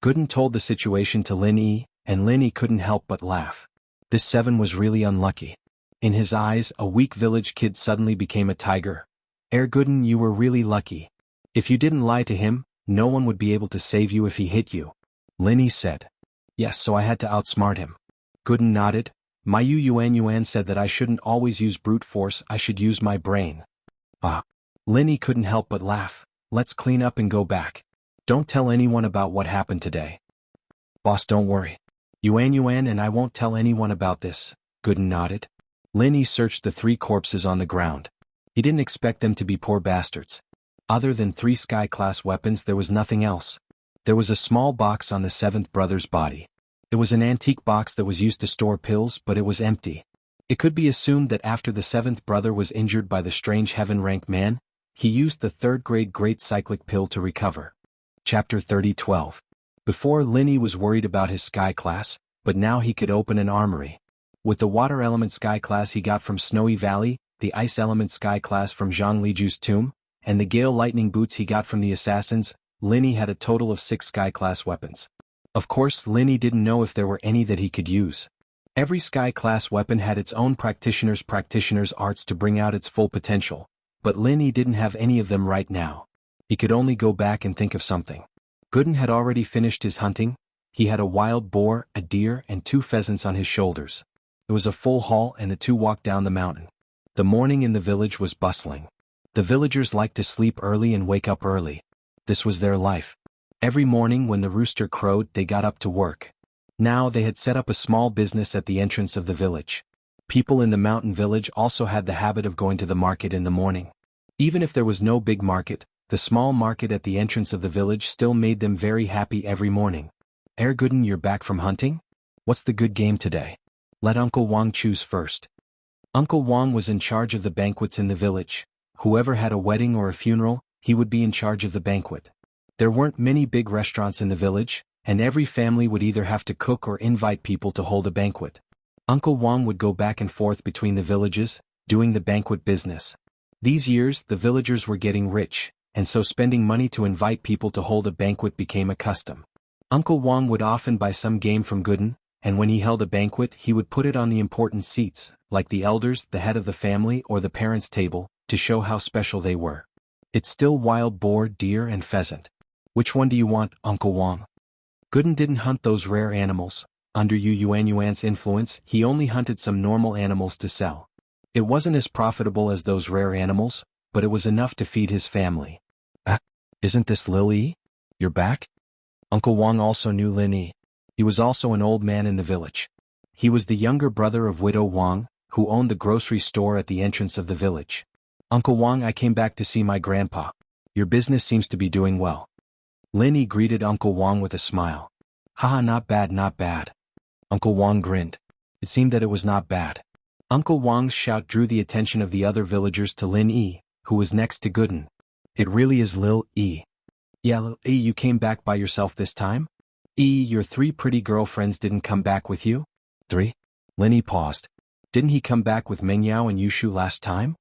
Gooden told the situation to Linny, and Linny couldn't help but laugh. This 7 was really unlucky. In his eyes, a weak village kid suddenly became a tiger. Gooden, you were really lucky. If you didn't lie to him, no one would be able to save you if he hit you. Linny said. Yes, so I had to outsmart him. Gooden nodded. My Yuan said that I shouldn't always use brute force, I should use my brain. Ah. Linny couldn't help but laugh. Let's clean up and go back. Don't tell anyone about what happened today. Boss, don't worry. Yuan and I won't tell anyone about this. Gooden nodded. Linny searched the 3 corpses on the ground. He didn't expect them to be poor bastards. Other than 3 sky-class weapons, there was nothing else. There was a small box on the 7th brother's body. It was an antique box that was used to store pills, but it was empty. It could be assumed that after the 7th brother was injured by the strange heaven-rank man, he used the 3rd grade Great Cyclic Pill to recover. Chapter 30:12. Before, Linny was worried about his sky class, but now he could open an armory. With the water element sky class he got from Snowy Valley, the ice element sky class from Zhang Liju's tomb, and the gale lightning boots he got from the assassins, Linny had a total of 6 sky class weapons. Of course, Linny didn't know if there were any that he could use. Every sky class weapon had its own practitioner's arts to bring out its full potential. But Linny didn't have any of them right now. He could only go back and think of something. Gooden had already finished his hunting. He had a wild boar, a deer, and 2 pheasants on his shoulders. It was a full haul and the 2 walked down the mountain. The morning in the village was bustling. The villagers liked to sleep early and wake up early. This was their life. Every morning when the rooster crowed, they got up to work. Now they had set up a small business at the entrance of the village. People in the mountain village also had the habit of going to the market in the morning. Even if there was no big market, the small market at the entrance of the village still made them very happy every morning. Gooden, you're back from hunting? What's the good game today? Let Uncle Wang choose first. Uncle Wang was in charge of the banquets in the village. Whoever had a wedding or a funeral, he would be in charge of the banquet. There weren't many big restaurants in the village, and every family would either have to cook or invite people to hold a banquet. Uncle Wang would go back and forth between the villages, doing the banquet business. These years, the villagers were getting rich, and so spending money to invite people to hold a banquet became a custom. Uncle Wang would often buy some game from Gooden, and when he held a banquet he would put it on the important seats, like the elders, the head of the family, or the parents' table, to show how special they were. It's still wild boar, deer, and pheasant. Which one do you want, Uncle Wang? Gooden didn't hunt those rare animals. Under Yuan's influence, he only hunted some normal animals to sell. It wasn't as profitable as those rare animals, but it was enough to feed his family. Isn't this Lily? You're back? Uncle Wang also knew Linny. He was also an old man in the village. He was the younger brother of Widow Wang, who owned the grocery store at the entrance of the village. Uncle Wang, I came back to see my grandpa. Your business seems to be doing well. Linny greeted Uncle Wang with a smile. Haha, not bad, not bad. Uncle Wang grinned. It seemed that it was not bad. Uncle Wang's shout drew the attention of the other villagers to Lin Yi, who was next to Gooden. It really is Lil Yi. Yeah, Lil Yi, you came back by yourself this time? Your 3 pretty girlfriends didn't come back with you? 3? Linny paused. Didn't he come back with Mengyao and Yushu last time?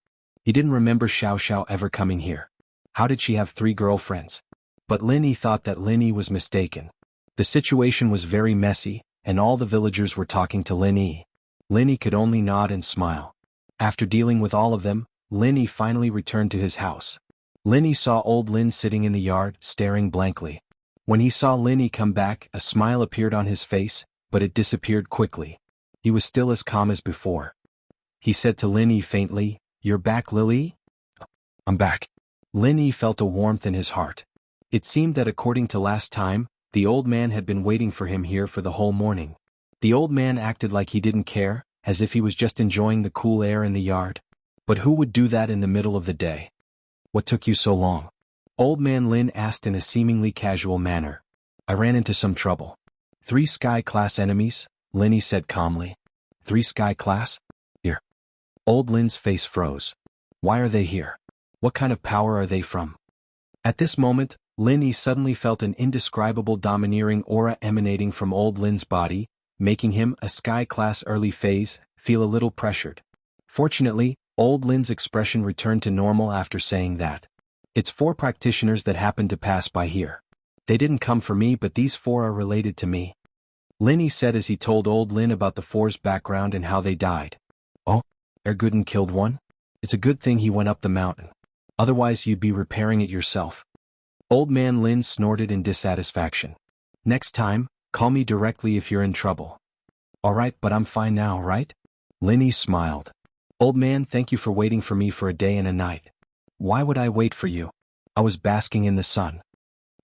He didn't remember Xiao Xiao ever coming here. How did she have 3 girlfriends? But Linny thought that Linny was mistaken. The situation was very messy, and all the villagers were talking to Linny. Linny could only nod and smile. After dealing with all of them, Linny finally returned to his house. Linny saw old Lin sitting in the yard, staring blankly. When he saw Linny come back, a smile appeared on his face, but it disappeared quickly. He was still as calm as before. He said to Linny faintly, "You're back, Lily?" "I'm back." Linny felt a warmth in his heart. It seemed that according to last time, the old man had been waiting for him here for the whole morning. The old man acted like he didn't care, as if he was just enjoying the cool air in the yard. But who would do that in the middle of the day? "What took you so long?" Old man Lin asked in a seemingly casual manner. "I ran into some trouble." "3 Sky-class enemies," Linny said calmly. "3 Sky-class? Here." Old Lin's face froze. "Why are they here? What kind of power are they from?" At this moment, Linny suddenly felt an indescribable domineering aura emanating from old Lin's body, making him, a Sky-class early phase, feel a little pressured. Fortunately, old Lin's expression returned to normal after saying that. "It's 4 practitioners that happened to pass by here. They didn't come for me, but these 4 are related to me," Linny said as he told old Lin about the 4's background and how they died. "Oh, Erguden killed one? It's a good thing he went up the mountain. Otherwise you'd be repairing it yourself." Old man Lin snorted in dissatisfaction. "Next time, call me directly if you're in trouble." "Alright, but I'm fine now, right?" Linny smiled. "Old man, thank you for waiting for me for a day and a night." "Why would I wait for you? I was basking in the sun."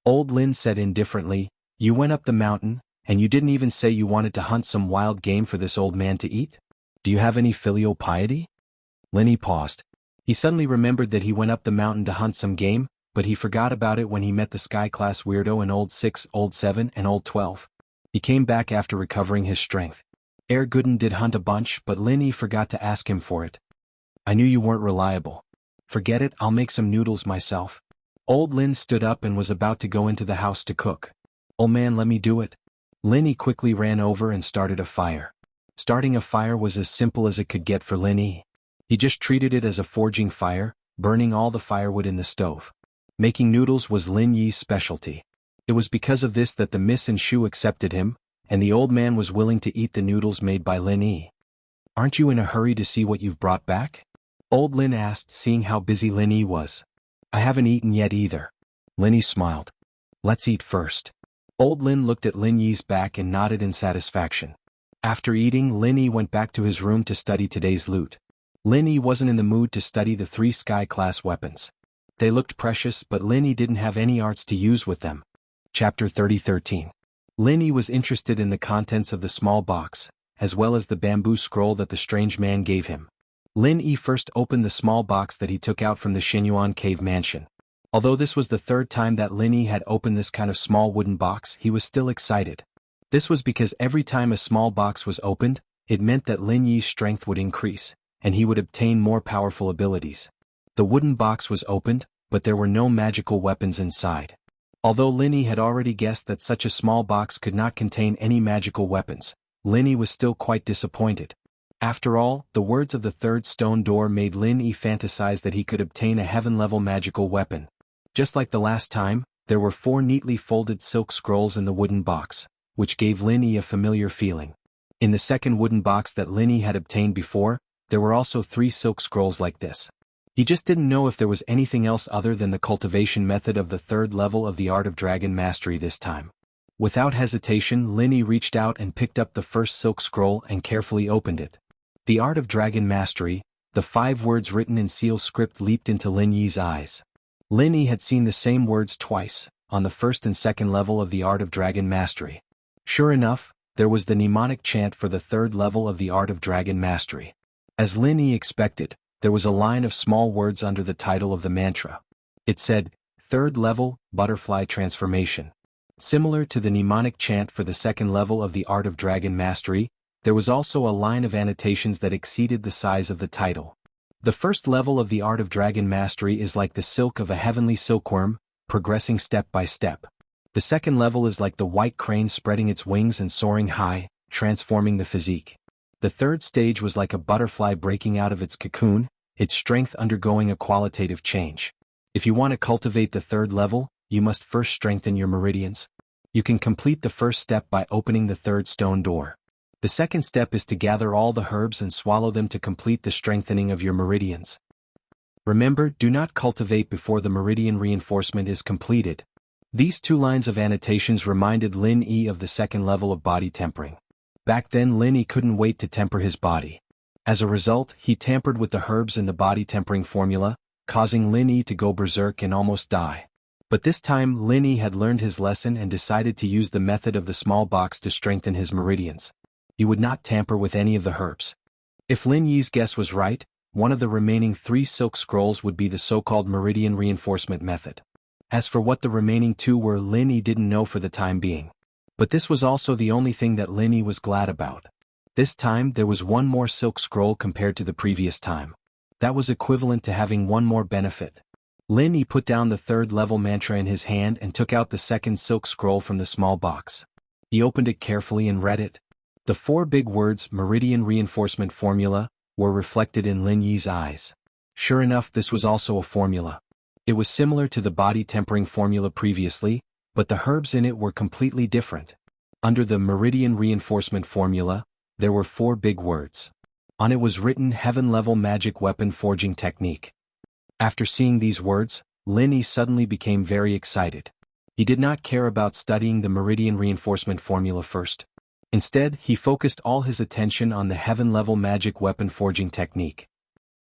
Old Lin said indifferently, "You went up the mountain, and you didn't even say you wanted to hunt some wild game for this old man to eat? Do you have any filial piety?" Linny paused. He suddenly remembered that he went up the mountain to hunt some game, but he forgot about it when he met the Sky-class weirdo in Old 6, Old 7, and Old 12. He came back after recovering his strength. Erguden did hunt a bunch, but Linny forgot to ask him for it. "I knew you weren't reliable. Forget it, I'll make some noodles myself." Old Lin stood up and was about to go into the house to cook. "Old man, let me do it." Linny quickly ran over and started a fire. Starting a fire was as simple as it could get for Linny. He just treated it as a forging fire, burning all the firewood in the stove. Making noodles was Lin Yi's specialty. It was because of this that the Miss and Shu accepted him, and the old man was willing to eat the noodles made by Lin Yi. "Aren't you in a hurry to see what you've brought back?" Old Lin asked, seeing how busy Lin Yi was. "I haven't eaten yet either." Lin Yi smiled. "Let's eat first." Old Lin looked at Lin Yi's back and nodded in satisfaction. After eating, Lin Yi went back to his room to study today's loot. Lin Yi wasn't in the mood to study the 3 Sky-class weapons. They looked precious, but Lin Yi didn't have any arts to use with them. Chapter 30:13. Lin Yi was interested in the contents of the small box, as well as the bamboo scroll that the strange man gave him. Lin Yi first opened the small box that he took out from the Xinyuan cave mansion. Although this was the 3rd time that Lin Yi had opened this kind of small wooden box, he was still excited. This was because every time a small box was opened, it meant that Lin Yi's strength would increase, and he would obtain more powerful abilities. The wooden box was opened, but there were no magical weapons inside. Although Lin Yi had already guessed that such a small box could not contain any magical weapons, Lin Yi was still quite disappointed. After all, the words of the 3rd stone door made Lin Yi fantasize that he could obtain a heaven-level magical weapon. Just like the last time, there were 4 neatly folded silk scrolls in the wooden box, which gave Lin Yi a familiar feeling. In the second wooden box that Lin Yi had obtained before, there were also 3 silk scrolls like this. He just didn't know if there was anything else other than the cultivation method of the 3rd level of the Art of Dragon Mastery this time. Without hesitation, Lin Yi reached out and picked up the first silk scroll and carefully opened it. The Art of Dragon Mastery, the 5 words written in seal script leaped into Lin Yi's eyes. Lin Yi had seen the same words twice, on the 1st and 2nd level of the Art of Dragon Mastery. Sure enough, there was the mnemonic chant for the 3rd level of the Art of Dragon Mastery. As Lin Yi expected, there was a line of small words under the title of the mantra. It said, 3rd level, butterfly transformation. Similar to the mnemonic chant for the 2nd level of the Art of Dragon Mastery, there was also a line of annotations that exceeded the size of the title. The 1st level of the Art of Dragon Mastery is like the silk of a heavenly silkworm, progressing step by step. The 2nd level is like the white crane spreading its wings and soaring high, transforming the physique. The 3rd stage was like a butterfly breaking out of its cocoon, its strength undergoing a qualitative change. If you want to cultivate the 3rd level, you must first strengthen your meridians. You can complete the first step by opening the 3rd stone door. The second step is to gather all the herbs and swallow them to complete the strengthening of your meridians. Remember, do not cultivate before the meridian reinforcement is completed. These 2 lines of annotations reminded Lin Yi of the 2nd level of body tempering. Back then Lin Yi couldn't wait to temper his body. As a result, he tampered with the herbs in the body tempering formula, causing Lin Yi to go berserk and almost die. But this time Lin Yi had learned his lesson and decided to use the method of the small box to strengthen his meridians. He would not tamper with any of the herbs. If Lin Yi's guess was right, one of the remaining 3 silk scrolls would be the so-called meridian reinforcement method. As for what the remaining 2 were, Lin Yi didn't know for the time being. But this was also the only thing that Lin Yi was glad about. This time there was 1 more silk scroll compared to the previous time. That was equivalent to having 1 more benefit. Lin Yi put down the 3rd level mantra in his hand and took out the 2nd silk scroll from the small box. He opened it carefully and read it. The 4 big words, meridian reinforcement formula, were reflected in Lin Yi's eyes. Sure enough, this was also a formula. It was similar to the body tempering formula previously, but the herbs in it were completely different. Under the meridian reinforcement formula, there were 4 big words. On it was written heaven-level magic weapon forging technique. After seeing these words, Lin Yi suddenly became very excited. He did not care about studying the meridian reinforcement formula first. Instead, he focused all his attention on the heaven-level magic weapon forging technique.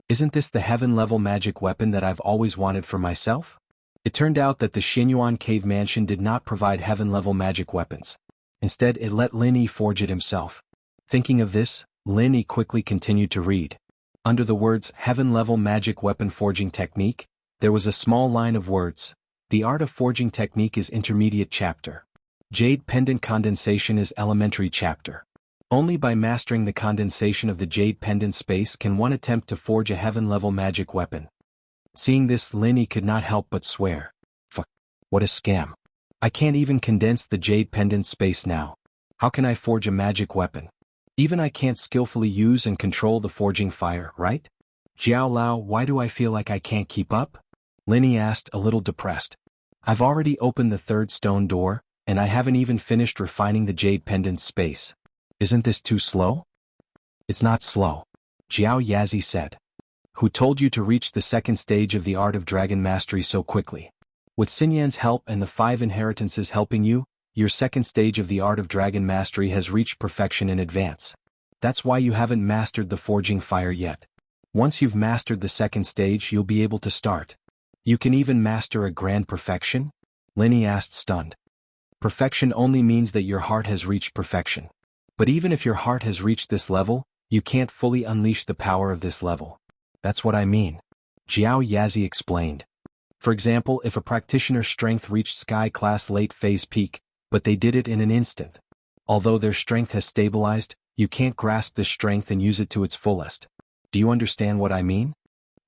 Isn't this the heaven-level magic weapon that I've always wanted for myself? It turned out that the Xinyuan cave mansion did not provide heaven-level magic weapons. Instead, it let Lin Yi forge it himself. Thinking of this, Lin Yi quickly continued to read. Under the words heaven-level magic weapon forging technique, there was a small line of words. The art of forging technique is intermediate chapter. Jade pendant condensation is elementary chapter. Only by mastering the condensation of the jade pendant space can one attempt to forge a heaven-level magic weapon. Seeing this, Lin Yi could not help but swear. Fuck. What a scam. I can't even condense the jade pendant space now. How can I forge a magic weapon? Even I can't skillfully use and control the forging fire, right? Jiao Lao, why do I feel like I can't keep up? Lin Yi asked, a little depressed. I've already opened the 3rd stone door, and I haven't even finished refining the jade pendant space. Isn't this too slow? It's not slow. Jiao Yazi said. Who told you to reach the 2nd stage of the art of dragon mastery so quickly? With Xinyan's help and the 5 inheritances helping you, your 2nd stage of the art of dragon mastery has reached perfection in advance. That's why you haven't mastered the forging fire yet. Once you've mastered the 2nd stage, you'll be able to start. You can even master a grand perfection? Lin Yi asked, stunned. Perfection only means that your heart has reached perfection. But even if your heart has reached this level, you can't fully unleash the power of this level. That's what I mean. Jiao Yazi explained. For example, if a practitioner's strength reached sky class late phase peak, but they did it in an instant. Although their strength has stabilized, you can't grasp this strength and use it to its fullest. Do you understand what I mean?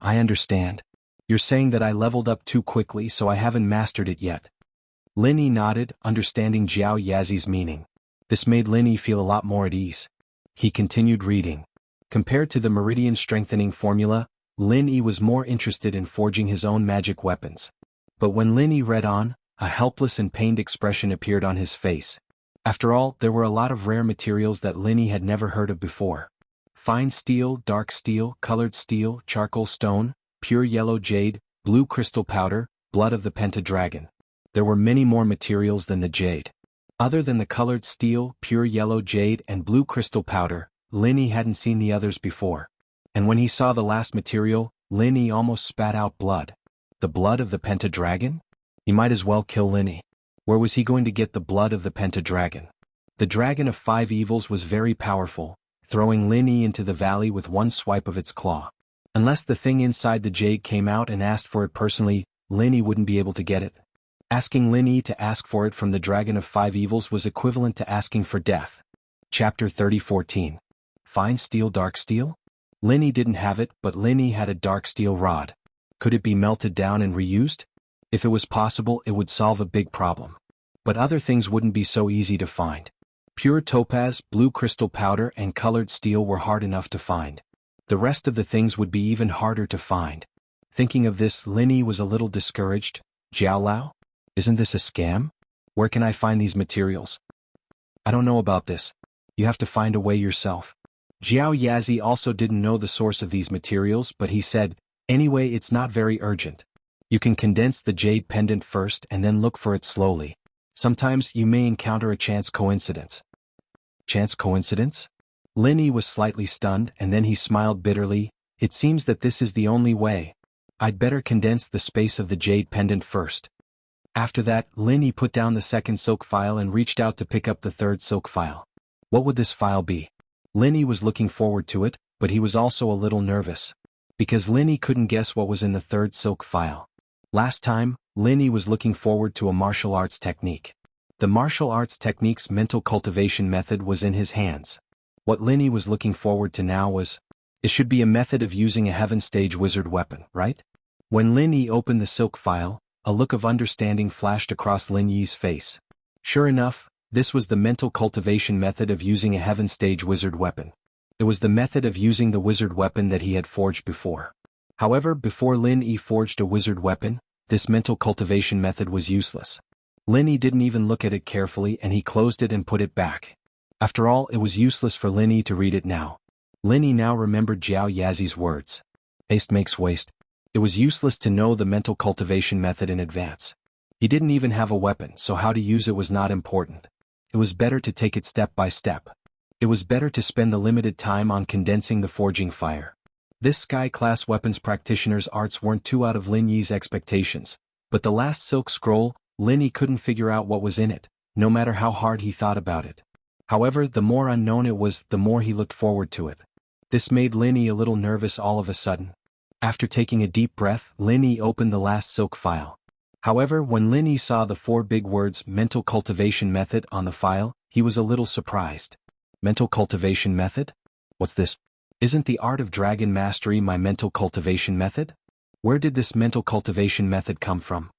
I understand. You're saying that I leveled up too quickly, so I haven't mastered it yet. Lin Yi nodded, understanding Jiao Yazi's meaning. This made Lin Yi feel a lot more at ease. He continued reading. Compared to the meridian strengthening formula, Lin Yi was more interested in forging his own magic weapons. But when Lin Yi read on, a helpless and pained expression appeared on his face. After all, there were a lot of rare materials that Lin Yi had never heard of before. Fine steel, dark steel, colored steel, charcoal stone, pure yellow jade, blue crystal powder, blood of the pentadragon. There were many more materials than the jade. Other than the colored steel, pure yellow jade, and blue crystal powder, Lin Yi hadn't seen the others before. And when he saw the last material, Lin Yi almost spat out blood. The blood of the pentadragon? He might as well kill Lin Yi. Where was he going to get the blood of the pentadragon? The dragon of 5 evils was very powerful, throwing Lin Yi into the valley with one swipe of its claw. Unless the thing inside the jade came out and asked for it personally, Lin Yi wouldn't be able to get it. Asking Lin Yi to ask for it from the dragon of 5 evils was equivalent to asking for death. Chapter 30:14. Fine steel, dark steel? Lin Yi didn't have it, but Lin Yi had a dark steel rod. Could it be melted down and reused? If it was possible, it would solve a big problem. But other things wouldn't be so easy to find. Pure topaz, blue crystal powder, and colored steel were hard enough to find. The rest of the things would be even harder to find. Thinking of this, Lin Yi was a little discouraged. Jiao Lao? Isn't this a scam? Where can I find these materials? I don't know about this. You have to find a way yourself. Jiao Yazi also didn't know the source of these materials, but he said, Anyway, it's not very urgent. You can condense the jade pendant first and then look for it slowly. Sometimes you may encounter a chance coincidence. Chance coincidence? Linny was slightly stunned and then he smiled bitterly. It seems that this is the only way. I'd better condense the space of the jade pendant first. After that, Linny put down the second silk file and reached out to pick up the third silk file. What would this file be? Linny was looking forward to it, but he was also a little nervous. Because Linny couldn't guess what was in the third silk file. Last time, Linny was looking forward to a martial arts technique. The martial arts technique's mental cultivation method was in his hands. What Linny was looking forward to now was, it should be a method of using a heaven stage wizard weapon, right? When Linny opened the silk file, a look of understanding flashed across Lin Yi's face. Sure enough, this was the mental cultivation method of using a heaven stage wizard weapon. It was the method of using the wizard weapon that he had forged before. However, before Lin Yi forged a wizard weapon, this mental cultivation method was useless. Lin Yi didn't even look at it carefully and he closed it and put it back. After all, it was useless for Lin Yi to read it now. Lin Yi now remembered Jiao Yazi's words. Haste makes waste. It was useless to know the mental cultivation method in advance. He didn't even have a weapon, so how to use it was not important. It was better to take it step by step. It was better to spend the limited time on condensing the forging fire. This sky-class weapons practitioner's arts weren't too out of Lin Yi's expectations, but the last silk scroll, Lin Yi couldn't figure out what was in it, no matter how hard he thought about it. However, the more unknown it was, the more he looked forward to it. This made Lin Yi a little nervous all of a sudden. After taking a deep breath, Lin Yi opened the last silk file. However, when Lin Yi saw the 4 big words mental cultivation method on the file, he was a little surprised. Mental cultivation method? What's this? Isn't the art of dragon mastery my mental cultivation method? Where did this mental cultivation method come from?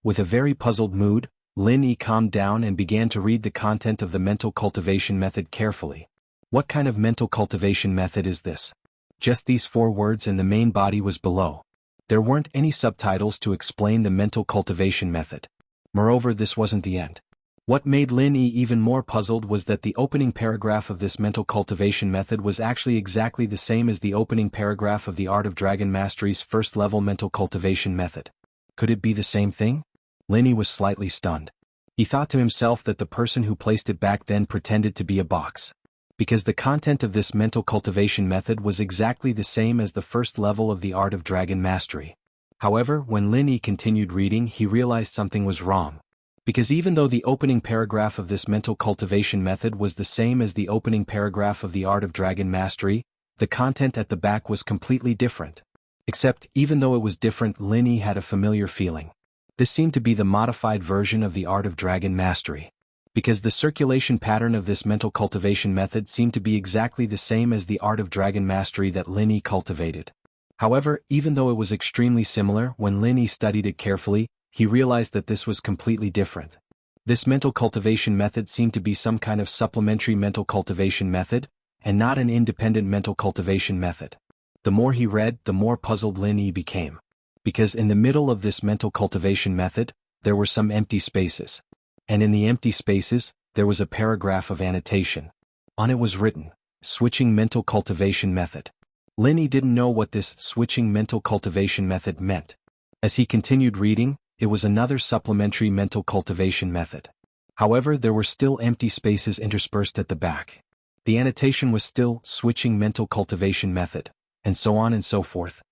With a very puzzled mood, Lin Yi calmed down and began to read the content of the mental cultivation method carefully. What kind of mental cultivation method is this? Just these 4 words and the main body was below. There weren't any subtitles to explain the mental cultivation method. Moreover, this wasn't the end. What made Lin Yi even more puzzled was that the opening paragraph of this mental cultivation method was actually exactly the same as the opening paragraph of the Art of Dragon Mastery's first-level mental cultivation method. Could it be the same thing? Lin Yi was slightly stunned. He thought to himself that the person who placed it back then pretended to be a box. Because the content of this mental cultivation method was exactly the same as the first level of the Art of Dragon Mastery. However, when Lin Yi continued reading, he realized something was wrong. Because even though the opening paragraph of this mental cultivation method was the same as the opening paragraph of the Art of Dragon Mastery, the content at the back was completely different. Except, even though it was different, Lin Yi had a familiar feeling. This seemed to be the modified version of the Art of Dragon Mastery. Because the circulation pattern of this mental cultivation method seemed to be exactly the same as the Art of Dragon Mastery that Lin Yi cultivated. However, even though it was extremely similar, when Lin Yi studied it carefully, he realized that this was completely different. This mental cultivation method seemed to be some kind of supplementary mental cultivation method, and not an independent mental cultivation method. The more he read, the more puzzled Lin Yi became. Because in the middle of this mental cultivation method, there were some empty spaces. And in the empty spaces, there was a paragraph of annotation. On it was written, Switching Mental Cultivation Method. Lin Yi didn't know what this switching mental cultivation method meant. As he continued reading, it was another supplementary mental cultivation method. However, there were still empty spaces interspersed at the back. The annotation was still switching mental cultivation method, and so on and so forth.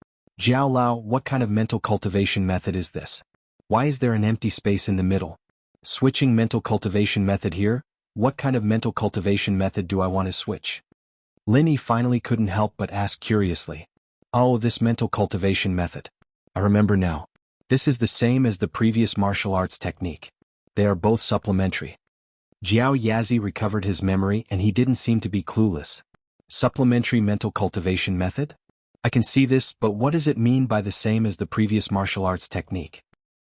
Jiao Lao, what kind of mental cultivation method is this? Why is there an empty space in the middle? Switching mental cultivation method here? What kind of mental cultivation method do I want to switch? Lin Yi finally couldn't help but ask curiously. Oh, this mental cultivation method. I remember now. This is the same as the previous martial arts technique. They are both supplementary. Jiao Yazi recovered his memory and he didn't seem to be clueless. Supplementary mental cultivation method? I can see this, but what does it mean by the same as the previous martial arts technique?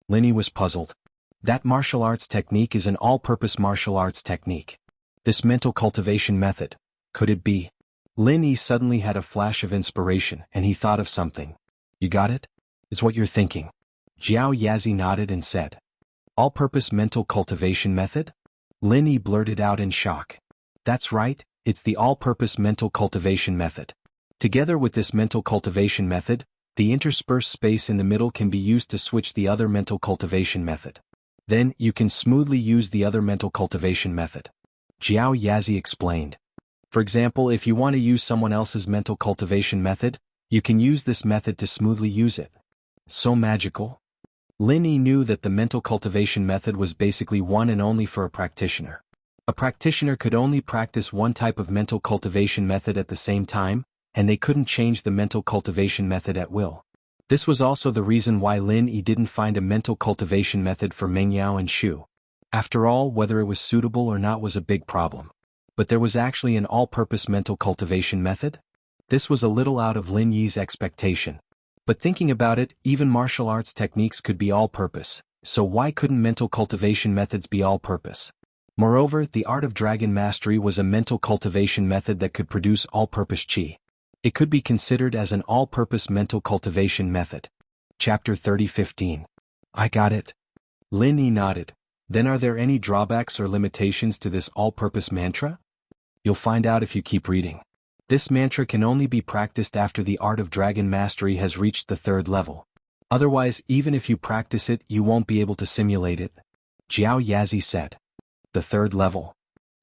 Lin Yi was puzzled. That martial arts technique is an all-purpose martial arts technique. This mental cultivation method, could it be? Lin Yi suddenly had a flash of inspiration and he thought of something. You got it? It's what you're thinking. Jiao Yazi nodded and said, All-purpose mental cultivation method? Lin Yi blurted out in shock. That's right, it's the all-purpose mental cultivation method. Together with this mental cultivation method, The interspersed space in the middle can be used to switch the other mental cultivation method. Then, you can smoothly use the other mental cultivation method. Jiao Yazi explained. For example, if you want to use someone else's mental cultivation method, you can use this method to smoothly use it. So magical? Lin Yi knew that the mental cultivation method was basically one and only for a practitioner. A practitioner could only practice one type of mental cultivation method at the same time, and they couldn't change the mental cultivation method at will. This was also the reason why Lin Yi didn't find a mental cultivation method for Meng Yao and Shu. After all, whether it was suitable or not was a big problem. But there was actually an all-purpose mental cultivation method? This was a little out of Lin Yi's expectation. But thinking about it, even martial arts techniques could be all-purpose, so why couldn't mental cultivation methods be all-purpose? Moreover, the art of dragon mastery was a mental cultivation method that could produce all-purpose qi. It could be considered as an all-purpose mental cultivation method. Chapter 30:15. I got it. Lin Yi nodded. Then are there any drawbacks or limitations to this all-purpose mantra? You'll find out if you keep reading. This mantra can only be practiced after the art of dragon mastery has reached the 3rd level. Otherwise, even if you practice it, you won't be able to simulate it. Jiao Yazi said. The 3rd level.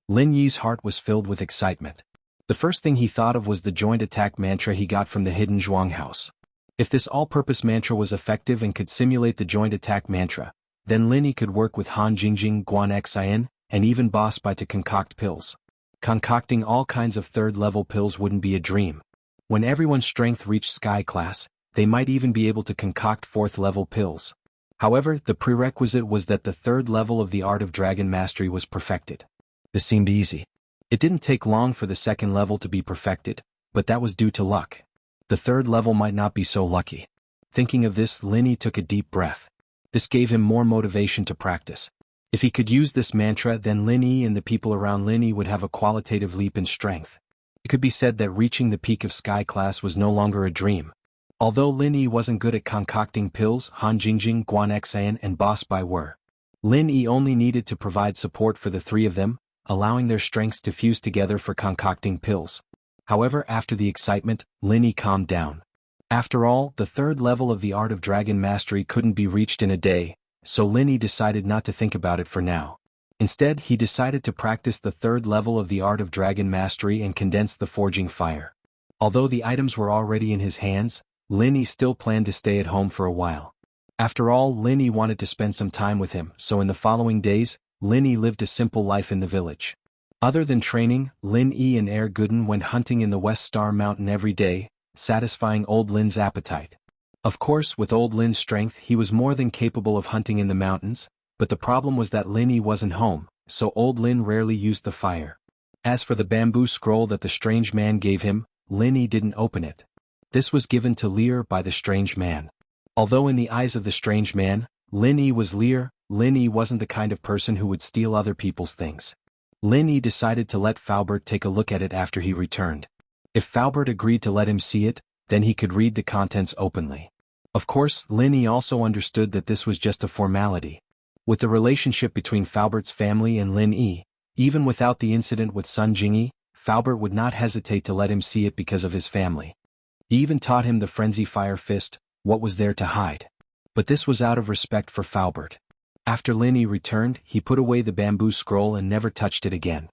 Lin Yi's heart was filled with excitement. The first thing he thought of was the joint attack mantra he got from the hidden Zhuang house. If this all-purpose mantra was effective and could simulate the joint attack mantra, then Lin Yi could work with Han Jingjing, Guan Xian, and even Boss Bai to concoct pills. Concocting all kinds of 3rd-level pills wouldn't be a dream. When everyone's strength reached Sky class, they might even be able to concoct 4th-level pills. However, the prerequisite was that the 3rd level of the art of dragon mastery was perfected. This seemed easy. It didn't take long for the 2nd level to be perfected, but that was due to luck. The 3rd level might not be so lucky. Thinking of this, Lin Yi took a deep breath. This gave him more motivation to practice. If he could use this mantra, then Lin Yi and the people around Lin Yi would have a qualitative leap in strength. It could be said that reaching the peak of Sky class was no longer a dream. Although Lin Yi wasn't good at concocting pills, Han Jingjing, Guan Xian, and Boss Bai were. Lin Yi only needed to provide support for the 3 of them, allowing their strengths to fuse together for concocting pills. However, after the excitement, Lin Yi calmed down. After all, the 3rd level of the art of dragon mastery couldn't be reached in a day, so Lin Yi decided not to think about it for now. Instead, he decided to practice the 3rd level of the art of dragon mastery and condense the forging fire. Although the items were already in his hands, Lin Yi still planned to stay at home for a while. After all, Lin Yi wanted to spend some time with him, so in the following days, Lin Yi lived a simple life in the village. Other than training, Lin Yi and Er Guden went hunting in the West Star Mountain every day, satisfying old Lin's appetite. Of course, with old Lin's strength, he was more than capable of hunting in the mountains, but the problem was that Lin Yi wasn't home, so old Lin rarely used the fire. As for the bamboo scroll that the strange man gave him, Lin Yi didn't open it. This was given to Lear by the strange man. Although in the eyes of the strange man, Lin Yi was Lear, Lin Yi wasn't the kind of person who would steal other people's things. Lin Yi decided to let Faubert take a look at it after he returned. If Faubert agreed to let him see it, then he could read the contents openly. Of course, Lin Yi also understood that this was just a formality. With the relationship between Faubert's family and Lin Yi, even without the incident with Sun Jingyi, Faubert would not hesitate to let him see it because of his family. He even taught him the frenzy fire fist, what was there to hide. But this was out of respect for Faubert. After Lin Yi returned, he put away the bamboo scroll and never touched it again.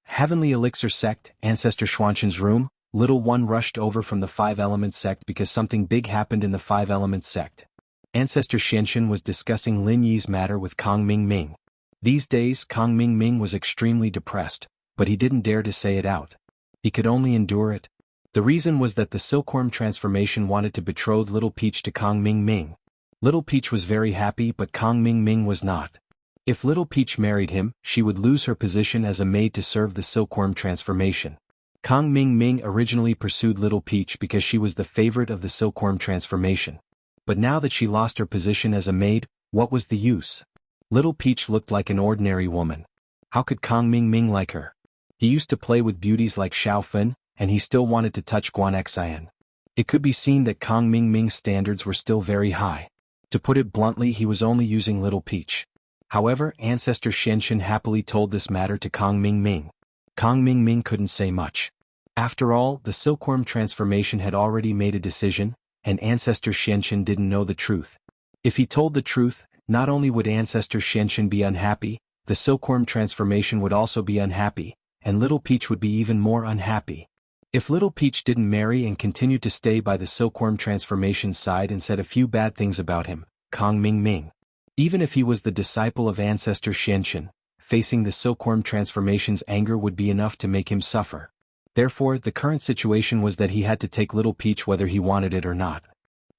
Heavenly Elixir Sect, Ancestor Xuanqin's room, Little One rushed over from the 5 Elements Sect because something big happened in the 5 Elements Sect. Ancestor Xianqin was discussing Lin Yi's matter with Kong Ming Ming. These days, Kong Ming Ming was extremely depressed, but he didn't dare to say it out. He could only endure it. The reason was that the Silkworm transformation wanted to betroth Little Peach to Kong Ming Ming. Little Peach was very happy, but Kong Ming Ming was not. If Little Peach married him, she would lose her position as a maid to serve the Silkworm transformation. Kong Ming Ming originally pursued Little Peach because she was the favorite of the Silkworm transformation. But now that she lost her position as a maid, what was the use? Little Peach looked like an ordinary woman. How could Kong Ming Ming like her? He used to play with beauties like Xiao Fen, and he still wanted to touch Guan Xian. It could be seen that Kong Ming Ming's standards were still very high. To put it bluntly, he was only using Little Peach. However, Ancestor Xianqin happily told this matter to Kong Ming Ming. Kong Ming Ming couldn't say much. After all, the Silkworm transformation had already made a decision, and Ancestor Xianxin didn't know the truth. If he told the truth, not only would Ancestor Xianxin be unhappy, the silkworm transformation would also be unhappy, and Little Peach would be even more unhappy. If Little Peach didn't marry and continued to stay by the silkworm transformation's side and said a few bad things about him, Kang Ming, even if he was the disciple of Ancestor Xianxin, facing the silkworm transformation's anger would be enough to make him suffer. Therefore, the current situation was that he had to take Little Peach whether he wanted it or not.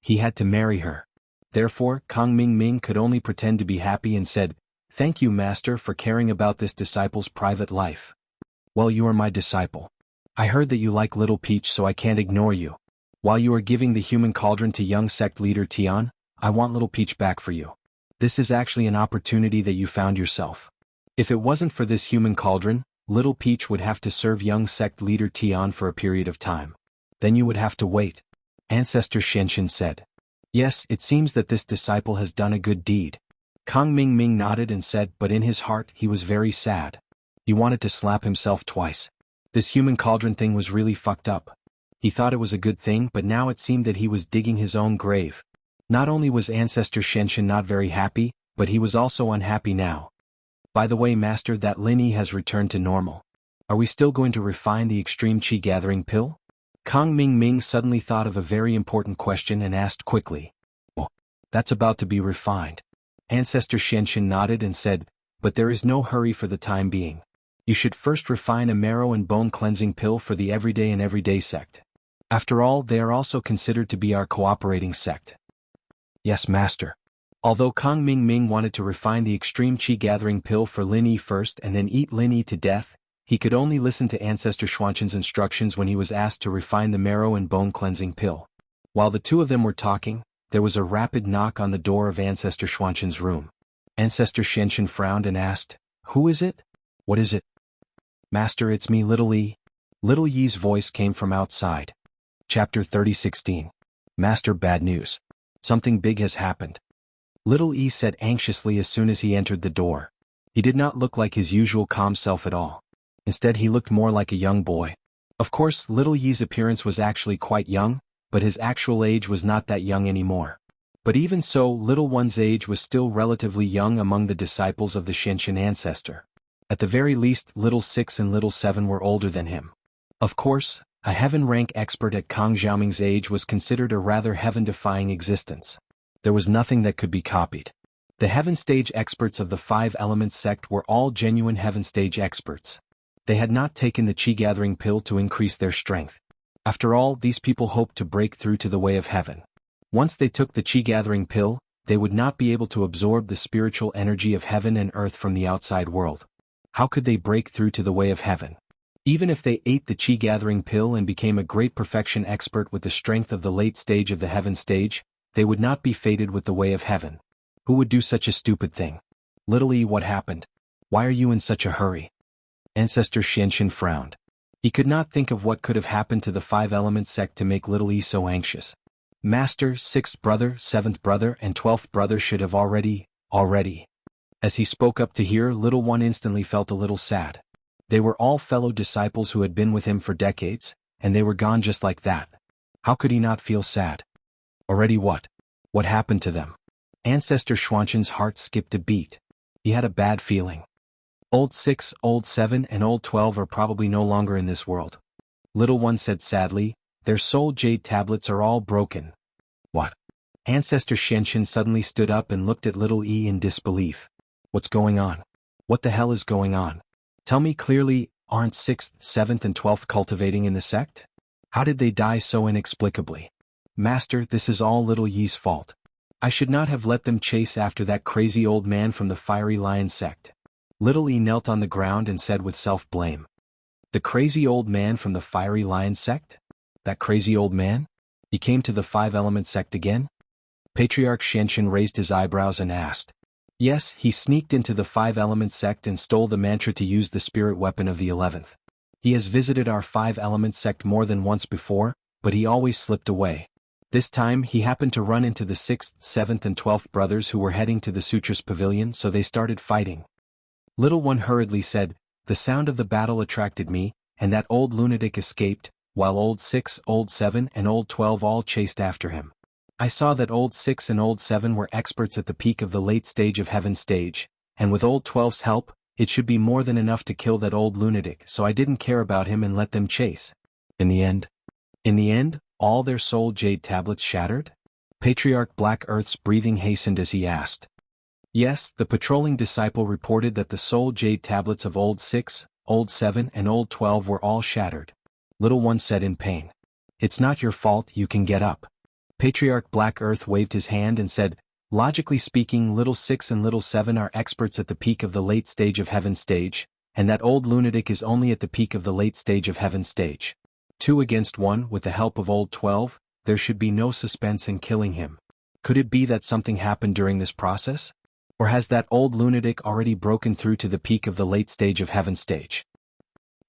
He had to marry her. Therefore, Kang Ming could only pretend to be happy and said, "Thank you, Master, for caring about this disciple's private life. Well, you are my disciple. I heard that you like Little Peach, so I can't ignore you. While you are giving the human cauldron to young sect leader Tian, I want Little Peach back for you. This is actually an opportunity that you found yourself. If it wasn't for this human cauldron, Little Peach would have to serve young sect leader Tian for a period of time. Then you would have to wait." Ancestor Xianxin said. "Yes, it seems that this disciple has done a good deed." Kang Ming nodded and said, but in his heart he was very sad. He wanted to slap himself twice. This human cauldron thing was really fucked up. He thought it was a good thing, but now it seemed that he was digging his own grave. Not only was Ancestor Xianxin not very happy, but he was also unhappy now. "By the way, Master, that Lin Yi has returned to normal. Are we still going to refine the extreme qi gathering pill?" Kang Ming suddenly thought of a very important question and asked quickly. "Oh, that's about to be refined." Ancestor Xianxin nodded and said, "But there is no hurry for the time being. You should first refine a marrow and bone cleansing pill for the everyday sect. After all, they are also considered to be our cooperating sect." "Yes, Master." Although Kang Ming wanted to refine the extreme qi gathering pill for Lin Yi first and then eat Lin Yi to death, he could only listen to Ancestor Xuanqin's instructions when he was asked to refine the marrow and bone cleansing pill. While the two of them were talking, there was a rapid knock on the door of Ancestor Xuanqin's room. Ancestor Xianxin frowned and asked, "Who is it? What is it?" "Master, it's me, Little Yi." Little Yi's voice came from outside. Chapter 30:16. Master, bad news. Something big has happened. Little Yi said anxiously as soon as he entered the door. He did not look like his usual calm self at all. Instead, he looked more like a young boy. Of course, Little Yi's appearance was actually quite young, but his actual age was not that young anymore. But even so, Little One's age was still relatively young among the disciples of the Xianxin ancestor. At the very least, Little 6 and Little 7 were older than him. Of course, a heaven rank expert at Kang Xiaoming's age was considered a rather heaven-defying existence. There was nothing that could be copied. The heaven stage experts of the 5 Elements sect were all genuine heaven stage experts. They had not taken the qi gathering pill to increase their strength. After all, these people hoped to break through to the way of heaven. Once they took the qi gathering pill, they would not be able to absorb the spiritual energy of heaven and earth from the outside world. How could they break through to the way of heaven? Even if they ate the qi gathering pill and became a great perfection expert with the strength of the late stage of the heaven stage, they would not be fated with the way of heaven. Who would do such a stupid thing? Little Yi, what happened? Why are you in such a hurry? Ancestor Xianxin frowned. He could not think of what could have happened to the 5 Elements sect to make Little Yi so anxious. Master, 6th brother, 7th brother, and 12th brother should have already. As he spoke up to hear, Little One instantly felt a little sad. They were all fellow disciples who had been with him for decades, and they were gone just like that. How could he not feel sad? Already what? What happened to them? Ancestor Xuanqin's heart skipped a beat. He had a bad feeling. Old 6, Old 7, and Old 12 are probably no longer in this world. Little One said sadly, their soul jade tablets are all broken. What? Ancestor Xianxin suddenly stood up and looked at Little Yi in disbelief. What's going on? What the hell is going on? Tell me clearly, aren't 6th, 7th, and 12th cultivating in the sect? How did they die so inexplicably? Master, this is all Little Yi's fault. I should not have let them chase after that crazy old man from the Fiery Lion sect. Little Yi knelt on the ground and said with self-blame. The crazy old man from the Fiery Lion sect? That crazy old man? He came to the 5 Elements sect again? Patriarch Xianxin raised his eyebrows and asked. Yes, he sneaked into the 5 Elements sect and stole the mantra to use the spirit weapon of the 11th. He has visited our 5 Elements sect more than once before, but he always slipped away. This time, he happened to run into the 6th, 7th, and 12th brothers who were heading to the Sutras Pavilion, so they started fighting. Little One hurriedly said, the sound of the battle attracted me, and that old lunatic escaped, while Old 6, Old 7, and Old 12 all chased after him. I saw that old 6 and old 7 were experts at the peak of the late stage of Heaven stage, and with old 12's help, it should be more than enough to kill that old lunatic, so I didn't care about him and let them chase. In the end, all their soul jade tablets shattered? Patriarch Black Earth's breathing hastened as he asked. Yes, the patrolling disciple reported that the soul jade tablets of old 6, old 7 and old 12 were all shattered. Little one said in pain. It's not your fault, you can get up. Patriarch Black Earth waved his hand and said, logically speaking, little 6 and little 7 are experts at the peak of the late stage of Heaven stage, and that old lunatic is only at the peak of the late stage of Heaven stage. 2 against 1 with the help of old 12, there should be no suspense in killing him. Could it be that something happened during this process? Or has that old lunatic already broken through to the peak of the late stage of Heaven stage?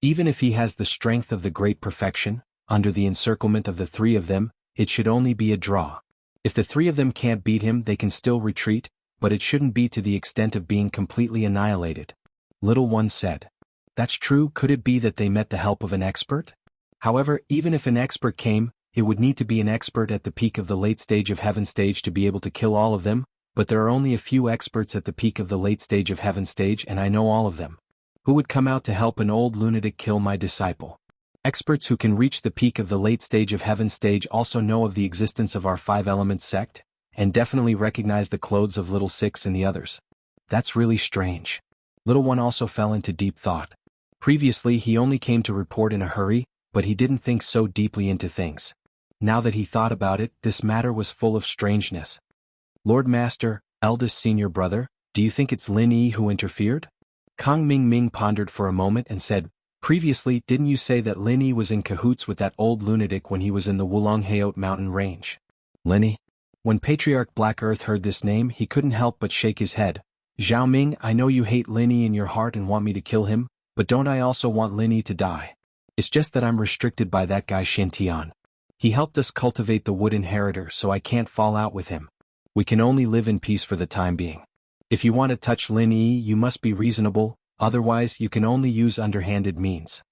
Even if he has the strength of the great perfection, under the encirclement of the 3 of them, it should only be a draw. If the 3 of them can't beat him, they can still retreat, but it shouldn't be to the extent of being completely annihilated. Little one said. That's true, could it be that they met the help of an expert? However, even if an expert came, it would need to be an expert at the peak of the late stage of Heaven stage to be able to kill all of them, but there are only a few experts at the peak of the late stage of Heaven stage and I know all of them. Who would come out to help an old lunatic kill my disciple? Experts who can reach the peak of the late stage of Heaven stage also know of the existence of our 5 elements sect, and definitely recognize the clothes of little 6 and the others. That's really strange. Little one also fell into deep thought. Previously he only came to report in a hurry, but he didn't think so deeply into things. Now that he thought about it, this matter was full of strangeness. Lord Master, eldest senior brother, do you think it's Lin Yi who interfered? Kang Ming Ming pondered for a moment and said, previously, didn't you say that Lin Yi was in cahoots with that old lunatic when he was in the Wulong mountain range? Lin Yi? When Patriarch Black Earth heard this name, he couldn't help but shake his head. Zhao Ming, I know you hate Lin Yi in your heart and want me to kill him, but don't I also want Lin Yi to die? It's just that I'm restricted by that guy Shintian. He helped us cultivate the Wood Inheritor, so I can't fall out with him. We can only live in peace for the time being. If you want to touch Lin Yi, you must be reasonable, otherwise you can only use underhanded means.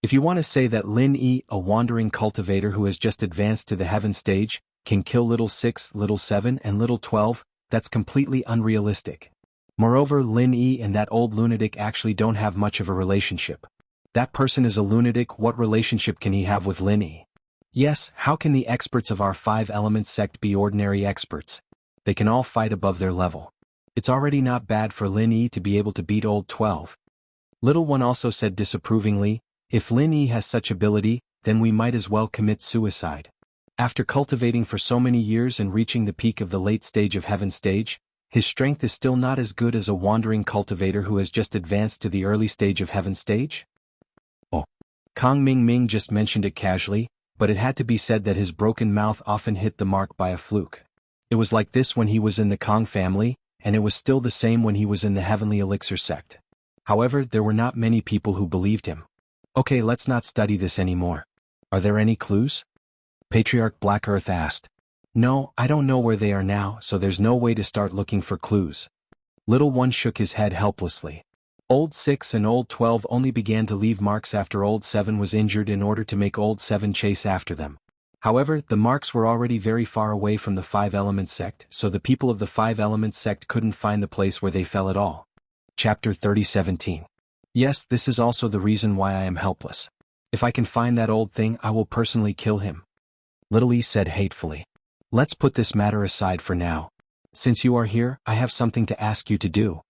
If you want to say that Lin Yi, a wandering cultivator who has just advanced to the Heaven stage, can kill little 6, little 7 and little 12, that's completely unrealistic. Moreover, Lin Yi and that old lunatic actually don't have much of a relationship. That person is a lunatic, what relationship can he have with Lin Yi? Yes, how can the experts of our 5 elements sect be ordinary experts? They can all fight above their level. It's already not bad for Lin Yi to be able to beat old 12. Little one also said disapprovingly, if Lin Yi has such ability, then we might as well commit suicide. After cultivating for so many years and reaching the peak of the late stage of Heaven stage, his strength is still not as good as a wandering cultivator who has just advanced to the early stage of Heaven stage? Oh. Kang Ming Ming just mentioned it casually, but it had to be said that his broken mouth often hit the mark by a fluke. It was like this when he was in the Kang family, and it was still the same when he was in the Heavenly Elixir sect. However, there were not many people who believed him. Okay, let's not study this anymore. Are there any clues? Patriarch Black Earth asked. No, I don't know where they are now, so there's no way to start looking for clues. Little one shook his head helplessly. Old 6 and old 12 only began to leave marks after old 7 was injured in order to make old 7 chase after them. However, the marks were already very far away from the 5 Elements sect, so the people of the 5 Elements sect couldn't find the place where they fell at all. Chapter 30:17. Yes, this is also the reason why I am helpless. If I can find that old thing, I will personally kill him. Little E said hatefully. Let's put this matter aside for now. Since you are here, I have something to ask you to do.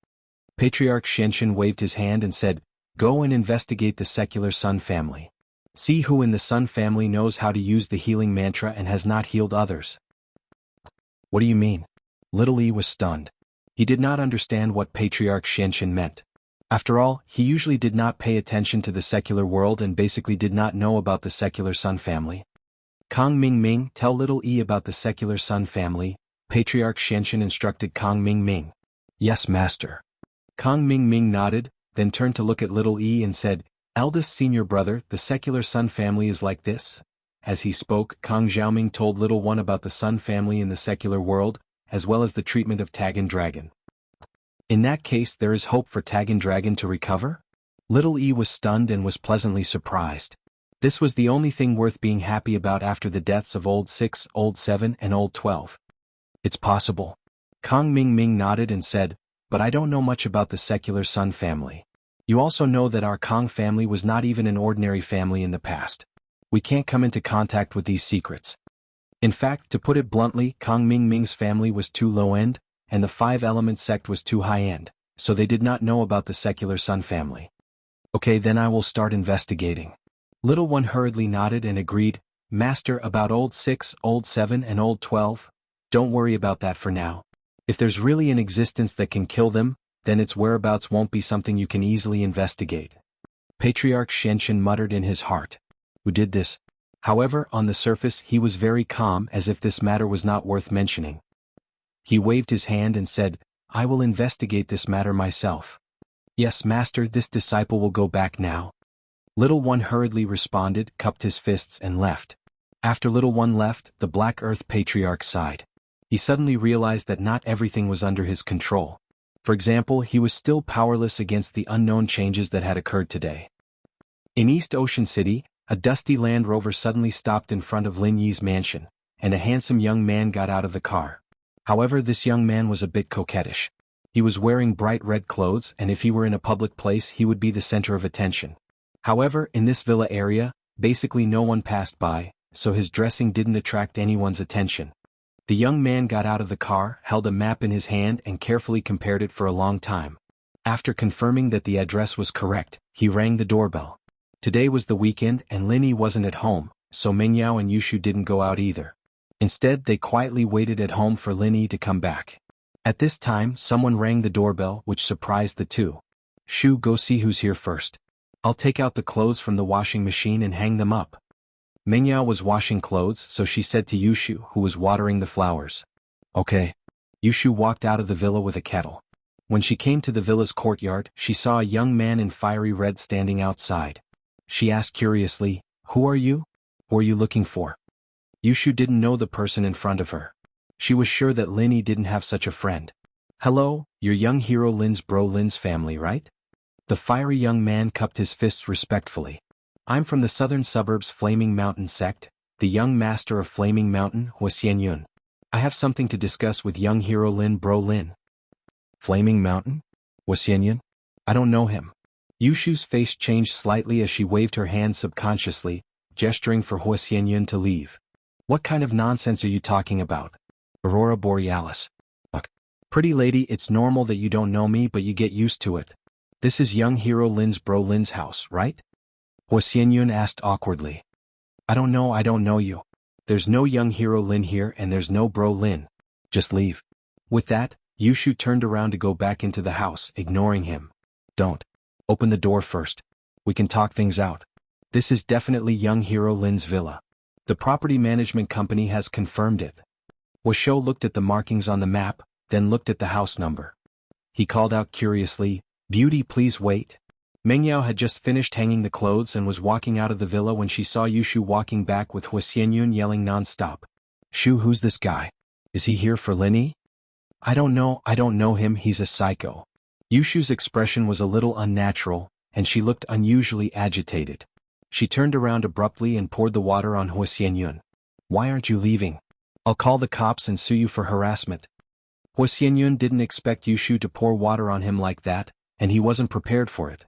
Patriarch Shenshin waved his hand and said, Go and investigate the secular Sun family. See who in the Sun family knows how to use the healing mantra and has not healed others. What do you mean? Little E was stunned. He did not understand what Patriarch Shenshin meant. After all, he usually did not pay attention to the secular world and basically did not know about the secular Sun family. Kang Ming Ming, tell Little E about the secular Sun family, Patriarch Shenshin instructed Kang Ming Ming. Yes, master. Kang Ming Ming nodded, then turned to look at Little E and said, Eldest senior brother, the secular Sun family is like this. As he spoke, Kang Xiaoming told Little One about the Sun family in the secular world, as well as the treatment of Tagan Dragon. In that case, there is hope for Tagan Dragon to recover? Little E was stunned and was pleasantly surprised. This was the only thing worth being happy about after the deaths of Old 6, Old 7 and Old 12. It's possible. Kang Ming nodded and said, but I don't know much about the secular Sun family. You also know that our Kang family was not even an ordinary family in the past. We can't come into contact with these secrets. In fact, to put it bluntly, Kang Ming's family was too low-end, and the Five Elements sect was too high-end, so they did not know about the secular Sun family. Okay, then I will start investigating. Little One hurriedly nodded and agreed, Master, about Old 6, Old 7 and Old 12? Don't worry about that for now. If there's really an existence that can kill them, then its whereabouts won't be something you can easily investigate. Patriarch Shenshin muttered in his heart. Who did this? However, on the surface he was very calm, as if this matter was not worth mentioning. He waved his hand and said, I will investigate this matter myself. Yes, Master, this disciple will go back now. Little One hurriedly responded, cupped his fists and left. After Little One left, the Black Earth Patriarch sighed. He suddenly realized that not everything was under his control. For example, he was still powerless against the unknown changes that had occurred today. In East Ocean City, a dusty Land Rover suddenly stopped in front of Lin Yi's mansion, and a handsome young man got out of the car. However, this young man was a bit coquettish. He was wearing bright red clothes, and if he were in a public place he would be the center of attention. However, in this villa area, basically no one passed by, so his dressing didn't attract anyone's attention. The young man got out of the car, held a map in his hand and carefully compared it for a long time. After confirming that the address was correct, he rang the doorbell. Today was the weekend and Lin Yi wasn't at home, so Mengyao and Yushu didn't go out either. Instead, they quietly waited at home for Lin Yi to come back. At this time, someone rang the doorbell, which surprised the two. Shu, go see who's here first. I'll take out the clothes from the washing machine and hang them up. Mengyao was washing clothes, so she said to Yushu, who was watering the flowers. Okay. Yushu walked out of the villa with a kettle. When she came to the villa's courtyard, she saw a young man in fiery red standing outside. She asked curiously, Who are you? Who are you looking for? Yushu didn't know the person in front of her. She was sure that Lin Yi didn't have such a friend. Hello, you're young hero Lin's bro Lin's family, right? The fiery young man cupped his fists respectfully. I'm from the southern suburbs Flaming Mountain sect, the young master of Flaming Mountain, Wuxia. I have something to discuss with young hero Lin bro Lin. Flaming Mountain? Wuxia? I don't know him. Yushu's face changed slightly as she waved her hand subconsciously, gesturing for Wuxia to leave. What kind of nonsense are you talking about? Aurora Borealis. Look, pretty lady, it's normal that you don't know me, but you get used to it. This is young hero Lin's bro Lin's house, right? Wuxia asked awkwardly. I don't know you. There's no young hero Lin here and there's no bro Lin. Just leave. With that, Yushu turned around to go back into the house, ignoring him. Don't. Open the door first. We can talk things out. This is definitely young hero Lin's villa. The property management company has confirmed it. Wuxia looked at the markings on the map, then looked at the house number. He called out curiously, Beauty, please wait. Mengyao had just finished hanging the clothes and was walking out of the villa when she saw Yushu walking back with Wuxia yelling non-stop. Shu, who's this guy? Is he here for Lin Yi? I don't know him, he's a psycho. Yushu's expression was a little unnatural, and she looked unusually agitated. She turned around abruptly and poured the water on Wuxia. Why aren't you leaving? I'll call the cops and sue you for harassment. Wuxia didn't expect Yushu to pour water on him like that, and he wasn't prepared for it.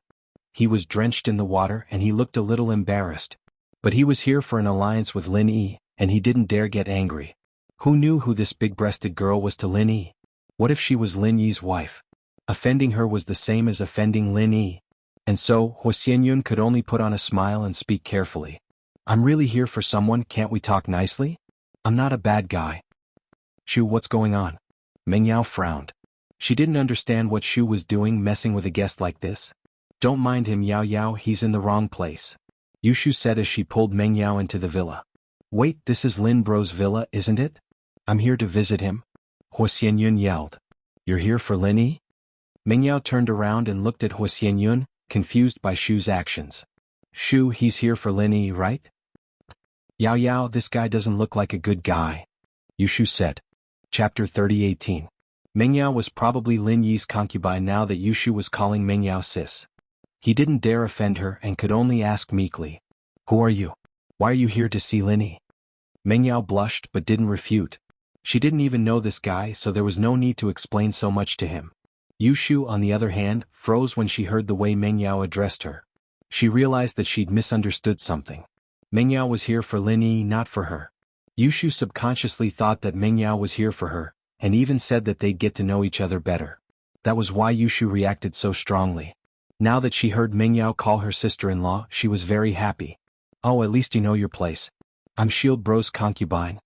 He was drenched in the water and he looked a little embarrassed. But he was here for an alliance with Lin Yi, and he didn't dare get angry. Who knew who this big-breasted girl was to Lin Yi? What if she was Lin Yi's wife? Offending her was the same as offending Lin Yi. And so, Wuxia could only put on a smile and speak carefully. I'm really here for someone, can't we talk nicely? I'm not a bad guy. Shu, what's going on? Mengyao frowned. She didn't understand what Shu was doing messing with a guest like this. Don't mind him, Yao, he's in the wrong place. Yushu said as she pulled Mengyao into the villa. Wait, this is Lin Bro's villa, isn't it? I'm here to visit him. Wuxia yelled. You're here for Lin Yi? Mengyao turned around and looked at Wuxia, confused by Shu's actions. Shu, he's here for Lin Yi, right? Yao, this guy doesn't look like a good guy. Yushu said. Chapter 30:18. Mengyao was probably Lin Yi's concubine now that Yushu was calling Mengyao sis. He didn't dare offend her and could only ask meekly. Who are you? Why are you here to see Lin Yi? Meng Yao blushed but didn't refute. She didn't even know this guy, so there was no need to explain so much to him. Yushu, on the other hand, froze when she heard the way Meng Yao addressed her. She realized that she'd misunderstood something. Meng Yao was here for Lin Yi, not for her. Yushu subconsciously thought that Meng Yao was here for her, and even said that they'd get to know each other better. That was why Yushu reacted so strongly. Now that she heard Meng Yao call her sister-in-law, she was very happy. Oh, at least you know your place. I'm Shield Bro's concubine.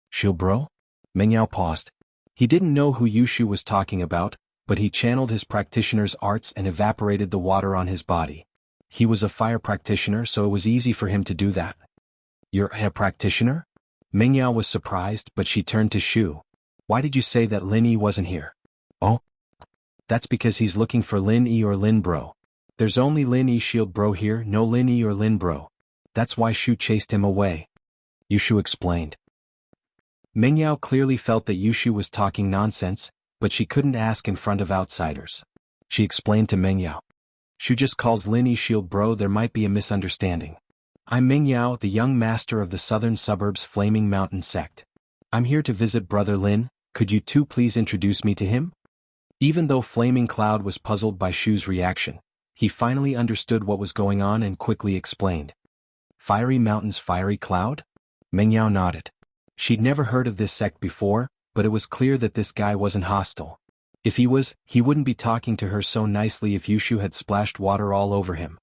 Shield Bro? Meng Yao paused. He didn't know who Yushu was talking about, but he channeled his practitioner's arts and evaporated the water on his body. He was a fire practitioner, so it was easy for him to do that. You're a practitioner? Meng Yao was surprised, but she turned to Shu. Why did you say that Lin Yi wasn't here? Oh? That's because he's looking for Lin Yi or Lin Bro. There's only Lin Yi Shield Bro here, no Lin Yi or Lin Bro. That's why Shu chased him away. Yushu explained. Meng Yao clearly felt that Yushu was talking nonsense, but she couldn't ask in front of outsiders. She explained to Meng Yao. Shu just calls Lin Yi Shield Bro, there might be a misunderstanding. I'm Meng Yao, the young master of the southern suburbs Flaming Mountain sect. I'm here to visit Brother Lin, could you two please introduce me to him? Even though Flaming Cloud was puzzled by Shu's reaction, he finally understood what was going on and quickly explained. Fiery Mountain's Fiery Cloud? Meng Yao nodded. She'd never heard of this sect before, but it was clear that this guy wasn't hostile. If he was, he wouldn't be talking to her so nicely if Yushu had splashed water all over him.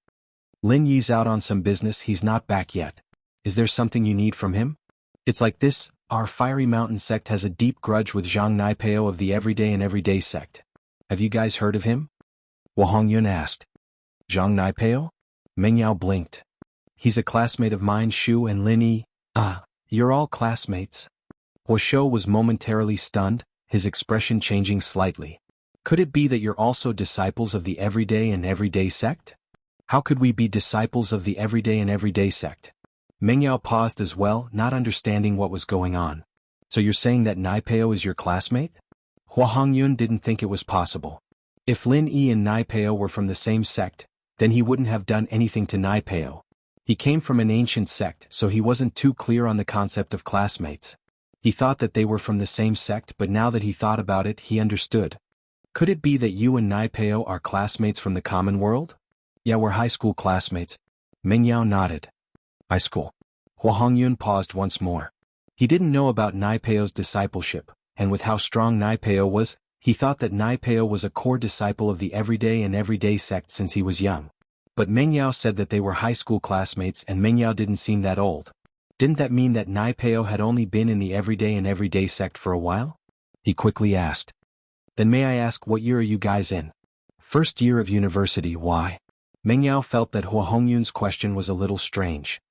Lin Yi's out on some business, he's not back yet. Is there something you need from him? It's like this, our Fiery Mountain sect has a deep grudge with Zhang Naipeo of the Everyday and Everyday sect. Have you guys heard of him? Huahangyun asked. Zhang Naipeo? Meng Yao blinked. He's a classmate of mine, Shu and Lin Yi. Ah, you're all classmates? Huashou was momentarily stunned, his expression changing slightly. Could it be that you're also disciples of the Everyday and Everyday sect? How could we be disciples of the Everyday and Everyday sect? Meng Yao paused as well, not understanding what was going on. So you're saying that Naipeo is your classmate? Huahangyun didn't think it was possible. If Lin Yi and Naipeo were from the same sect, then he wouldn't have done anything to Naipeo. He came from an ancient sect, so he wasn't too clear on the concept of classmates. He thought that they were from the same sect, but now that he thought about it, he understood. Could it be that you and Naipeo are classmates from the common world? Yeah, we're high school classmates. Meng Yao nodded. High school. Huahangyun paused once more. He didn't know about Naipeo's discipleship, and with how strong Naipeo was, he thought that Naipeo was a core disciple of the Everyday and Everyday sect since he was young. But Meng Yao said that they were high school classmates and Meng Yao didn't seem that old. Didn't that mean that Naipeo had only been in the Everyday and Everyday sect for a while? He quickly asked. Then may I ask, what year are you guys in? First year of university, why? Meng Yao felt that Huahangyun's question was a little strange.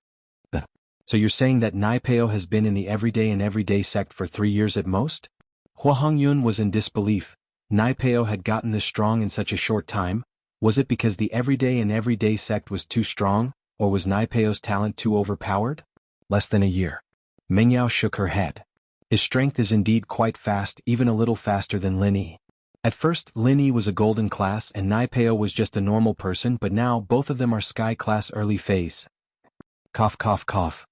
So you're saying that Naipeo has been in the Everyday and Everyday sect for 3 years at most? Huahangyun was in disbelief. Naipeo had gotten this strong in such a short time. Was it because the Everyday and Everyday sect was too strong, or was Naipeo's talent too overpowered? Less than a year. Meng Yao shook her head. His strength is indeed quite fast, even a little faster than Lin Yi. At first, Lin Yi was a golden class and Naipeo was just a normal person, but now both of them are sky class early phase. Cough cough cough.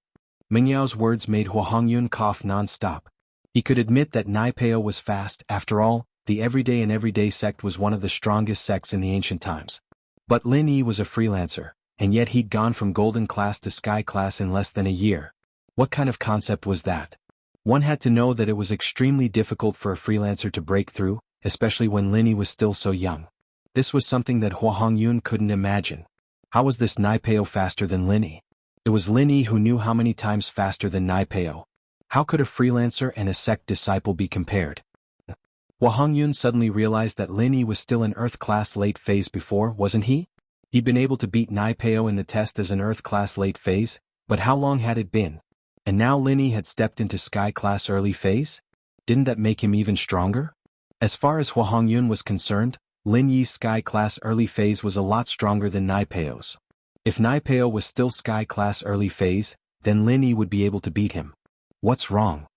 Meng Yao's words made Huahangyun cough non-stop. He could admit that Naipeo was fast, after all, the Everyday and Everyday sect was one of the strongest sects in the ancient times. But Lin Yi was a freelancer, and yet he'd gone from golden class to sky class in less than a year. What kind of concept was that? One had to know that it was extremely difficult for a freelancer to break through, especially when Lin Yi was still so young. This was something that Huahangyun couldn't imagine. How was this Naipeo faster than Lin Yi? It was Lin Yi who knew how many times faster than Naipeo. How could a freelancer and a sect disciple be compared? Huahangyun suddenly realized that Lin Yi was still an Earth class late phase before, wasn't he? He'd been able to beat Naipeo in the test as an Earth class late phase, but how long had it been? And now Lin Yi had stepped into sky class early phase? Didn't that make him even stronger? As far as Huahangyun was concerned, Lin Yi's sky class early phase was a lot stronger than Naipeo's. If Naipeo was still sky class early phase, then Lin Yi would be able to beat him. What's wrong?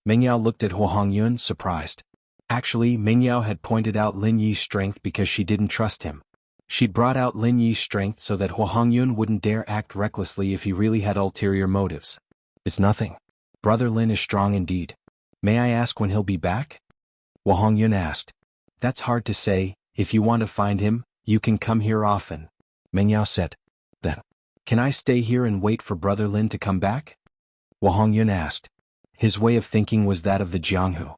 Meng Yao looked at Huahangyun, surprised. Actually, Meng Yao had pointed out Lin Yi's strength because she didn't trust him. She'd brought out Lin Yi's strength so that Hua Hongyun wouldn't dare act recklessly if he really had ulterior motives. It's nothing. Brother Lin is strong indeed. May I ask when he'll be back? Hua Hongyun asked. That's hard to say. If you want to find him, you can come here often. Meng Yao said. Then, can I stay here and wait for Brother Lin to come back? Hua Hongyun asked. His way of thinking was that of the Jianghu.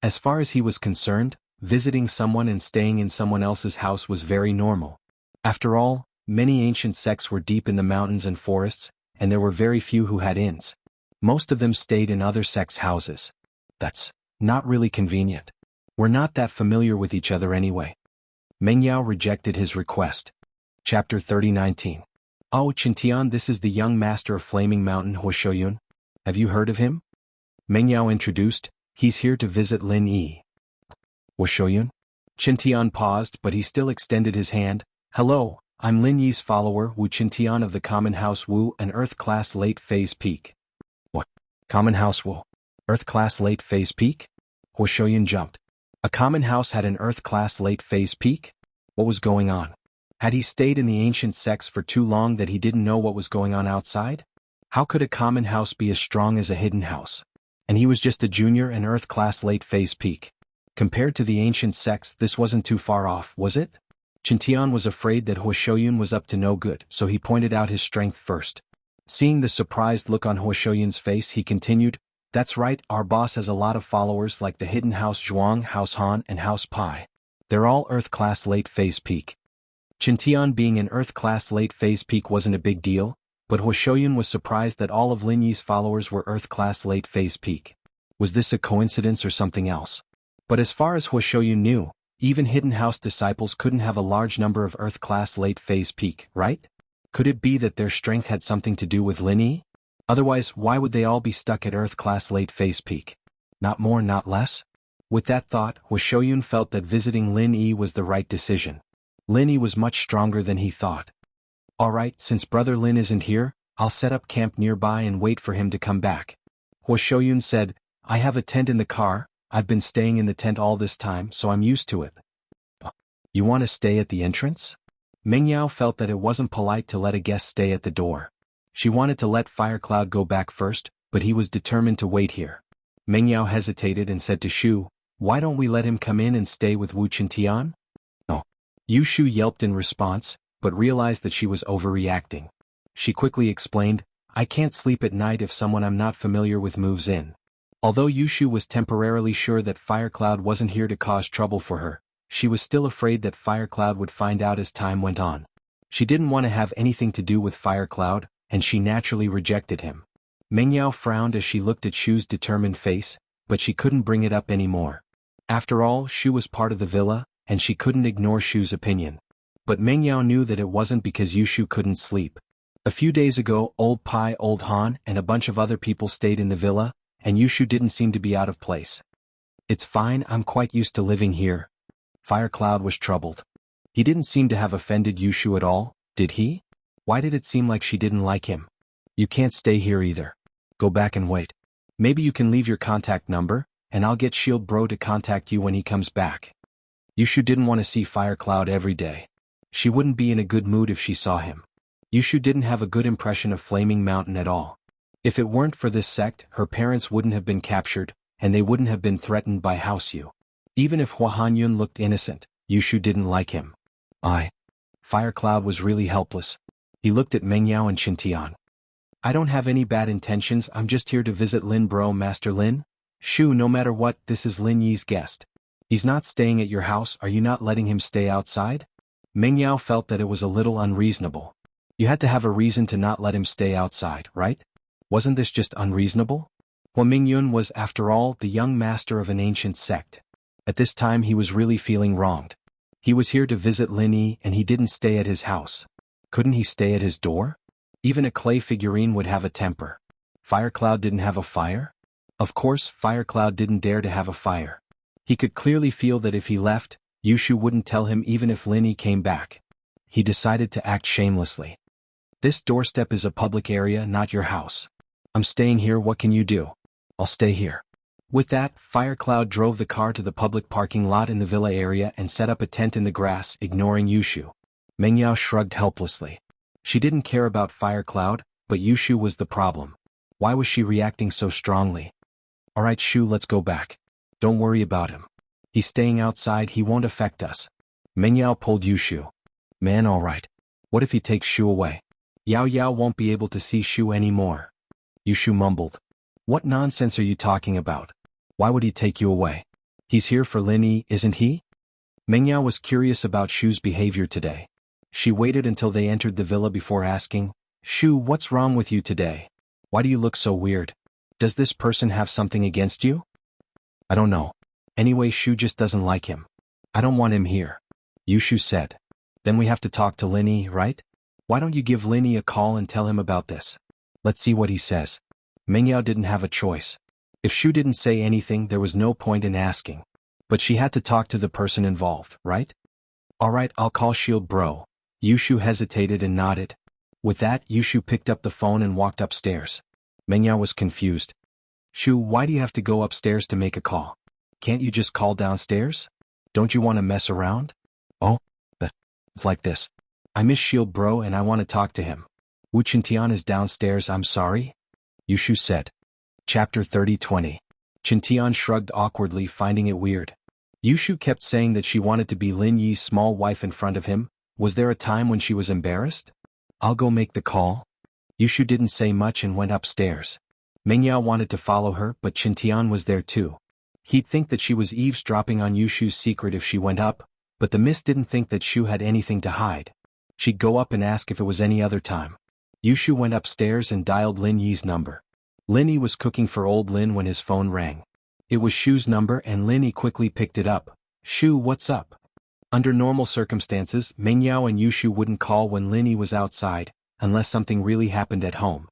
As far as he was concerned, visiting someone and staying in someone else's house was very normal. After all, many ancient sects were deep in the mountains and forests, and there were very few who had inns. Most of them stayed in other sects' houses. That's not really convenient. We're not that familiar with each other anyway. Meng Yao rejected his request. Chapter 30:19. Oh, Qintian, this is the young master of Flaming Mountain Hua Shouyun. Have you heard of him? Meng Yao introduced. He's here to visit Lin Yi. Hua Shouyun? Qintian paused, but he still extended his hand. Hello, I'm Lin Yi's follower Wu Qintian of the Common House Wu, an Earth-class late-phase peak. What? Common House Wu? Earth-class late-phase peak? Hua Shouyun jumped. A common house had an Earth-class late-phase peak? What was going on? Had he stayed in the ancient sects for too long that he didn't know what was going on outside? How could a common house be as strong as a hidden house? And he was just a junior and Earth-class late-phase peak. Compared to the ancient sects, this wasn't too far off, was it? Qintian was afraid that Hua Shouyun was up to no good, so he pointed out his strength first. Seeing the surprised look on Hua Shouyun's face, he continued, That's right, our boss has a lot of followers like the hidden House Zhuang, House Han, and House Pai. They're all Earth-class late-phase peak. Qintian being an Earth-class late-phase peak wasn't a big deal, but Hua Shouyun was surprised that all of Lin Yi's followers were Earth-class late-phase peak. Was this a coincidence or something else? But as far as Hua Shouyun knew, even hidden house disciples couldn't have a large number of Earth-class late-phase peak, right? Could it be that their strength had something to do with Lin Yi? Otherwise, why would they all be stuck at Earth-class late-phase peak? Not more, not less? With that thought, Hua Shouyun felt that visiting Lin Yi was the right decision. Lin Yi was much stronger than he thought. Alright, since Brother Lin isn't here, I'll set up camp nearby and wait for him to come back. Hua Shouyun said, I have a tent in the car. I've been staying in the tent all this time, so I'm used to it. You want to stay at the entrance? Meng Yao felt that it wasn't polite to let a guest stay at the door. She wanted to let Firecloud go back first, but he was determined to wait here. Meng Yao hesitated and said to Shu, Why don't we let him come in and stay with Wu Qintian? No. Yu Shu yelped in response, but realized that she was overreacting. She quickly explained, I can't sleep at night if someone I'm not familiar with moves in. Although Yushu was temporarily sure that Firecloud wasn't here to cause trouble for her, she was still afraid that Firecloud would find out as time went on. She didn't want to have anything to do with Firecloud, and she naturally rejected him. Meng Yao frowned as she looked at Shu's determined face, but she couldn't bring it up anymore. After all, Shu was part of the villa, and she couldn't ignore Shu's opinion. But Meng Yao knew that it wasn't because Yushu couldn't sleep. A few days ago, Old Pai, Old Han, and a bunch of other people stayed in the villa, and Yushu didn't seem to be out of place. It's fine, I'm quite used to living here. Firecloud was troubled. He didn't seem to have offended Yushu at all, did he? Why did it seem like she didn't like him? You can't stay here either. Go back and wait. Maybe you can leave your contact number, and I'll get Shield Bro to contact you when he comes back. Yushu didn't want to see Firecloud every day. She wouldn't be in a good mood if she saw him. Yushu didn't have a good impression of Flaming Mountain at all. If it weren't for this sect, her parents wouldn't have been captured, and they wouldn't have been threatened by House Yu. Even if Hua Hanyun looked innocent, Yushu didn't like him. Firecloud was really helpless. He looked at Meng Yao and Qintian. I don't have any bad intentions, I'm just here to visit Lin Bro, Master Lin. Shu, no matter what, this is Lin Yi's guest. He's not staying at your house, are you not letting him stay outside? Meng Yao felt that it was a little unreasonable. You had to have a reason to not let him stay outside, right? Wasn't this just unreasonable? Hua Mingyun was, after all, the young master of an ancient sect. At this time he was really feeling wronged. He was here to visit Lin Yi and he didn't stay at his house. Couldn't he stay at his door? Even a clay figurine would have a temper. Firecloud didn't have a fire? Of course, Firecloud didn't dare to have a fire. He could clearly feel that if he left, Yushu wouldn't tell him even if Lin Yi came back. He decided to act shamelessly. This doorstep is a public area, not your house. I'm staying here, what can you do? I'll stay here. With that, Firecloud drove the car to the public parking lot in the villa area and set up a tent in the grass, ignoring Yushu. Meng Yao shrugged helplessly. She didn't care about Fire Cloud, but Yushu was the problem. Why was she reacting so strongly? Alright Shu, let's go back. Don't worry about him. He's staying outside, he won't affect us. Meng Yao pulled Yushu. Man, alright. What if he takes Shu away? Yao Yao won't be able to see Shu anymore. Yushu mumbled. What nonsense are you talking about? Why would he take you away? He's here for Lin Yi, isn't he? Meng Yao was curious about Shu's behavior today. She waited until they entered the villa before asking, Shu, what's wrong with you today? Why do you look so weird? Does this person have something against you? I don't know. Anyway, Shu just doesn't like him. I don't want him here. Yushu said. Then we have to talk to Lin Yi, right? Why don't you give Lin Yi a call and tell him about this? Let's see what he says. Meng Yao didn't have a choice. If Shu didn't say anything, there was no point in asking. But she had to talk to the person involved, right? Alright, I'll call Shield Bro. Yushu hesitated and nodded. With that, Yushu picked up the phone and walked upstairs. Meng Yao was confused. Shu, why do you have to go upstairs to make a call? Can't you just call downstairs? Don't you want to mess around? Oh, but it's like this. I miss Shield Bro and I want to talk to him. Wu Qintian is downstairs, I'm sorry? Yushu said. Chapter 30-20. Qintian shrugged awkwardly, finding it weird. Yushu kept saying that she wanted to be Lin Yi's small wife in front of him. Was there a time when she was embarrassed? I'll go make the call. Yushu didn't say much and went upstairs. Meng Yao wanted to follow her, but Qintian was there too. He'd think that she was eavesdropping on Yushu's secret if she went up, but the Miss didn't think that Shu had anything to hide. She'd go up and ask if it was any other time. Yushu went upstairs and dialed Lin Yi's number. Lin Yi was cooking for old Lin when his phone rang. It was Shu's number and Lin Yi quickly picked it up. Shu, what's up? Under normal circumstances, Meng Yao and Yushu wouldn't call when Lin Yi was outside, unless something really happened at home.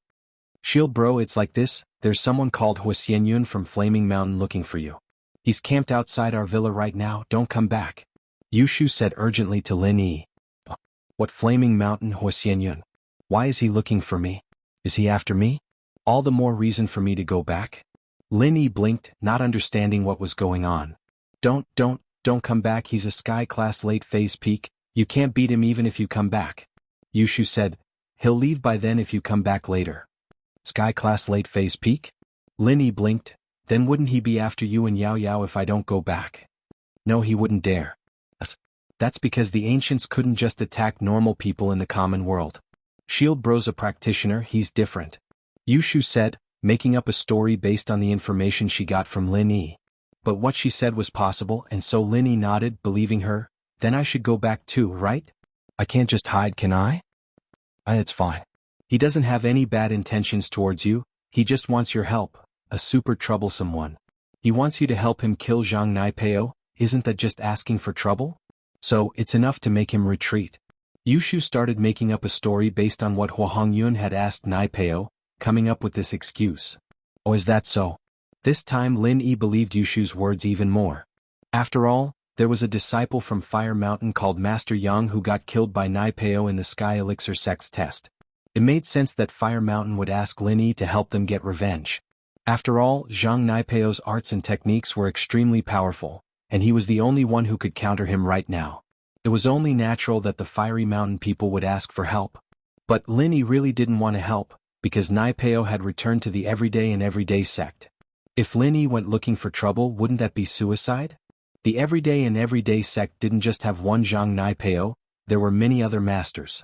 Shield Bro, it's like this, there's someone called Huxianyun from Flaming Mountain looking for you. He's camped outside our villa right now, don't come back. Yushu said urgently to Lin Yi. What Flaming Mountain, Huxianyun? Why is he looking for me? Is he after me? All the more reason for me to go back. Lin Yi blinked, not understanding what was going on. Don't come back, he's a Sky Class late phase peak, you can't beat him even if you come back. Yushu said, he'll leave by then if you come back later. Sky Class late phase peak? Lin Yi blinked, then wouldn't he be after you and Yao Yao if I don't go back? No, he wouldn't dare. That's because the ancients couldn't just attack normal people in the common world. Shield Bro's a practitioner, he's different. Yushu said, making up a story based on the information she got from Lin Yi. But what she said was possible, and so Lin Yi nodded, believing her. Then I should go back too, right? I can't just hide, can I? It's fine. He doesn't have any bad intentions towards you, he just wants your help, a super troublesome one. He wants you to help him kill Zhang Naipeo, isn't that just asking for trouble? So, it's enough to make him retreat. Yushu started making up a story based on what Huahangyun had asked Naipeo, coming up with this excuse. Oh, is that so? This time Lin Yi believed Yushu's words even more. After all, there was a disciple from Fire Mountain called Master Yang who got killed by Naipeo in the Sky Elixir sex test. It made sense that Fire Mountain would ask Lin Yi to help them get revenge. After all, Zhang Naipeo's arts and techniques were extremely powerful, and he was the only one who could counter him right now. It was only natural that the Fiery Mountain people would ask for help. But Lin Yi really didn't want to help, because Naipeo had returned to the Everyday and Everyday sect. If Lin Yi went looking for trouble, wouldn't that be suicide? The Everyday and Everyday sect didn't just have one Zhang Naipeo, there were many other masters.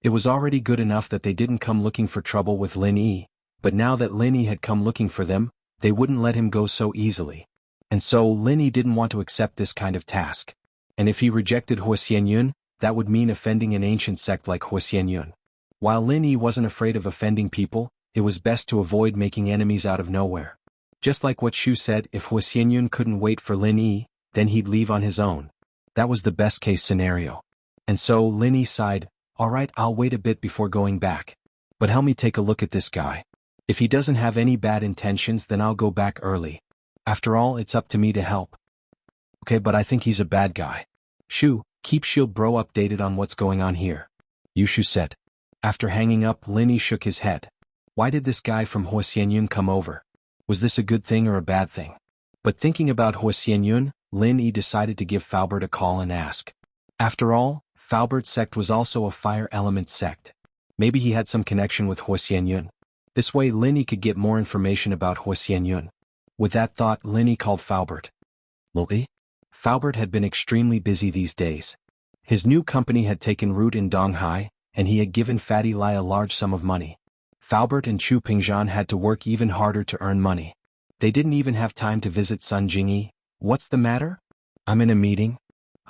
It was already good enough that they didn't come looking for trouble with Lin Yi, but now that Lin Yi had come looking for them, they wouldn't let him go so easily. And so Lin Yi didn't want to accept this kind of task. And if he rejected Huxianyun, that would mean offending an ancient sect like Huxianyun. While Lin Yi wasn't afraid of offending people, it was best to avoid making enemies out of nowhere. Just like what Shu said, if Huxianyun couldn't wait for Lin Yi, then he'd leave on his own. That was the best case scenario. And so Lin Yi sighed, alright, I'll wait a bit before going back. But help me take a look at this guy. If he doesn't have any bad intentions, then I'll go back early. After all, it's up to me to help. Okay, but I think he's a bad guy. Shu, keep Shield Bro updated on what's going on here. Yushu said. After hanging up, Lin Yi shook his head. Why did this guy from Huxianyun come over? Was this a good thing or a bad thing? But thinking about Huxianyun, Lin Yi decided to give Faubert a call and ask. After all, Falbert's sect was also a fire element sect. Maybe he had some connection with Huoxianyun. This way Linny could get more information about Huoxianyun. With that thought, Linny called Falbert. Lily? Falbert had been extremely busy these days. His new company had taken root in Donghai, and he had given Fatty Lai a large sum of money. Falbert and Chu Pingzhan had to work even harder to earn money. They didn't even have time to visit Sun Jingyi. What's the matter? I'm in a meeting.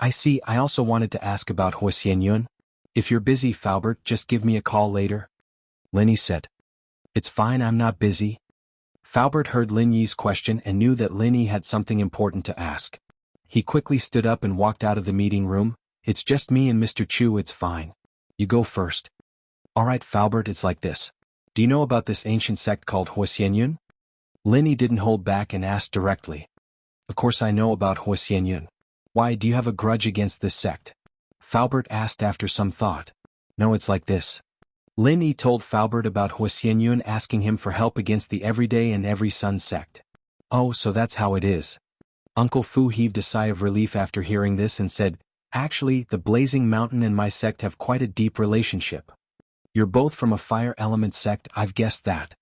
I see. I also wanted to ask about Huoxianyun. If you're busy, Falbert, just give me a call later. Linny said. It's fine, I'm not busy. Falbert heard Lin Yi's question and knew that Lin Yi had something important to ask. He quickly stood up and walked out of the meeting room. It's just me and Mr. Chu, it's fine. You go first. Alright, Falbert, it's like this. Do you know about this ancient sect called Huoxianyun? Lin Yi didn't hold back and asked directly. Of course I know about Huoxianyun. Why, do you have a grudge against this sect? Falbert asked after some thought. No, it's like this. Lin Yi told Falbert about Huoxianyun asking him for help against the Everyday and Every Sun sect. Oh, so that's how it is. Uncle Fu heaved a sigh of relief after hearing this and said, Actually, the Blazing Mountain and my sect have quite a deep relationship. You're both from a fire element sect, I've guessed that.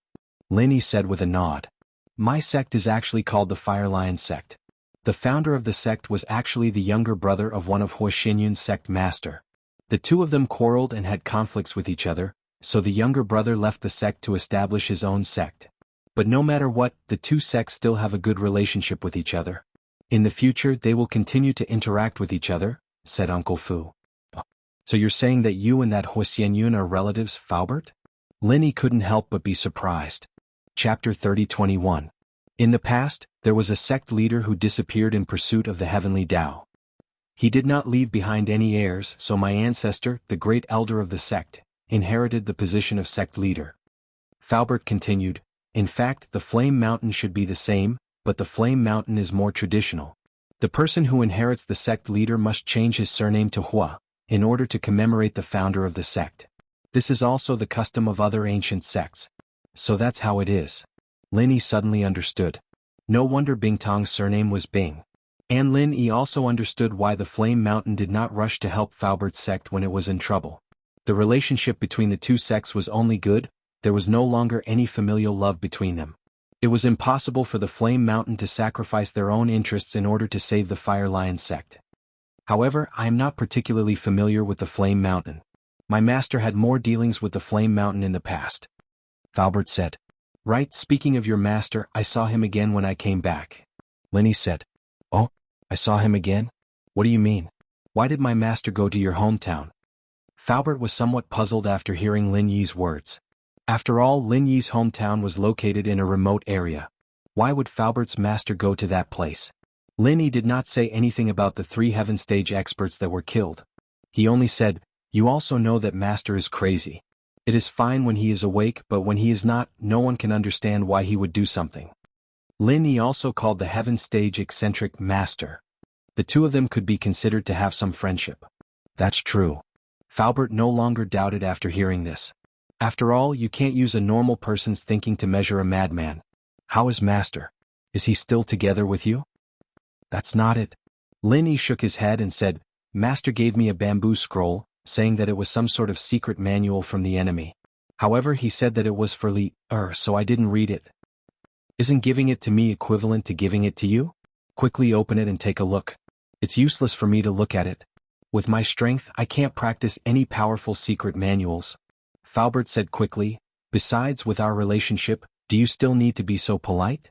Lin Yi said with a nod. My sect is actually called the Fire Lion sect. The founder of the sect was actually the younger brother of one of Huoxianyun's sect master. The two of them quarreled and had conflicts with each other, so the younger brother left the sect to establish his own sect. But no matter what, the two sects still have a good relationship with each other. In the future they will continue to interact with each other, said Uncle Fu. So you're saying that you and that Huoxianyun are relatives, Falbert? Lin Yi couldn't help but be surprised. Chapter 30-21. In the past, there was a sect leader who disappeared in pursuit of the heavenly Tao. He did not leave behind any heirs, so my ancestor, the great elder of the sect, inherited the position of sect leader. Falbert continued, in fact, the Flame Mountain should be the same, but the Flame Mountain is more traditional. The person who inherits the sect leader must change his surname to Hua, in order to commemorate the founder of the sect. This is also the custom of other ancient sects. So that's how it is. Lin Yi suddenly understood. No wonder Bingtong's surname was Bing. And Lin Yi also understood why the Flame Mountain did not rush to help Falbert's sect when it was in trouble. The relationship between the two sects was only good, there was no longer any familial love between them. It was impossible for the Flame Mountain to sacrifice their own interests in order to save the Fire Lion sect. However, I am not particularly familiar with the Flame Mountain. My master had more dealings with the Flame Mountain in the past. Falbert said. Right, speaking of your master, I saw him again when I came back. Lin Yi said. Oh, I saw him again? What do you mean? Why did my master go to your hometown? Falbert was somewhat puzzled after hearing Lin Yi's words. After all, Lin Yi's hometown was located in a remote area. Why would Falbert's master go to that place? Lin Yi did not say anything about the 3 heaven stage experts that were killed. He only said, You also know that master is crazy. It is fine when he is awake, but when he is not, no one can understand why he would do something. Lin Yi also called the heaven stage eccentric master. The two of them could be considered to have some friendship. That's true. Falbert no longer doubted after hearing this. After all, you can't use a normal person's thinking to measure a madman. How is master? Is he still together with you? That's not it. Lin Yi shook his head and said, Master gave me a bamboo scroll, saying that it was some sort of secret manual from the enemy. However, he said that it was for so I didn't read it. Isn't giving it to me equivalent to giving it to you? Quickly open it and take a look. It's useless for me to look at it. With my strength, I can't practice any powerful secret manuals. Falbert said quickly, Besides, with our relationship, do you still need to be so polite?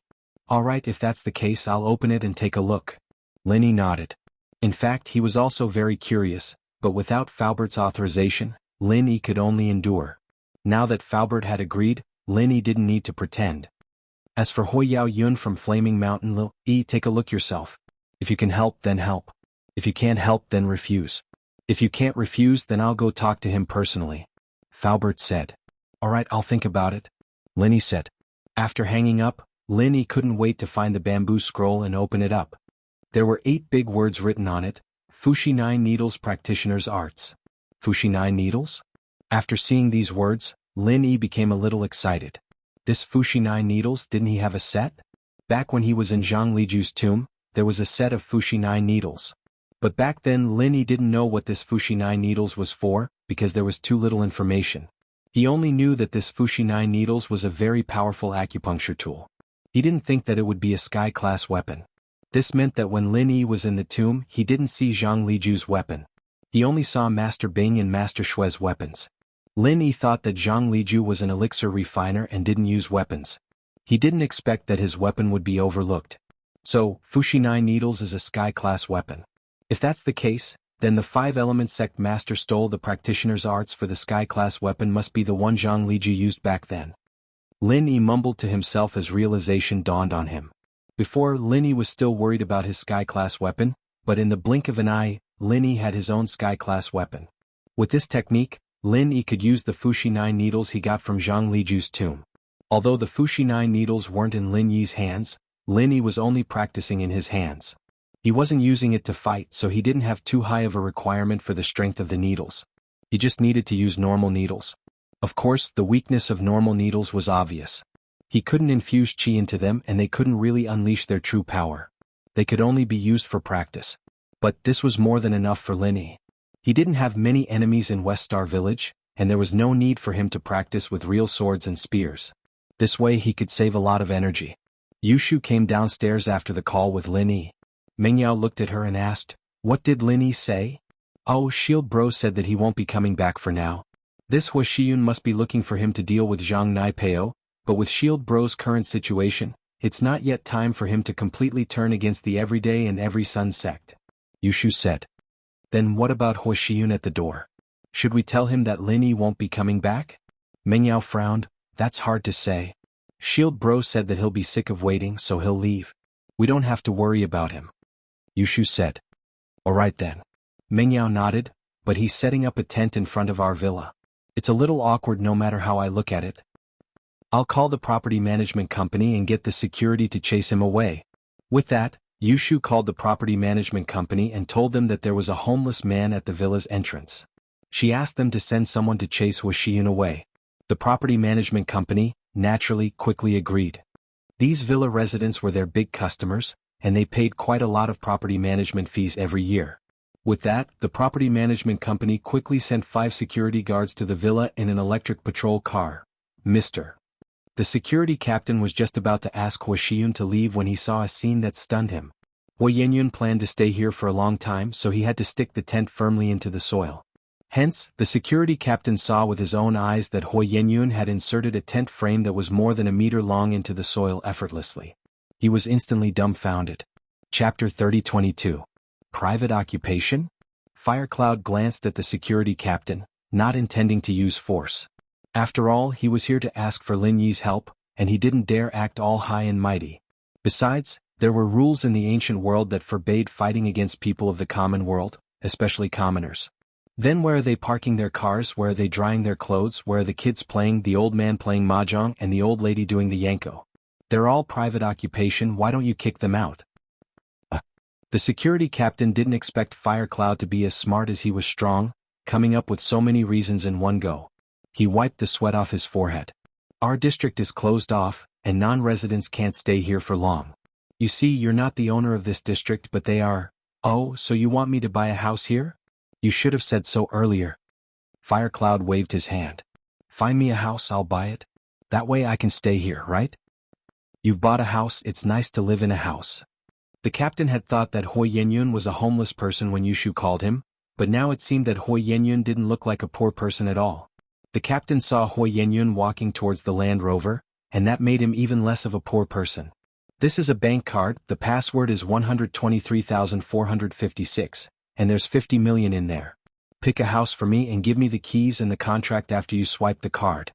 Alright, if that's the case, I'll open it and take a look. Lin Yi nodded. In fact, he was also very curious, but without Falbert's authorization, Lin Yi could only endure. Now that Falbert had agreed, Lin Yi didn't need to pretend. As for Huoyao Yun from Flaming Mountain, Lil Yi, take a look yourself. If you can help, then help. If you can't help, then refuse. If you can't refuse, then I'll go talk to him personally. Falbert said. Alright, I'll think about it. Lin Yi said. After hanging up, Lin Yi couldn't wait to find the bamboo scroll and open it up. There were 8 big words written on it. Fushi 9 Needles Practitioner's Arts. Fushi 9 Needles? After seeing these words, Lin Yi became a little excited. This Fushi 9 Needles, didn't he have a set? Back when he was in Zhang Liju's tomb, there was a set of Fushi 9 Needles. But back then Lin Yi didn't know what this Fushi-9 needles was for, because there was too little information. He only knew that this Fushi-9 needles was a very powerful acupuncture tool. He didn't think that it would be a Sky-class weapon. This meant that when Lin Yi was in the tomb he didn't see Zhang Liju's weapon. He only saw Master Bing and Master Shui's weapons. Lin Yi thought that Zhang Liju was an elixir refiner and didn't use weapons. He didn't expect that his weapon would be overlooked. So, Fushi-9 needles is a Sky-class weapon. If that's the case, then the five-element sect master stole the practitioner's arts for the Sky-class weapon must be the one Zhang Liju used back then. Lin Yi mumbled to himself as realization dawned on him. Before, Lin Yi was still worried about his Sky-class weapon, but in the blink of an eye, Lin Yi had his own Sky-class weapon. With this technique, Lin Yi could use the Fushi-9 needles he got from Zhang Liju's tomb. Although the Fushi-9 needles weren't in Lin Yi's hands, Lin Yi was only practicing in his hands. He wasn't using it to fight, so he didn't have too high of a requirement for the strength of the needles. He just needed to use normal needles. Of course, the weakness of normal needles was obvious. He couldn't infuse qi into them and they couldn't really unleash their true power. They could only be used for practice. But this was more than enough for Lin Yi. He didn't have many enemies in West Star Village, and there was no need for him to practice with real swords and spears. This way he could save a lot of energy. Yushu came downstairs after the call with Lin Yi. Mengyao looked at her and asked, "What did Lin Yi say?" "Oh, Shield Bro said that he won't be coming back for now. This Hua Shiyun must be looking for him to deal with Zhang Naipeo, but with Shield Bro's current situation, it's not yet time for him to completely turn against the Everyday and Every Sun sect," Yushu said. "Then what about Hua Shiyun at the door? Should we tell him that Lin Yi won't be coming back?" Mengyao frowned. "That's hard to say. Shield Bro said that he'll be sick of waiting so he'll leave. We don't have to worry about him," Yushu said. "Alright then." Mengyao nodded, "But he's setting up a tent in front of our villa. It's a little awkward no matter how I look at it. I'll call the property management company and get the security to chase him away." With that, Yushu called the property management company and told them that there was a homeless man at the villa's entrance. She asked them to send someone to chase Hua Shiyun away. The property management company, naturally, quickly agreed. These villa residents were their big customers, and they paid quite a lot of property management fees every year. With that, the property management company quickly sent 5 security guards to the villa in an electric patrol car. Mr. The security captain was just about to ask Hua Shiyun to leave when he saw a scene that stunned him. Hua Yenyun planned to stay here for a long time, so he had to stick the tent firmly into the soil. Hence, the security captain saw with his own eyes that Hua Yenyun had inserted a tent frame that was more than a meter long into the soil effortlessly. He was instantly dumbfounded. Chapter 30-22. Private Occupation? Firecloud glanced at the security captain, not intending to use force. After all, he was here to ask for Lin Yi's help, and he didn't dare act all high and mighty. Besides, there were rules in the ancient world that forbade fighting against people of the common world, especially commoners. Then where are they parking their cars, where are they drying their clothes, where are the kids playing, the old man playing mahjong and the old lady doing the yanko? They're all private occupation, why don't you kick them out? The security captain didn't expect Firecloud to be as smart as he was strong, coming up with so many reasons in one go. He wiped the sweat off his forehead. "Our district is closed off, and non-residents can't stay here for long. You see, you're not the owner of this district but they are. Oh, so you want me to buy a house here? You should have said so earlier." Firecloud waved his hand. "Find me a house, I'll buy it. That way I can stay here, right? You've bought a house, it's nice to live in a house." The captain had thought that Hua Yenyun was a homeless person when Yushu called him, but now it seemed that Hua Yenyun didn't look like a poor person at all. The captain saw Hua Yenyun walking towards the Land Rover, and that made him even less of a poor person. "This is a bank card, the password is 123,456, and there's 50 million in there. Pick a house for me and give me the keys and the contract after you swipe the card."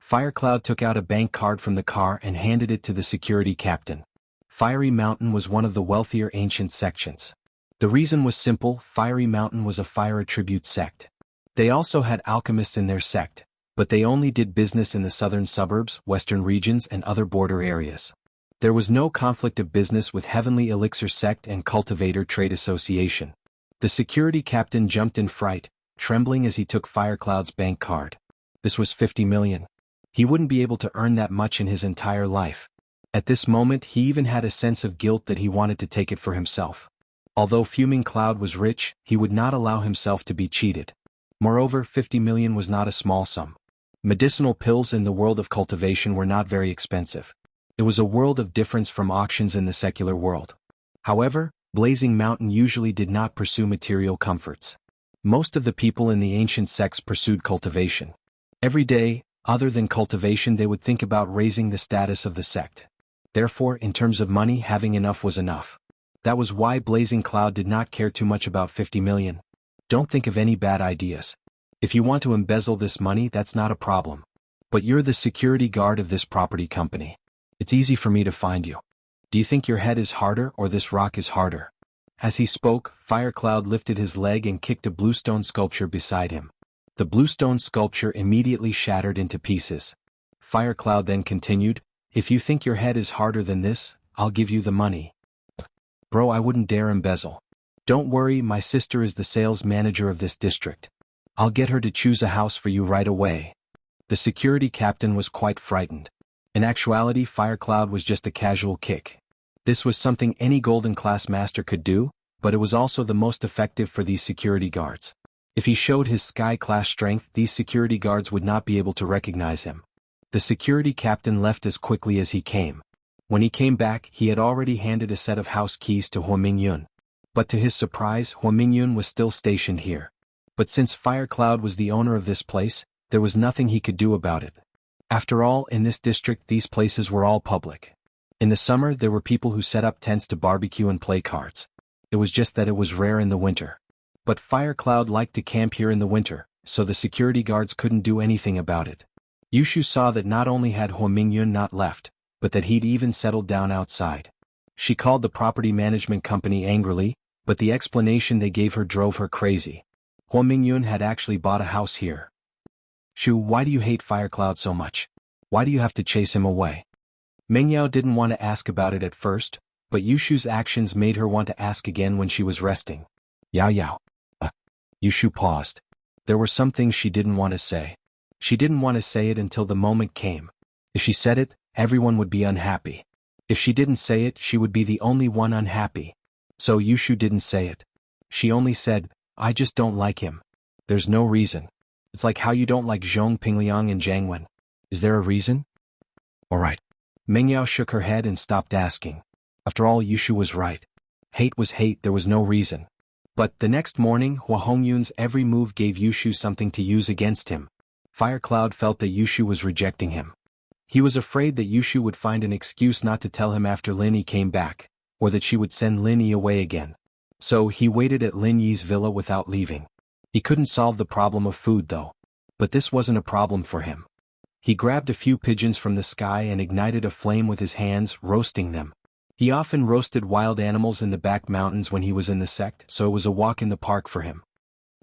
Firecloud took out a bank card from the car and handed it to the security captain. Fiery Mountain was one of the wealthier ancient sections. The reason was simple, Fiery Mountain was a fire attribute sect. They also had alchemists in their sect, but they only did business in the southern suburbs, western regions and other border areas. There was no conflict of business with Heavenly Elixir Sect and Cultivator Trade Association. The security captain jumped in fright, trembling as he took Firecloud's bank card. This was 50 million. He wouldn't be able to earn that much in his entire life. At this moment he even had a sense of guilt that he wanted to take it for himself. Although Fuming Cloud was rich, he would not allow himself to be cheated. Moreover, 50 million was not a small sum. Medicinal pills in the world of cultivation were not very expensive. It was a world of difference from auctions in the secular world. However, Blazing Mountain usually did not pursue material comforts. Most of the people in the ancient sects pursued cultivation. Every day, other than cultivation, they would think about raising the status of the sect. Therefore, in terms of money, having enough was enough. That was why Blazing Cloud did not care too much about 50 million. Don't think of any bad ideas. If you want to embezzle this money, that's not a problem. But you're the security guard of this property company. It's easy for me to find you. Do you think your head is harder or this rock is harder? As he spoke, Firecloud lifted his leg and kicked a bluestone sculpture beside him. The bluestone sculpture immediately shattered into pieces. Firecloud then continued, "If you think your head is harder than this, I'll give you the money." "Bro, I wouldn't dare embezzle. Don't worry, my sister is the sales manager of this district. I'll get her to choose a house for you right away." The security captain was quite frightened. In actuality, Firecloud was just a casual kick. This was something any golden class master could do, but it was also the most effective for these security guards. If he showed his sky class strength, these security guards would not be able to recognize him. The security captain left as quickly as he came. When he came back, he had already handed a set of house keys to Hua Mingyun. But to his surprise, Hua Mingyun was still stationed here. But since Firecloud was the owner of this place, there was nothing he could do about it. After all, in this district these places were all public. In the summer there were people who set up tents to barbecue and play cards. It was just that it was rare in the winter. But Firecloud liked to camp here in the winter, so the security guards couldn't do anything about it. Yushu saw that not only had Hua Mingyun not left, but that he'd even settled down outside. She called the property management company angrily, but the explanation they gave her drove her crazy. Hua Mingyun had actually bought a house here. "Shu, why do you hate Firecloud so much? Why do you have to chase him away?" Mengyao didn't want to ask about it at first, but Yushu's actions made her want to ask again when she was resting. "Yao Yao." Yushu paused. There were some things she didn't want to say. She didn't want to say it until the moment came. If she said it, everyone would be unhappy. If she didn't say it, she would be the only one unhappy. So Yushu didn't say it. She only said, "I just don't like him. There's no reason. It's like how you don't like Zhong Pingliang and Jiang Wen. Is there a reason?" "Alright." Mengyao shook her head and stopped asking. After all, Yushu was right. Hate was hate, there was no reason. But the next morning, Hua Hongyun's every move gave Yushu something to use against him. Firecloud felt that Yushu was rejecting him. He was afraid that Yushu would find an excuse not to tell him after Lin Yi came back, or that she would send Lin Yi away again. So he waited at Lin Yi's villa without leaving. He couldn't solve the problem of food though. But this wasn't a problem for him. He grabbed a few pigeons from the sky and ignited a flame with his hands, roasting them. He often roasted wild animals in the back mountains when he was in the sect, so it was a walk in the park for him.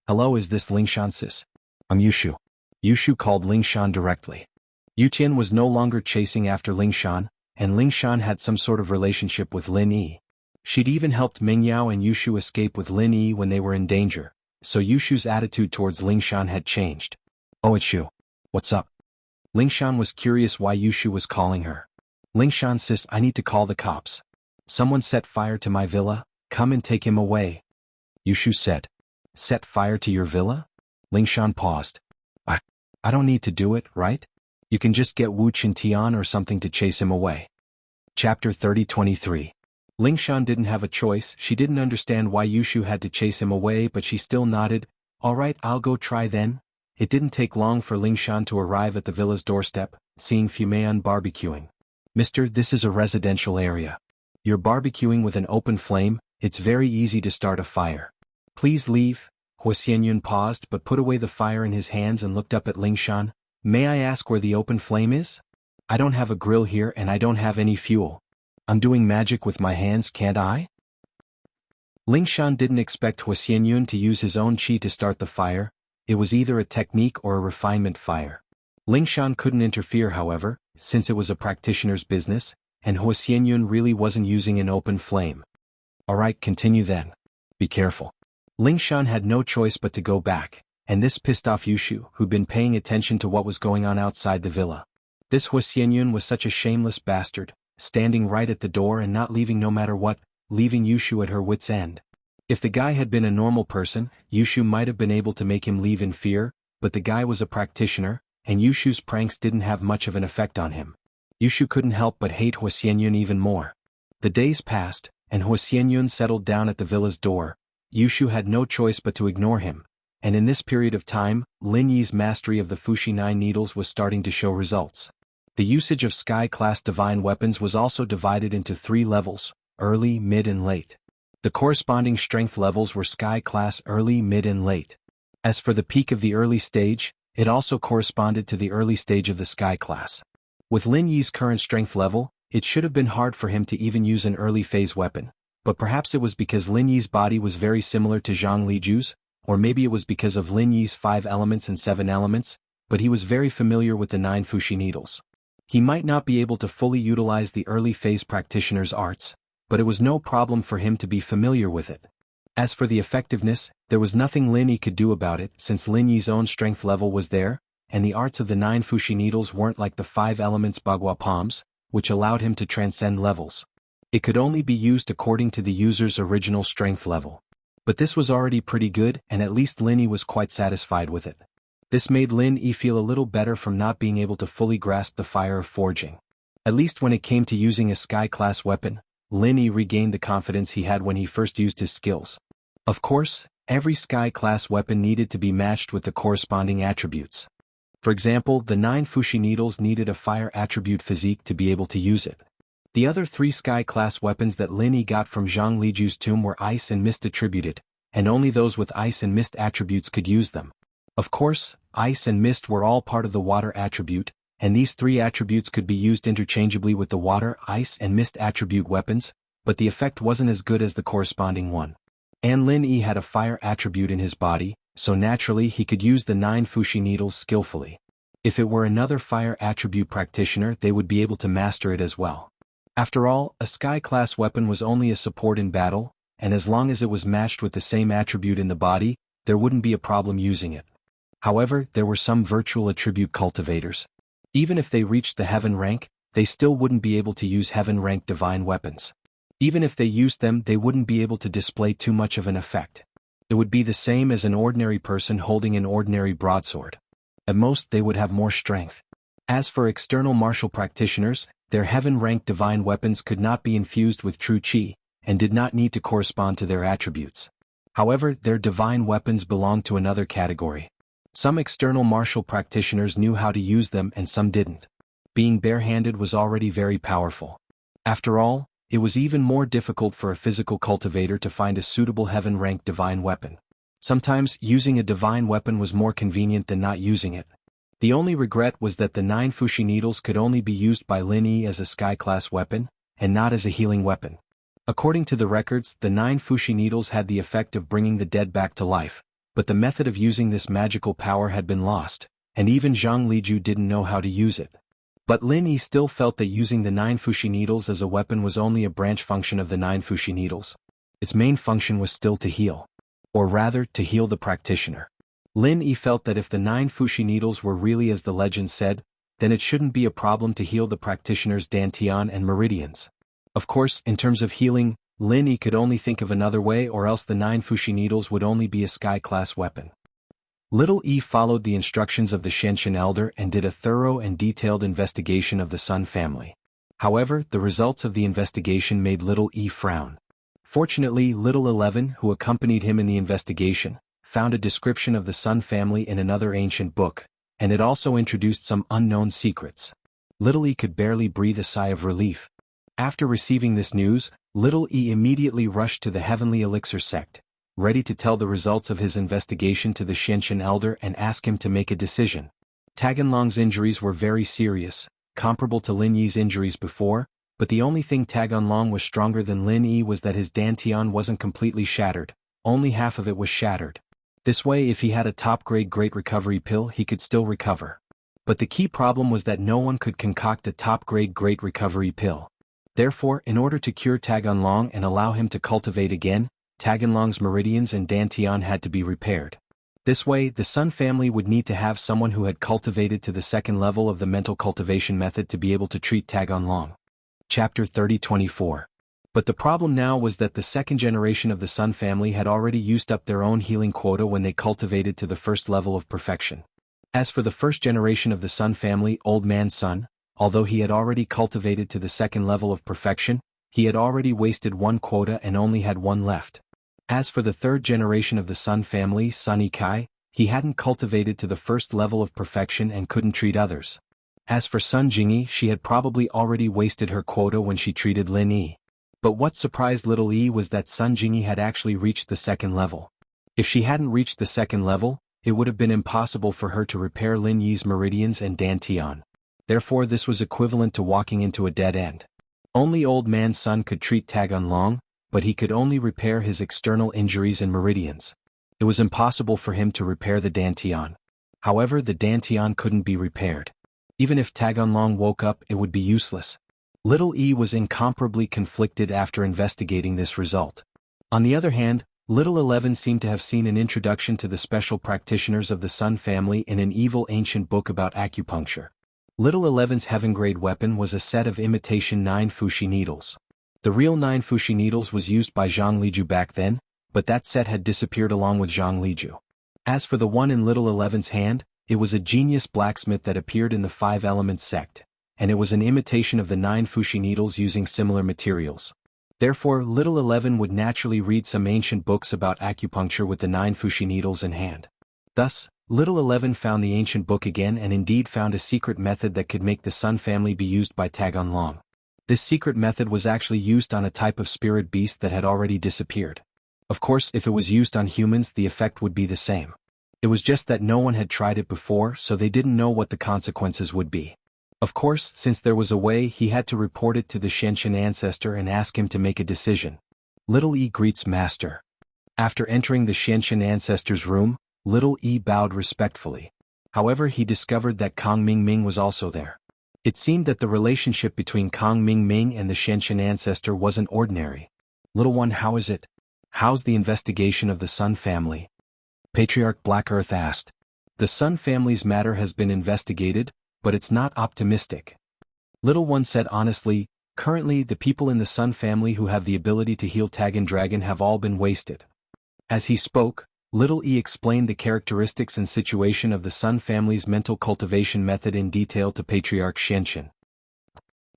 "Hello, is this Lingshan sis?" "I'm Yushu." Yushu called Lingshan directly. Yutian was no longer chasing after Lingshan, and Lingshan had some sort of relationship with Lin Yi. She'd even helped Mengyao and Yushu escape with Lin Yi when they were in danger, so Yushu's attitude towards Lingshan had changed. "Oh, it's you. What's up?" Lingshan was curious why Yushu was calling her. "Lingshan sis, I need to call the cops. Someone set fire to my villa, come and take him away." Yushu said. "Set fire to your villa?" Lingshan paused. I don't need to do it, right? You can just get Wu Qintian or something to chase him away." Chapter 30-23. Lingshan didn't have a choice. She didn't understand why Yushu had to chase him away, but she still nodded. "Alright, I'll go try then." It didn't take long for Lingshan to arrive at the villa's doorstep, seeing Fumean barbecuing. "Mister, this is a residential area. You're barbecuing with an open flame, it's very easy to start a fire. Please leave." Hua Xianyun paused but put away the fire in his hands and looked up at Lingshan. "May I ask where the open flame is? I don't have a grill here and I don't have any fuel. I'm doing magic with my hands, can't I?" Lingshan didn't expect Hua Xianyun to use his own qi to start the fire. It was either a technique or a refinement fire. Lingshan couldn't interfere, however, since it was a practitioner's business, and Hua Xianyun really wasn't using an open flame. "Alright, continue then. Be careful." Lingshan had no choice but to go back, and this pissed off Yushu, who'd been paying attention to what was going on outside the villa. This Hua Xianyun was such a shameless bastard, standing right at the door and not leaving no matter what, leaving Yushu at her wit's end. If the guy had been a normal person, Yushu might have been able to make him leave in fear, but the guy was a practitioner, and Yushu's pranks didn't have much of an effect on him. Yushu couldn't help but hate Hua Xianyun even more. The days passed, and Hua Xianyun settled down at the villa's door. Yushu had no choice but to ignore him, and in this period of time, Lin Yi's mastery of the Fushi 9 needles was starting to show results. The usage of Sky-class divine weapons was also divided into 3 levels, early, mid and late. The corresponding strength levels were Sky-class early, mid and late. As for the peak of the early stage, it also corresponded to the early stage of the Sky-class. With Lin Yi's current strength level, it should have been hard for him to even use an early phase weapon, but perhaps it was because Lin Yi's body was very similar to Zhang Liju's, or maybe it was because of Lin Yi's 5 elements and 7 elements, but he was very familiar with the 9 Fushi needles. He might not be able to fully utilize the early phase practitioner's arts, but it was no problem for him to be familiar with it. As for the effectiveness, there was nothing Lin Yi could do about it since Lin Yi's own strength level was there, and the arts of the 9 Fushi needles weren't like the 5 elements Bagua palms, which allowed him to transcend levels. It could only be used according to the user's original strength level. But this was already pretty good, and at least Lin Yi was quite satisfied with it. This made Lin Yi feel a little better from not being able to fully grasp the fire of forging. At least when it came to using a Sky-class weapon, Lin Yi regained the confidence he had when he first used his skills. Of course, every Sky-class weapon needed to be matched with the corresponding attributes. For example, the 9 Fushi needles needed a fire attribute physique to be able to use it. The other 3 Sky-class weapons that Lin Yi got from Zhang Liju's tomb were ice and mist attributed, and only those with ice and mist attributes could use them. Of course, ice and mist were all part of the water attribute, and these 3 attributes could be used interchangeably with the water, ice and mist attribute weapons, but the effect wasn't as good as the corresponding one. And Lin Yi had a fire attribute in his body, so naturally he could use the 9 Fushi needles skillfully. If it were another fire attribute practitioner, they would be able to master it as well. After all, a Sky-class weapon was only a support in battle, and as long as it was matched with the same attribute in the body, there wouldn't be a problem using it. However, there were some virtual attribute cultivators. Even if they reached the heaven rank, they still wouldn't be able to use heaven rank divine weapons. Even if they used them, they wouldn't be able to display too much of an effect. It would be the same as an ordinary person holding an ordinary broadsword. At most, they would have more strength. As for external martial practitioners, their heaven-ranked divine weapons could not be infused with true qi, and did not need to correspond to their attributes. However, their divine weapons belonged to another category. Some external martial practitioners knew how to use them and some didn't. Being barehanded was already very powerful. After all, it was even more difficult for a physical cultivator to find a suitable heaven-ranked divine weapon. Sometimes, using a divine weapon was more convenient than not using it. The only regret was that the 9 Fushi needles could only be used by Lin Yi as a Sky-class weapon, and not as a healing weapon. According to the records, the 9 Fushi needles had the effect of bringing the dead back to life, but the method of using this magical power had been lost, and even Zhang Liju didn't know how to use it. But Lin Yi still felt that using the 9 Fushi needles as a weapon was only a branch function of the 9 Fushi needles. Its main function was still to heal. Or rather, to heal the practitioner. Lin Yi felt that if the 9 Fushi needles were really as the legend said, then it shouldn't be a problem to heal the practitioner's dantian and meridians. Of course, in terms of healing, Lin Yi could only think of another way, or else the 9 Fushi needles would only be a Sky-class weapon. Little E followed the instructions of the Shenshin elder and did a thorough and detailed investigation of the Sun family. However, the results of the investigation made Little E frown. Fortunately, Little 11, who accompanied him in the investigation, found a description of the Sun family in another ancient book, and it also introduced some unknown secrets. Little E could barely breathe a sigh of relief. After receiving this news, Little E immediately rushed to the Heavenly Elixir sect, ready to tell the results of his investigation to the Shenshin elder and ask him to make a decision. Taganlong's injuries were very serious, comparable to Lin Yi's injuries before, but the only thing Taganlong was stronger than Lin Yi was that his dantian wasn't completely shattered, only half of it was shattered. This way, if he had a top-grade Great Recovery pill, he could still recover. But the key problem was that no one could concoct a top-grade Great Recovery pill. Therefore, in order to cure Taganlong and allow him to cultivate again, Taganlong's meridians and dantian had to be repaired. This way, the Sun family would need to have someone who had cultivated to the second level of the mental cultivation method to be able to treat Taganlong. Chapter 30-24. But the problem now was that the second generation of the Sun family had already used up their own healing quota when they cultivated to the first level of perfection. As for the first generation of the Sun family, Old Man Sun, although he had already cultivated to the second level of perfection, he had already wasted one quota and only had one left. As for the third generation of the Sun family, Sun Ikai, he hadn't cultivated to the first level of perfection and couldn't treat others. As for Sun Jingyi, she had probably already wasted her quota when she treated Lin Yi. But what surprised little Yi was that Sun Jingyi had actually reached the second level. If she hadn't reached the second level, it would have been impossible for her to repair Lin Yi's meridians and dantian. Therefore this was equivalent to walking into a dead end. Only Old Man Sun could treat Tagun Long, but he could only repair his external injuries and meridians. It was impossible for him to repair the dantian. However, the dantian couldn't be repaired. Even if Tagun Long woke up, it would be useless. Little Yi was incomparably conflicted after investigating this result. On the other hand, Little 11 seemed to have seen an introduction to the special practitioners of the Sun family in an evil ancient book about acupuncture. Little 11's heaven-grade weapon was a set of imitation 9 Fushi needles. The real 9 Fushi needles was used by Zhang Liju back then, but that set had disappeared along with Zhang Liju. As for the one in Little 11's hand, it was a genius blacksmith that appeared in the Five Elements sect, and it was an imitation of the 9 Fushi needles using similar materials. Therefore, Little 11 would naturally read some ancient books about acupuncture with the 9 Fushi needles in hand. Thus, Little 11 found the ancient book again and indeed found a secret method that could make the Sun family be used by Tagun Long. This secret method was actually used on a type of spirit beast that had already disappeared. Of course, if it was used on humans, the effect would be the same. It was just that no one had tried it before, so they didn't know what the consequences would be. Of course, since there was a way, he had to report it to the Shenshin ancestor and ask him to make a decision. Little Yi greets Master. After entering the Shenshin ancestor's room, Little Yi bowed respectfully. However, he discovered that Kong Ming was also there. It seemed that the relationship between Kong Ming and the Shenshin ancestor wasn't ordinary. Little one, how is it? How's the investigation of the Sun family? Patriarch Black Earth asked. The Sun family's matter has been investigated, but it's not optimistic. Little one said honestly, currently the people in the Sun family who have the ability to heal Tagun Dragon have all been wasted. As he spoke, Little E explained the characteristics and situation of the Sun family's mental cultivation method in detail to Patriarch Shenshin.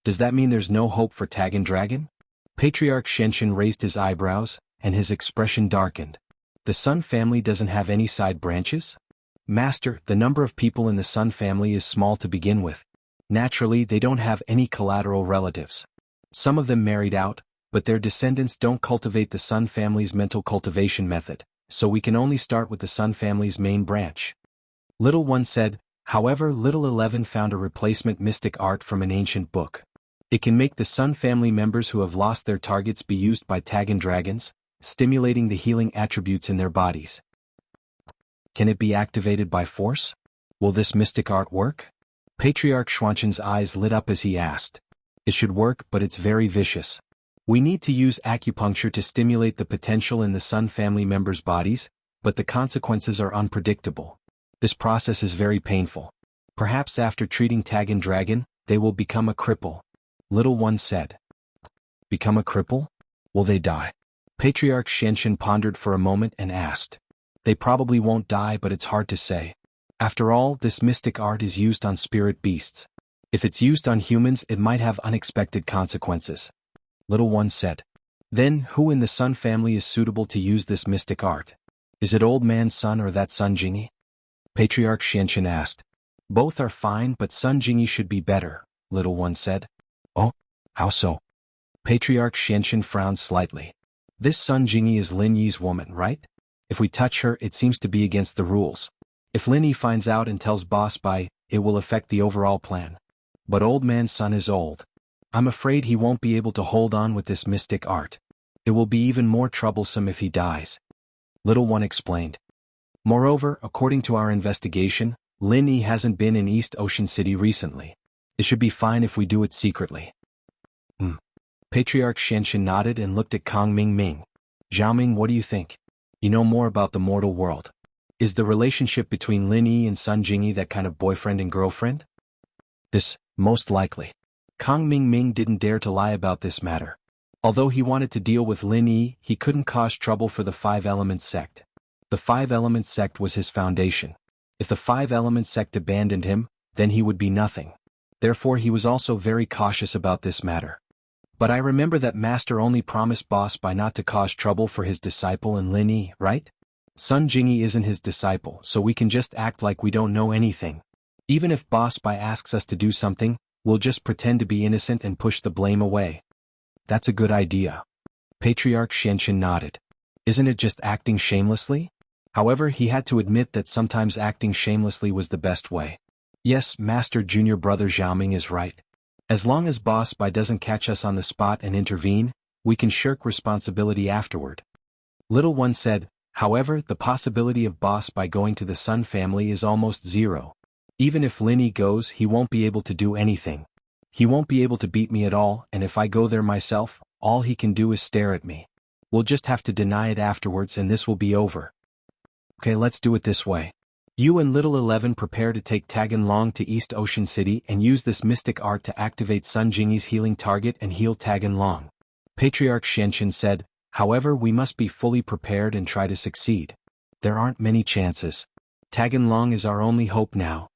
Does that mean there's no hope for Tagun Dragon? Patriarch Shenshin raised his eyebrows, and his expression darkened. The Sun family doesn't have any side branches? Master, the number of people in the Sun family is small to begin with. Naturally, they don't have any collateral relatives. Some of them married out, but their descendants don't cultivate the Sun family's mental cultivation method, so we can only start with the Sun family's main branch. Little one said, however, Little 11 found a replacement mystic art from an ancient book. It can make the Sun family members who have lost their targets be used by Tagun dragons, stimulating the healing attributes in their bodies. Can it be activated by force? Will this mystic art work? Patriarch Xuanshin's eyes lit up as he asked. It should work, but it's very vicious. We need to use acupuncture to stimulate the potential in the Sun family members' bodies, but the consequences are unpredictable. This process is very painful. Perhaps after treating Tagun Dragon, they will become a cripple. Little one said. Become a cripple? Will they die? Patriarch Shenshin pondered for a moment and asked. They probably won't die, but it's hard to say. After all, this mystic art is used on spirit beasts. If it's used on humans, it might have unexpected consequences. Little one said. Then, who in the Sun family is suitable to use this mystic art? Is it Old Man Sun or that Sun Jingyi? Patriarch Shenshin asked. Both are fine, but Sun Jingyi should be better, Little one said. Oh, how so? Patriarch Shenshin frowned slightly. This Sun Jingyi is Lin Yi's woman, right? If we touch her, it seems to be against the rules. If Lin Yi finds out and tells Boss Bai, it will affect the overall plan. But Old Man Sun is old. I'm afraid he won't be able to hold on with this mystic art. It will be even more troublesome if he dies. Little one explained. Moreover, according to our investigation, Lin Yi hasn't been in East Ocean City recently. It should be fine if we do it secretly. Patriarch Shenshin nodded and looked at Kong Ming. Xiaoming, what do you think? You know more about the mortal world. Is the relationship between Lin Yi and Sun Jingyi that kind of boyfriend and girlfriend? This, most likely. Kong Ming didn't dare to lie about this matter. Although he wanted to deal with Lin Yi, he couldn't cause trouble for the Five Elements sect. The Five Elements sect was his foundation. If the Five Elements sect abandoned him, then he would be nothing. Therefore he was also very cautious about this matter. But I remember that Master only promised Boss Bai not to cause trouble for his disciple and Lin Yi, right? Sun Jingyi isn't his disciple, so we can just act like we don't know anything. Even if Boss Bai asks us to do something, we'll just pretend to be innocent and push the blame away. That's a good idea. Patriarch Xianxin nodded. Isn't it just acting shamelessly? However, he had to admit that sometimes acting shamelessly was the best way. Yes, Master Junior Brother Xiaoming is right. As long as Boss Bai doesn't catch us on the spot and intervene, we can shirk responsibility afterward. Little One said, however, the possibility of Boss Bai going to the Sun family is almost zero. Even if Lin Yi goes, he won't be able to do anything. He won't be able to beat me at all, and if I go there myself, all he can do is stare at me. We'll just have to deny it afterwards and this will be over. Okay, let's do it this way. You and Little 11 prepare to take Tagan Long to East Ocean City and use this mystic art to activate Sun Jingyi's healing target and heal Tagan Long. Patriarch Xianxin said, however, we must be fully prepared and try to succeed. There aren't many chances. Tagan Long is our only hope now.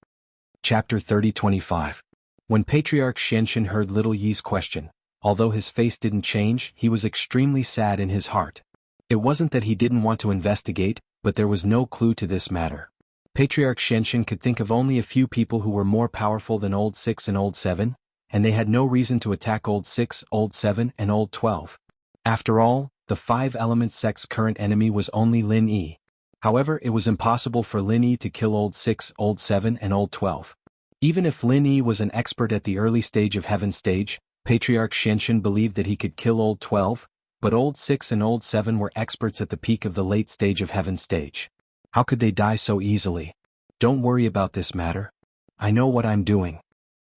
Chapter 30-25. When Patriarch Xianxin heard Little Yi's question, although his face didn't change, he was extremely sad in his heart. It wasn't that he didn't want to investigate, but there was no clue to this matter. Patriarch Xianxin could think of only a few people who were more powerful than Old 6 and Old 7, and they had no reason to attack Old 6, Old 7, and Old 12. After all, the Five Elements sect's current enemy was only Lin Yi. However, it was impossible for Lin Yi to kill Old 6, Old 7, and Old 12. Even if Lin Yi was an expert at the early stage of Heaven stage, Patriarch Xianxin believed that he could kill Old 12, but Old 6 and Old 7 were experts at the peak of the late stage of Heaven stage. How could they die so easily? Don't worry about this matter. I know what I'm doing.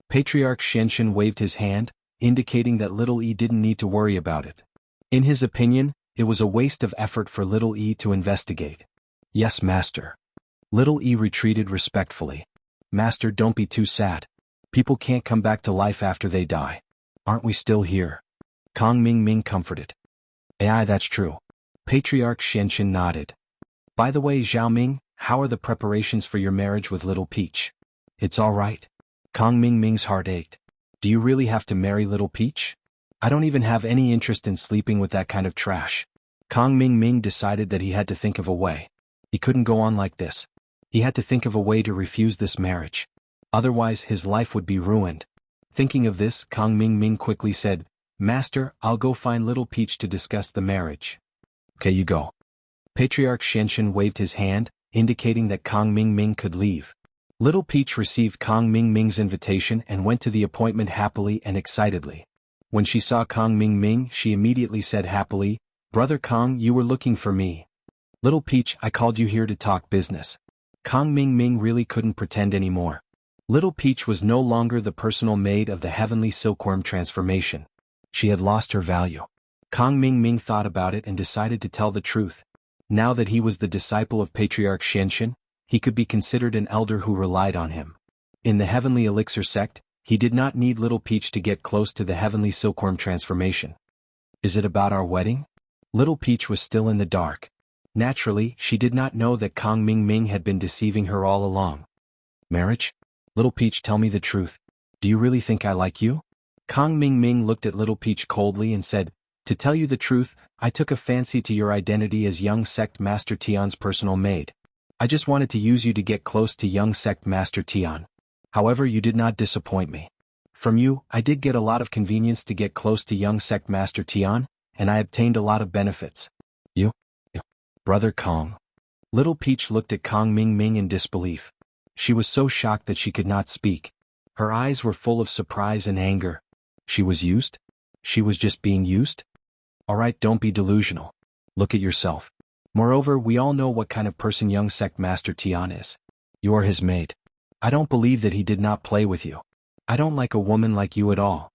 Patriarch Xianxin waved his hand, indicating that Little Yi didn't need to worry about it. In his opinion, it was a waste of effort for Little Yi to investigate. Yes, Master. Little Yi retreated respectfully. Master, don't be too sad. People can't come back to life after they die. Aren't we still here? Kong Ming comforted. Aye, that's true. Patriarch Xianxin nodded. By the way, Xiaoming, how are the preparations for your marriage with Little Peach? It's all right. Kong Ming's heart ached. Do you really have to marry Little Peach? I don't even have any interest in sleeping with that kind of trash. Kong Ming decided that he had to think of a way. He couldn't go on like this. He had to think of a way to refuse this marriage. Otherwise, his life would be ruined. Thinking of this, Kong Ming quickly said, Master, I'll go find Little Peach to discuss the marriage. Okay, you go. Patriarch Xianxin waved his hand, indicating that Kong Ming could leave. Little Peach received Kong Ming's invitation and went to the appointment happily and excitedly. When she saw Kong Ming, she immediately said happily, Brother Kong, you were looking for me. Little Peach, I called you here to talk business. Kong Ming really couldn't pretend anymore. Little Peach was no longer the personal maid of the heavenly silkworm transformation. She had lost her value. Kong Ming thought about it and decided to tell the truth. Now that he was the disciple of Patriarch Xianxin, he could be considered an elder who relied on him. In the Heavenly Elixir sect, he did not need Little Peach to get close to the heavenly silkworm transformation. Is it about our wedding? Little Peach was still in the dark. Naturally, she did not know that Kong Ming had been deceiving her all along. Marriage? Little Peach, tell me the truth. Do you really think I like you? Kong Ming looked at Little Peach coldly and said, To tell you the truth, I took a fancy to your identity as young sect Master Tian's personal maid. I just wanted to use you to get close to young sect Master Tian. However, you did not disappoint me. From you, I did get a lot of convenience to get close to young sect Master Tian, and I obtained a lot of benefits. You? Brother Kong. Little Peach looked at Kong Ming in disbelief. She was so shocked that she could not speak. Her eyes were full of surprise and anger. She was used? She was just being used? Alright, don't be delusional. Look at yourself. Moreover, we all know what kind of person young sect Master Tian is. You are his maid. I don't believe that he did not play with you. I don't like a woman like you at all.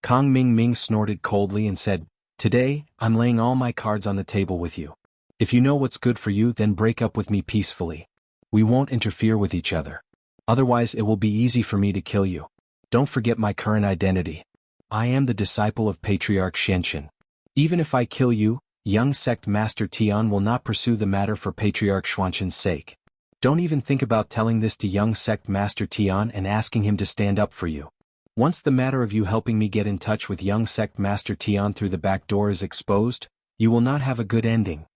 Kong Ming snorted coldly and said, Today, I'm laying all my cards on the table with you. If you know what's good for you, then break up with me peacefully. We won't interfere with each other. Otherwise, it will be easy for me to kill you. Don't forget my current identity. I am the disciple of Patriarch Xianxin. Even if I kill you, young sect master Tian will not pursue the matter for Patriarch Xuanqin's sake. Don't even think about telling this to young sect master Tian and asking him to stand up for you. Once the matter of you helping me get in touch with young sect master Tian through the back door is exposed, you will not have a good ending.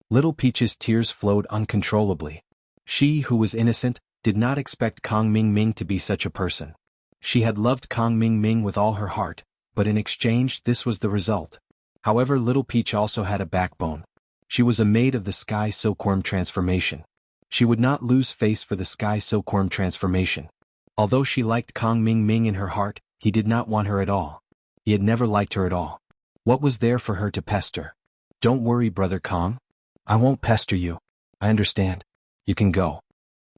Little Peach's tears flowed uncontrollably. She, who was innocent, did not expect Kong Ming Ming to be such a person. She had loved Kong Ming Ming with all her heart, but in exchange this was the result. However, Little Peach also had a backbone. She was a maid of the Sky Silkworm transformation. She would not lose face for the Sky Silkworm transformation. Although she liked Kong Ming Ming in her heart, he did not want her at all. He had never liked her at all. What was there for her to pester? Don't worry, Brother Kong. I won't pester you. I understand. You can go.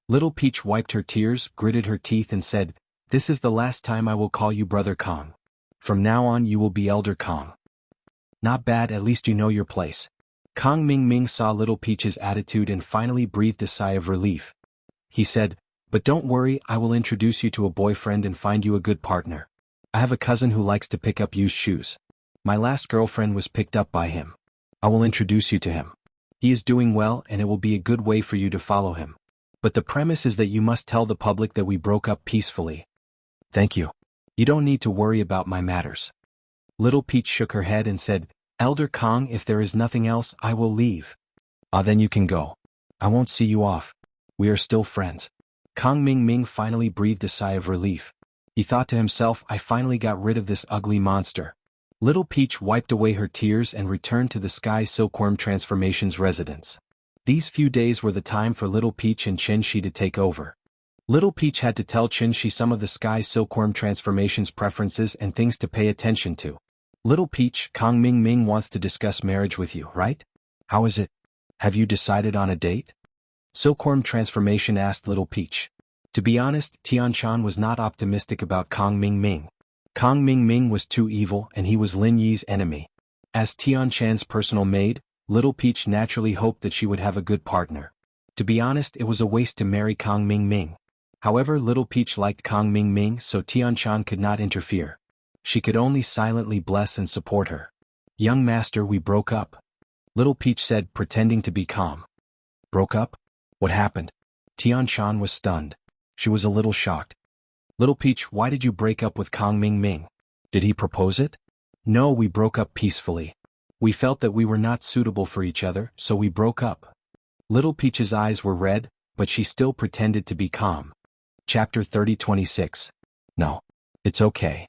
Little Peach wiped her tears, gritted her teeth and said, "This is the last time I will call you Brother Kong. From now on you will be Elder Kong." Not bad, at least you know your place. Kong Ming Ming saw Little Peach's attitude and finally breathed a sigh of relief. He said, "But don't worry, I will introduce you to a boyfriend and find you a good partner. I have a cousin who likes to pick up used shoes. My last girlfriend was picked up by him. I will introduce you to him. He is doing well and it will be a good way for you to follow him. But the premise is that you must tell the public that we broke up peacefully." "Thank you. You don't need to worry about my matters." Little Peach shook her head and said, "Elder Kong, if there is nothing else, I will leave." "Ah, then you can go. I won't see you off. We are still friends." Kong Ming Ming finally breathed a sigh of relief. He thought to himself, "I finally got rid of this ugly monster." Little Peach wiped away her tears and returned to the Sky Silkworm Transformation's residence. These few days were the time for Little Peach and Chen Shi to take over. Little Peach had to tell Chen Shi some of the Sky Silkworm Transformation's preferences and things to pay attention to. "Little Peach, Kong Ming Ming wants to discuss marriage with you, right? How is it? Have you decided on a date?" Silkworm Transformation asked Little Peach. To be honest, Tian Shan was not optimistic about Kong Ming Ming. Kong Ming Ming was too evil and he was Lin Yi's enemy. As Tian Shan's personal maid, Little Peach naturally hoped that she would have a good partner. To be honest, it was a waste to marry Kong Ming Ming. However, Little Peach liked Kong Ming Ming, so Tian Shan could not interfere. She could only silently bless and support her. "Young master, we broke up," Little Peach said, pretending to be calm. "Broke up? What happened?" Tian Shan was stunned. She was a little shocked. "Little Peach, why did you break up with Kong Ming Ming? Did he propose it?" "No, we broke up peacefully. We felt that we were not suitable for each other, so we broke up." Little Peach's eyes were red, but she still pretended to be calm. Chapter 30:26. "No. It's okay."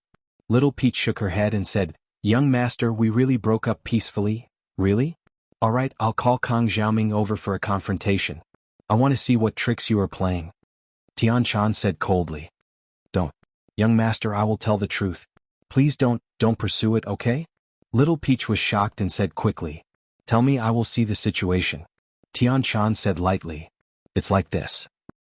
Little Peach shook her head and said, "Young master, we really broke up peacefully, really? Alright, I'll call Kong Xiaoming over for a confrontation. I want to see what tricks you are playing." Tian Shan said coldly. "Don't. Young master, I will tell the truth. Please don't pursue it, okay?" Little Peach was shocked and said quickly, "Tell me, I will see the situation." Tian Shan said lightly, "It's like this."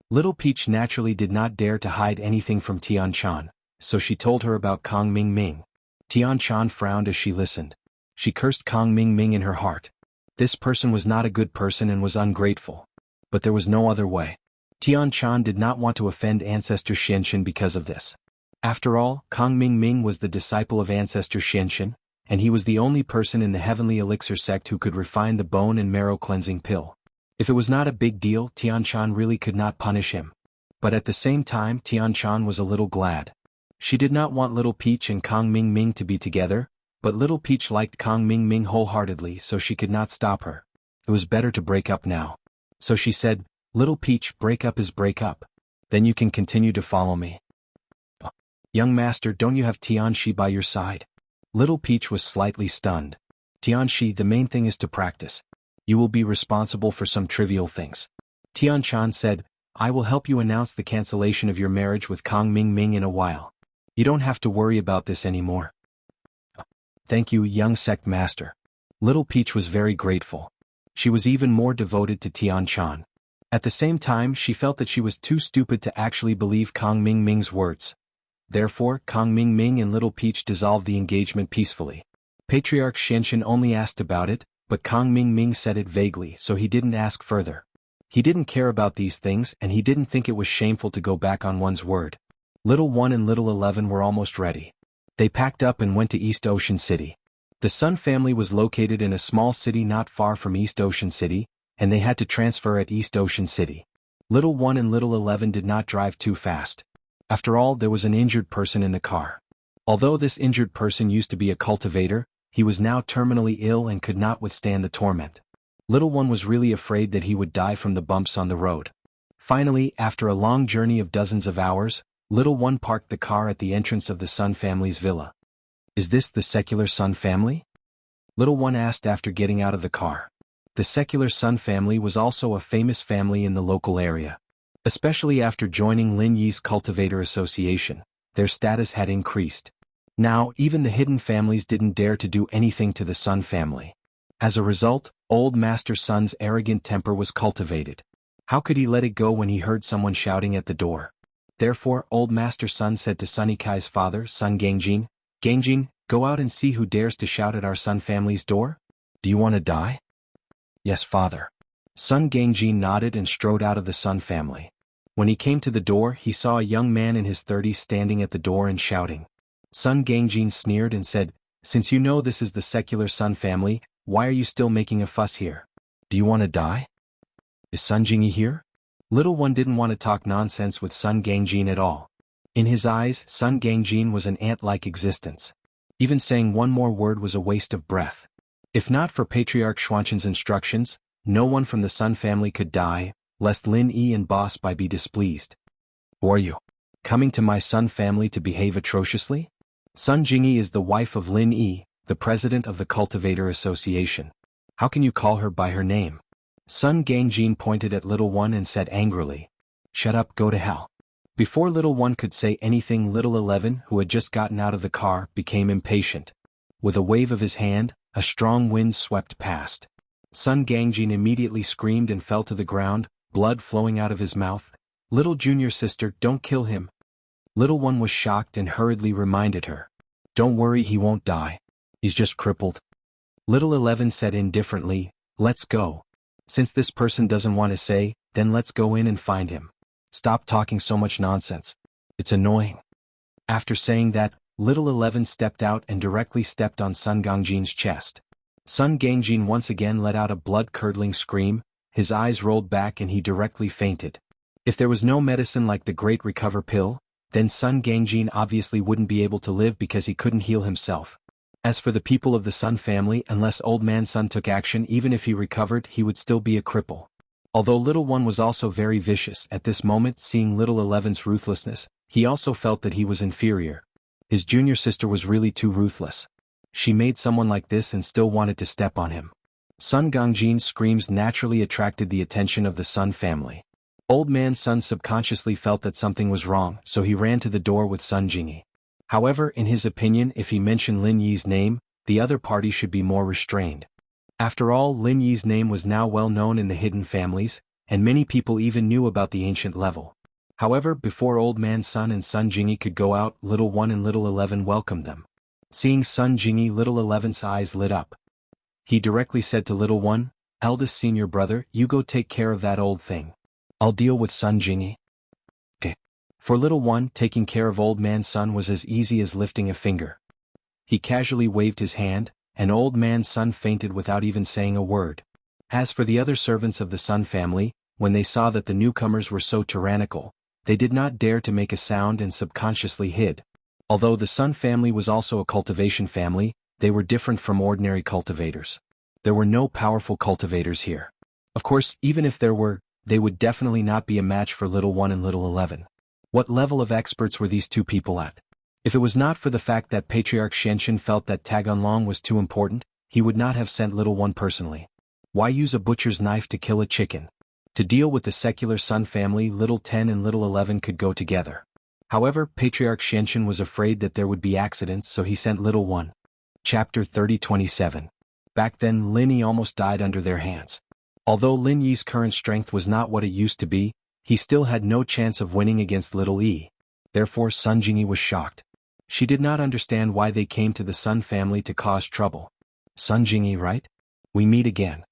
Little Peach naturally did not dare to hide anything from Tian Shan, so she told her about Kong Ming Ming. Tian Shan frowned as she listened. She cursed Kong Ming Ming in her heart. This person was not a good person and was ungrateful. But there was no other way. Tian Shan did not want to offend Ancestor Xianxin because of this. After all, Kong Ming Ming was the disciple of Ancestor Xianxin, and he was the only person in the Heavenly Elixir sect who could refine the bone and marrow cleansing pill. If it was not a big deal, Tian Shan really could not punish him. But at the same time, Tian Shan was a little glad. She did not want Little Peach and Kong Ming Ming to be together, but Little Peach liked Kong Ming Ming wholeheartedly, so she could not stop her. It was better to break up now. So she said, "Little Peach, break up is break up. Then you can continue to follow me." "Young master, don't you have Tianxi by your side?" Little Peach was slightly stunned. "Tianxi, the main thing is to practice. You will be responsible for some trivial things." Tian Shan said, "I will help you announce the cancellation of your marriage with Kong Ming Ming in a while. You don't have to worry about this anymore." "Thank you, young sect master." Little Peach was very grateful. She was even more devoted to Tian Shan. At the same time, she felt that she was too stupid to actually believe Kong Ming Ming's words. Therefore, Kong Ming Ming and Little Peach dissolved the engagement peacefully. Patriarch Xianxin only asked about it, but Kong Ming Ming said it vaguely, so he didn't ask further. He didn't care about these things and he didn't think it was shameful to go back on one's word. Little 1 and Little 11 were almost ready. They packed up and went to East Ocean City. The Sun family was located in a small city not far from East Ocean City, and they had to transfer at East Ocean City. Little 1 and Little 11 did not drive too fast. After all, there was an injured person in the car. Although this injured person used to be a cultivator, he was now terminally ill and could not withstand the torment. Little 1 was really afraid that he would die from the bumps on the road. Finally, after a long journey of dozens of hours, Little 1 parked the car at the entrance of the Sun family's villa. "Is this the secular Sun family?" Little 1 asked after getting out of the car. The secular Sun family was also a famous family in the local area. Especially after joining Lin Yi's Cultivator Association, their status had increased. Now, even the hidden families didn't dare to do anything to the Sun family. As a result, Old Master Sun's arrogant temper was cultivated. How could he let it go when he heard someone shouting at the door? Therefore, Old Master Sun said to Sunny Kai's father, Sun Gangjin, "Gangjin, go out and see who dares to shout at our Sun family's door? Do you want to die?" "Yes, father." Sun Gangjin nodded and strode out of the Sun family. When he came to the door, he saw a young man in his 30s standing at the door and shouting. Sun Gangjin sneered and said, "Since you know this is the secular Sun family, why are you still making a fuss here? Do you want to die? Is Sun Jingyi here?" Little 1 didn't want to talk nonsense with Sun Gangjin at all. In his eyes, Sun Gangjin was an ant-like existence. Even saying one more word was a waste of breath. If not for Patriarch Xuanqin's instructions, no one from the Sun family could die, lest Lin Yi and Boss Bai be displeased. "Who are you? Coming to my Sun family to behave atrociously?" Sun Jingyi is the wife of Lin Yi, the president of the Cultivator Association. How can you call her by her name? Sun Gangjin pointed at Little 1 and said angrily, "Shut up, go to hell." Before Little 1 could say anything, Little 11, who had just gotten out of the car, became impatient. With a wave of his hand, a strong wind swept past. Sun Gangjin immediately screamed and fell to the ground, blood flowing out of his mouth. "Little junior sister, don't kill him." Little 1 was shocked and hurriedly reminded her. "Don't worry, he won't die. He's just crippled." Little 11 said indifferently, "Let's go. Since this person doesn't want to say, then let's go in and find him. Stop talking so much nonsense. It's annoying." After saying that, Little 11 stepped out and directly stepped on Sun Gangjin's chest. Sun Gangjin once again let out a blood-curdling scream, his eyes rolled back and he directly fainted. If there was no medicine like the Great Recover Pill, then Sun Gangjin obviously wouldn't be able to live because he couldn't heal himself. As for the people of the Sun family, unless Old Man Sun took action, even if he recovered, he would still be a cripple. Although Little 1 was also very vicious at this moment, seeing Little 11's ruthlessness, he also felt that he was inferior. His junior sister was really too ruthless. She made someone like this and still wanted to step on him. Sun Gangjin's screams naturally attracted the attention of the Sun family. Old Man Sun subconsciously felt that something was wrong, so he ran to the door with Sun Jingyi. However, in his opinion, if he mentioned Lin Yi's name, the other party should be more restrained. After all, Lin Yi's name was now well known in the hidden families, and many people even knew about the ancient level. However, before Old Man Sun and Sun Jingyi could go out, Little 1 and Little 11 welcomed them. Seeing Sun Jingyi, Little 11's eyes lit up. He directly said to Little 1, "Eldest senior brother, you go take care of that old thing. I'll deal with Sun Jingyi." Okay. For Little 1, taking care of Old Man Sun was as easy as lifting a finger. He casually waved his hand, and Old Man Sun fainted without even saying a word. As for the other servants of the Sun family, when they saw that the newcomers were so tyrannical, they did not dare to make a sound and subconsciously hid. Although the Sun family was also a cultivation family, they were different from ordinary cultivators. There were no powerful cultivators here. Of course, even if there were, they would definitely not be a match for Little 1 and Little 11. What level of experts were these two people at? If it was not for the fact that Patriarch Xianqin felt that Taganlong was too important, he would not have sent Little 1 personally. Why use a butcher's knife to kill a chicken? To deal with the secular Sun family, Little 10 and Little 11 could go together. However, Patriarch Xianqin was afraid that there would be accidents, so he sent Little 1. Chapter 30:27. Back then, Lin Yi almost died under their hands. Although Lin Yi's current strength was not what it used to be, he still had no chance of winning against Little Yi. Therefore, Sun Jingyi was shocked. She did not understand why they came to the Sun family to cause trouble. "Sun Jingyi, right? We meet again."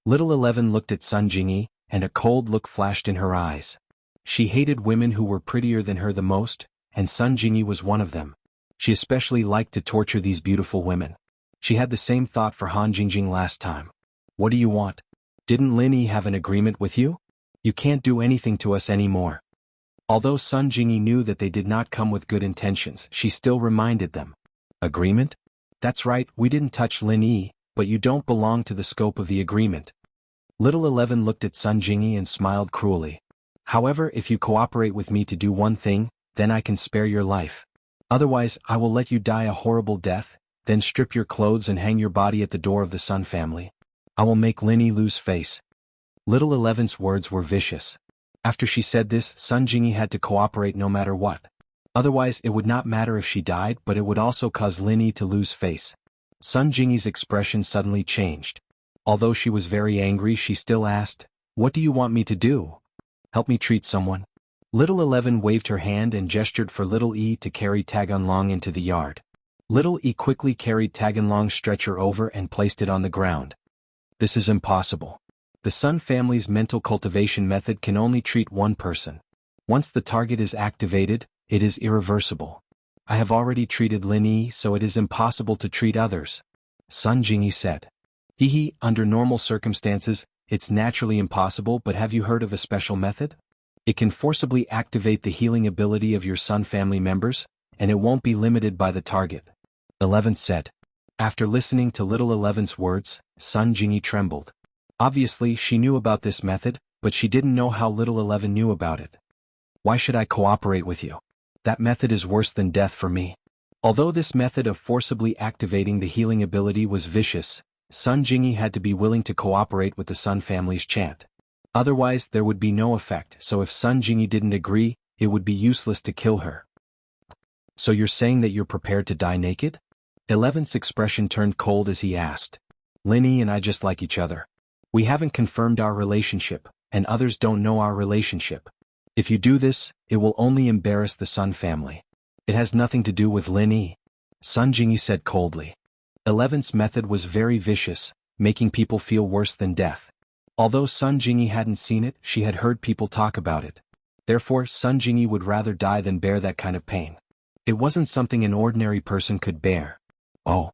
Little 11 looked at Sun Jingyi, and a cold look flashed in her eyes. She hated women who were prettier than her the most, and Sun Jingyi was one of them. She especially liked to torture these beautiful women. She had the same thought for Han Jingjing last time. What do you want? Didn't Lin Yi have an agreement with you? You can't do anything to us anymore. Although Sun Jingyi knew that they did not come with good intentions, she still reminded them. Agreement? That's right, we didn't touch Lin Yi, but you don't belong to the scope of the agreement. Little 11 looked at Sun Jingyi and smiled cruelly. However, if you cooperate with me to do one thing, then I can spare your life. Otherwise, I will let you die a horrible death, then strip your clothes and hang your body at the door of the Sun family. I will make Lin Yi lose face. Little 11's words were vicious. After she said this, Sun Jingyi had to cooperate no matter what. Otherwise, it would not matter if she died, but it would also cause Lin Yi to lose face. Sun Jingyi's expression suddenly changed. Although she was very angry, she still asked, "What do you want me to do? Help me treat someone?" Little 11 waved her hand and gestured for Little E to carry Taganlong into the yard. Little E quickly carried Taganlong's stretcher over and placed it on the ground. This is impossible. The Sun family's mental cultivation method can only treat one person. Once the target is activated, it is irreversible. I have already treated Lin Yi, so it is impossible to treat others. Sun Jingyi said. Under normal circumstances, it's naturally impossible, but have you heard of a special method? It can forcibly activate the healing ability of your Sun family members, and it won't be limited by the target. 11 said. After listening to Little 11's words, Sun Jingyi trembled. Obviously, she knew about this method, but she didn't know how Little 11 knew about it. Why should I cooperate with you? That method is worse than death for me. Although this method of forcibly activating the healing ability was vicious, Sun Jingyi had to be willing to cooperate with the Sun family's chant. Otherwise, there would be no effect, so if Sun Jingyi didn't agree, it would be useless to kill her. So you're saying that you're prepared to die naked? 11's expression turned cold as he asked. Lin Yi and I just like each other. We haven't confirmed our relationship, and others don't know our relationship. If you do this, it will only embarrass the Sun family. It has nothing to do with Lin Yi. Sun Jingyi said coldly. 11's method was very vicious, making people feel worse than death. Although Sun Jingyi hadn't seen it, she had heard people talk about it. Therefore, Sun Jingyi would rather die than bear that kind of pain. It wasn't something an ordinary person could bear. Oh.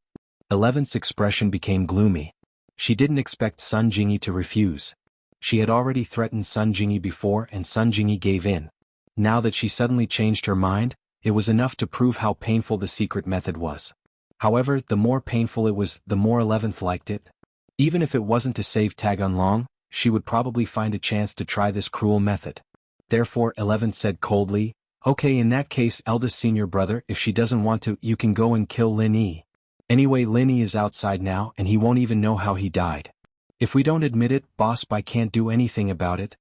11's expression became gloomy. She didn't expect Sun Jingyi to refuse. She had already threatened Sun Jingyi before and Sun Jingyi gave in. Now that she suddenly changed her mind, it was enough to prove how painful the secret method was. However, the more painful it was, the more 11th liked it. Even if it wasn't to save Taganlong, she would probably find a chance to try this cruel method. Therefore, 11th said coldly, "Okay, in that case, eldest senior brother, if she doesn't want to, you can go and kill Lin Yi. Anyway, Lin Yi is outside now and he won't even know how he died. If we don't admit it, Boss Bai can't do anything about it."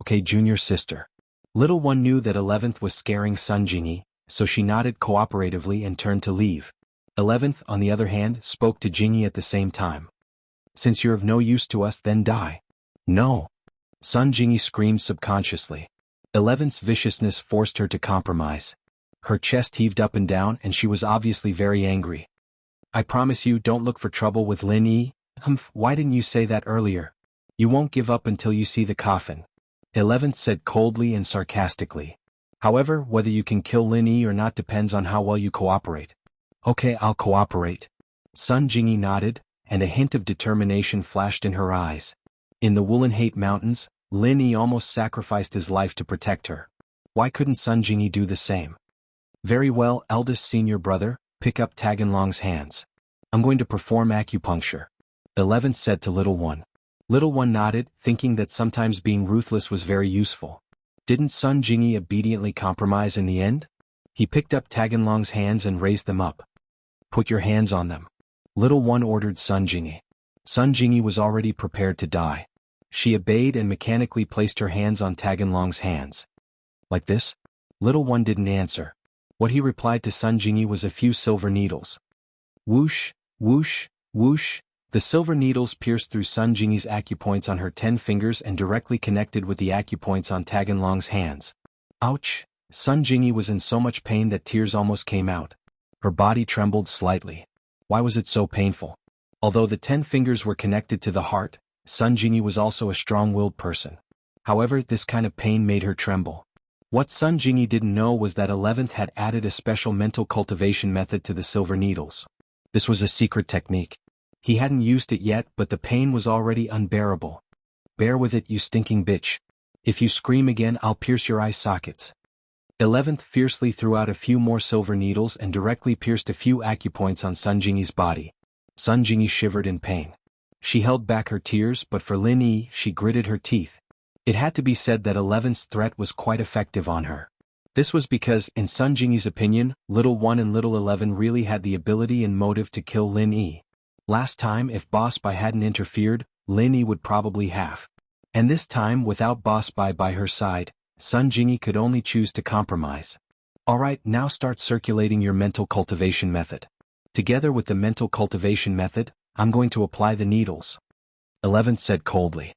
Okay, junior sister. Little one knew that 11th was scaring Sun Jingyi, so she nodded cooperatively and turned to leave. 11th, on the other hand, spoke to Jingyi at the same time. "Since you're of no use to us, then die." "No." Sun Jingyi screamed subconsciously. 11th's viciousness forced her to compromise. Her chest heaved up and down and she was obviously very angry. "I promise you don't look for trouble with Lin Yi." Why didn't you say that earlier? You won't give up until you see the coffin." 11th said coldly and sarcastically. "However, whether you can kill Lin Yi or not depends on how well you cooperate." "Okay, I'll cooperate." Sun Jingyi nodded, and a hint of determination flashed in her eyes. In the Woolen Hate Mountains, Lin Yi almost sacrificed his life to protect her. Why couldn't Sun Jingyi do the same? "Very well, eldest senior brother, pick up Taganlong's hands. I'm going to perform acupuncture," 11th said to Little One. Little One nodded, thinking that sometimes being ruthless was very useful. Didn't Sun Jingyi obediently compromise in the end? He picked up Taganlong's hands and raised them up. "Put your hands on them." Little One ordered Sun Jingyi. Sun Jingyi was already prepared to die. She obeyed and mechanically placed her hands on Taganlong's hands. "Like this?" Little One didn't answer. What he replied to Sun Jingyi was a few silver needles. Whoosh, whoosh, whoosh. The silver needles pierced through Sun Jingyi's acupoints on her 10 fingers and directly connected with the acupoints on Taganlong's hands. Ouch! Sun Jingyi was in so much pain that tears almost came out. Her body trembled slightly. Why was it so painful? Although the 10 fingers were connected to the heart, Sun Jingyi was also a strong-willed person. However, this kind of pain made her tremble. What Sun Jingyi didn't know was that 11th had added a special mental cultivation method to the silver needles. This was a secret technique. He hadn't used it yet, but the pain was already unbearable. Bear with it, you stinking bitch. If you scream again, I'll pierce your eye sockets. 11th fiercely threw out a few more silver needles and directly pierced a few acupoints on Sun Jingyi's body. Sun Jingyi shivered in pain. She held back her tears, but for Lin Yi, she gritted her teeth. It had to be said that 11th's threat was quite effective on her. This was because, in Sun Jingyi's opinion, Little 1 and Little 11 really had the ability and motive to kill Lin Yi. Last time, if Boss Bai hadn't interfered, Lin Yi would probably have. And this time, without Boss Bai by her side, Sun Jingyi could only choose to compromise. Alright, now start circulating your mental cultivation method. Together with the mental cultivation method, I'm going to apply the needles. 11th said coldly.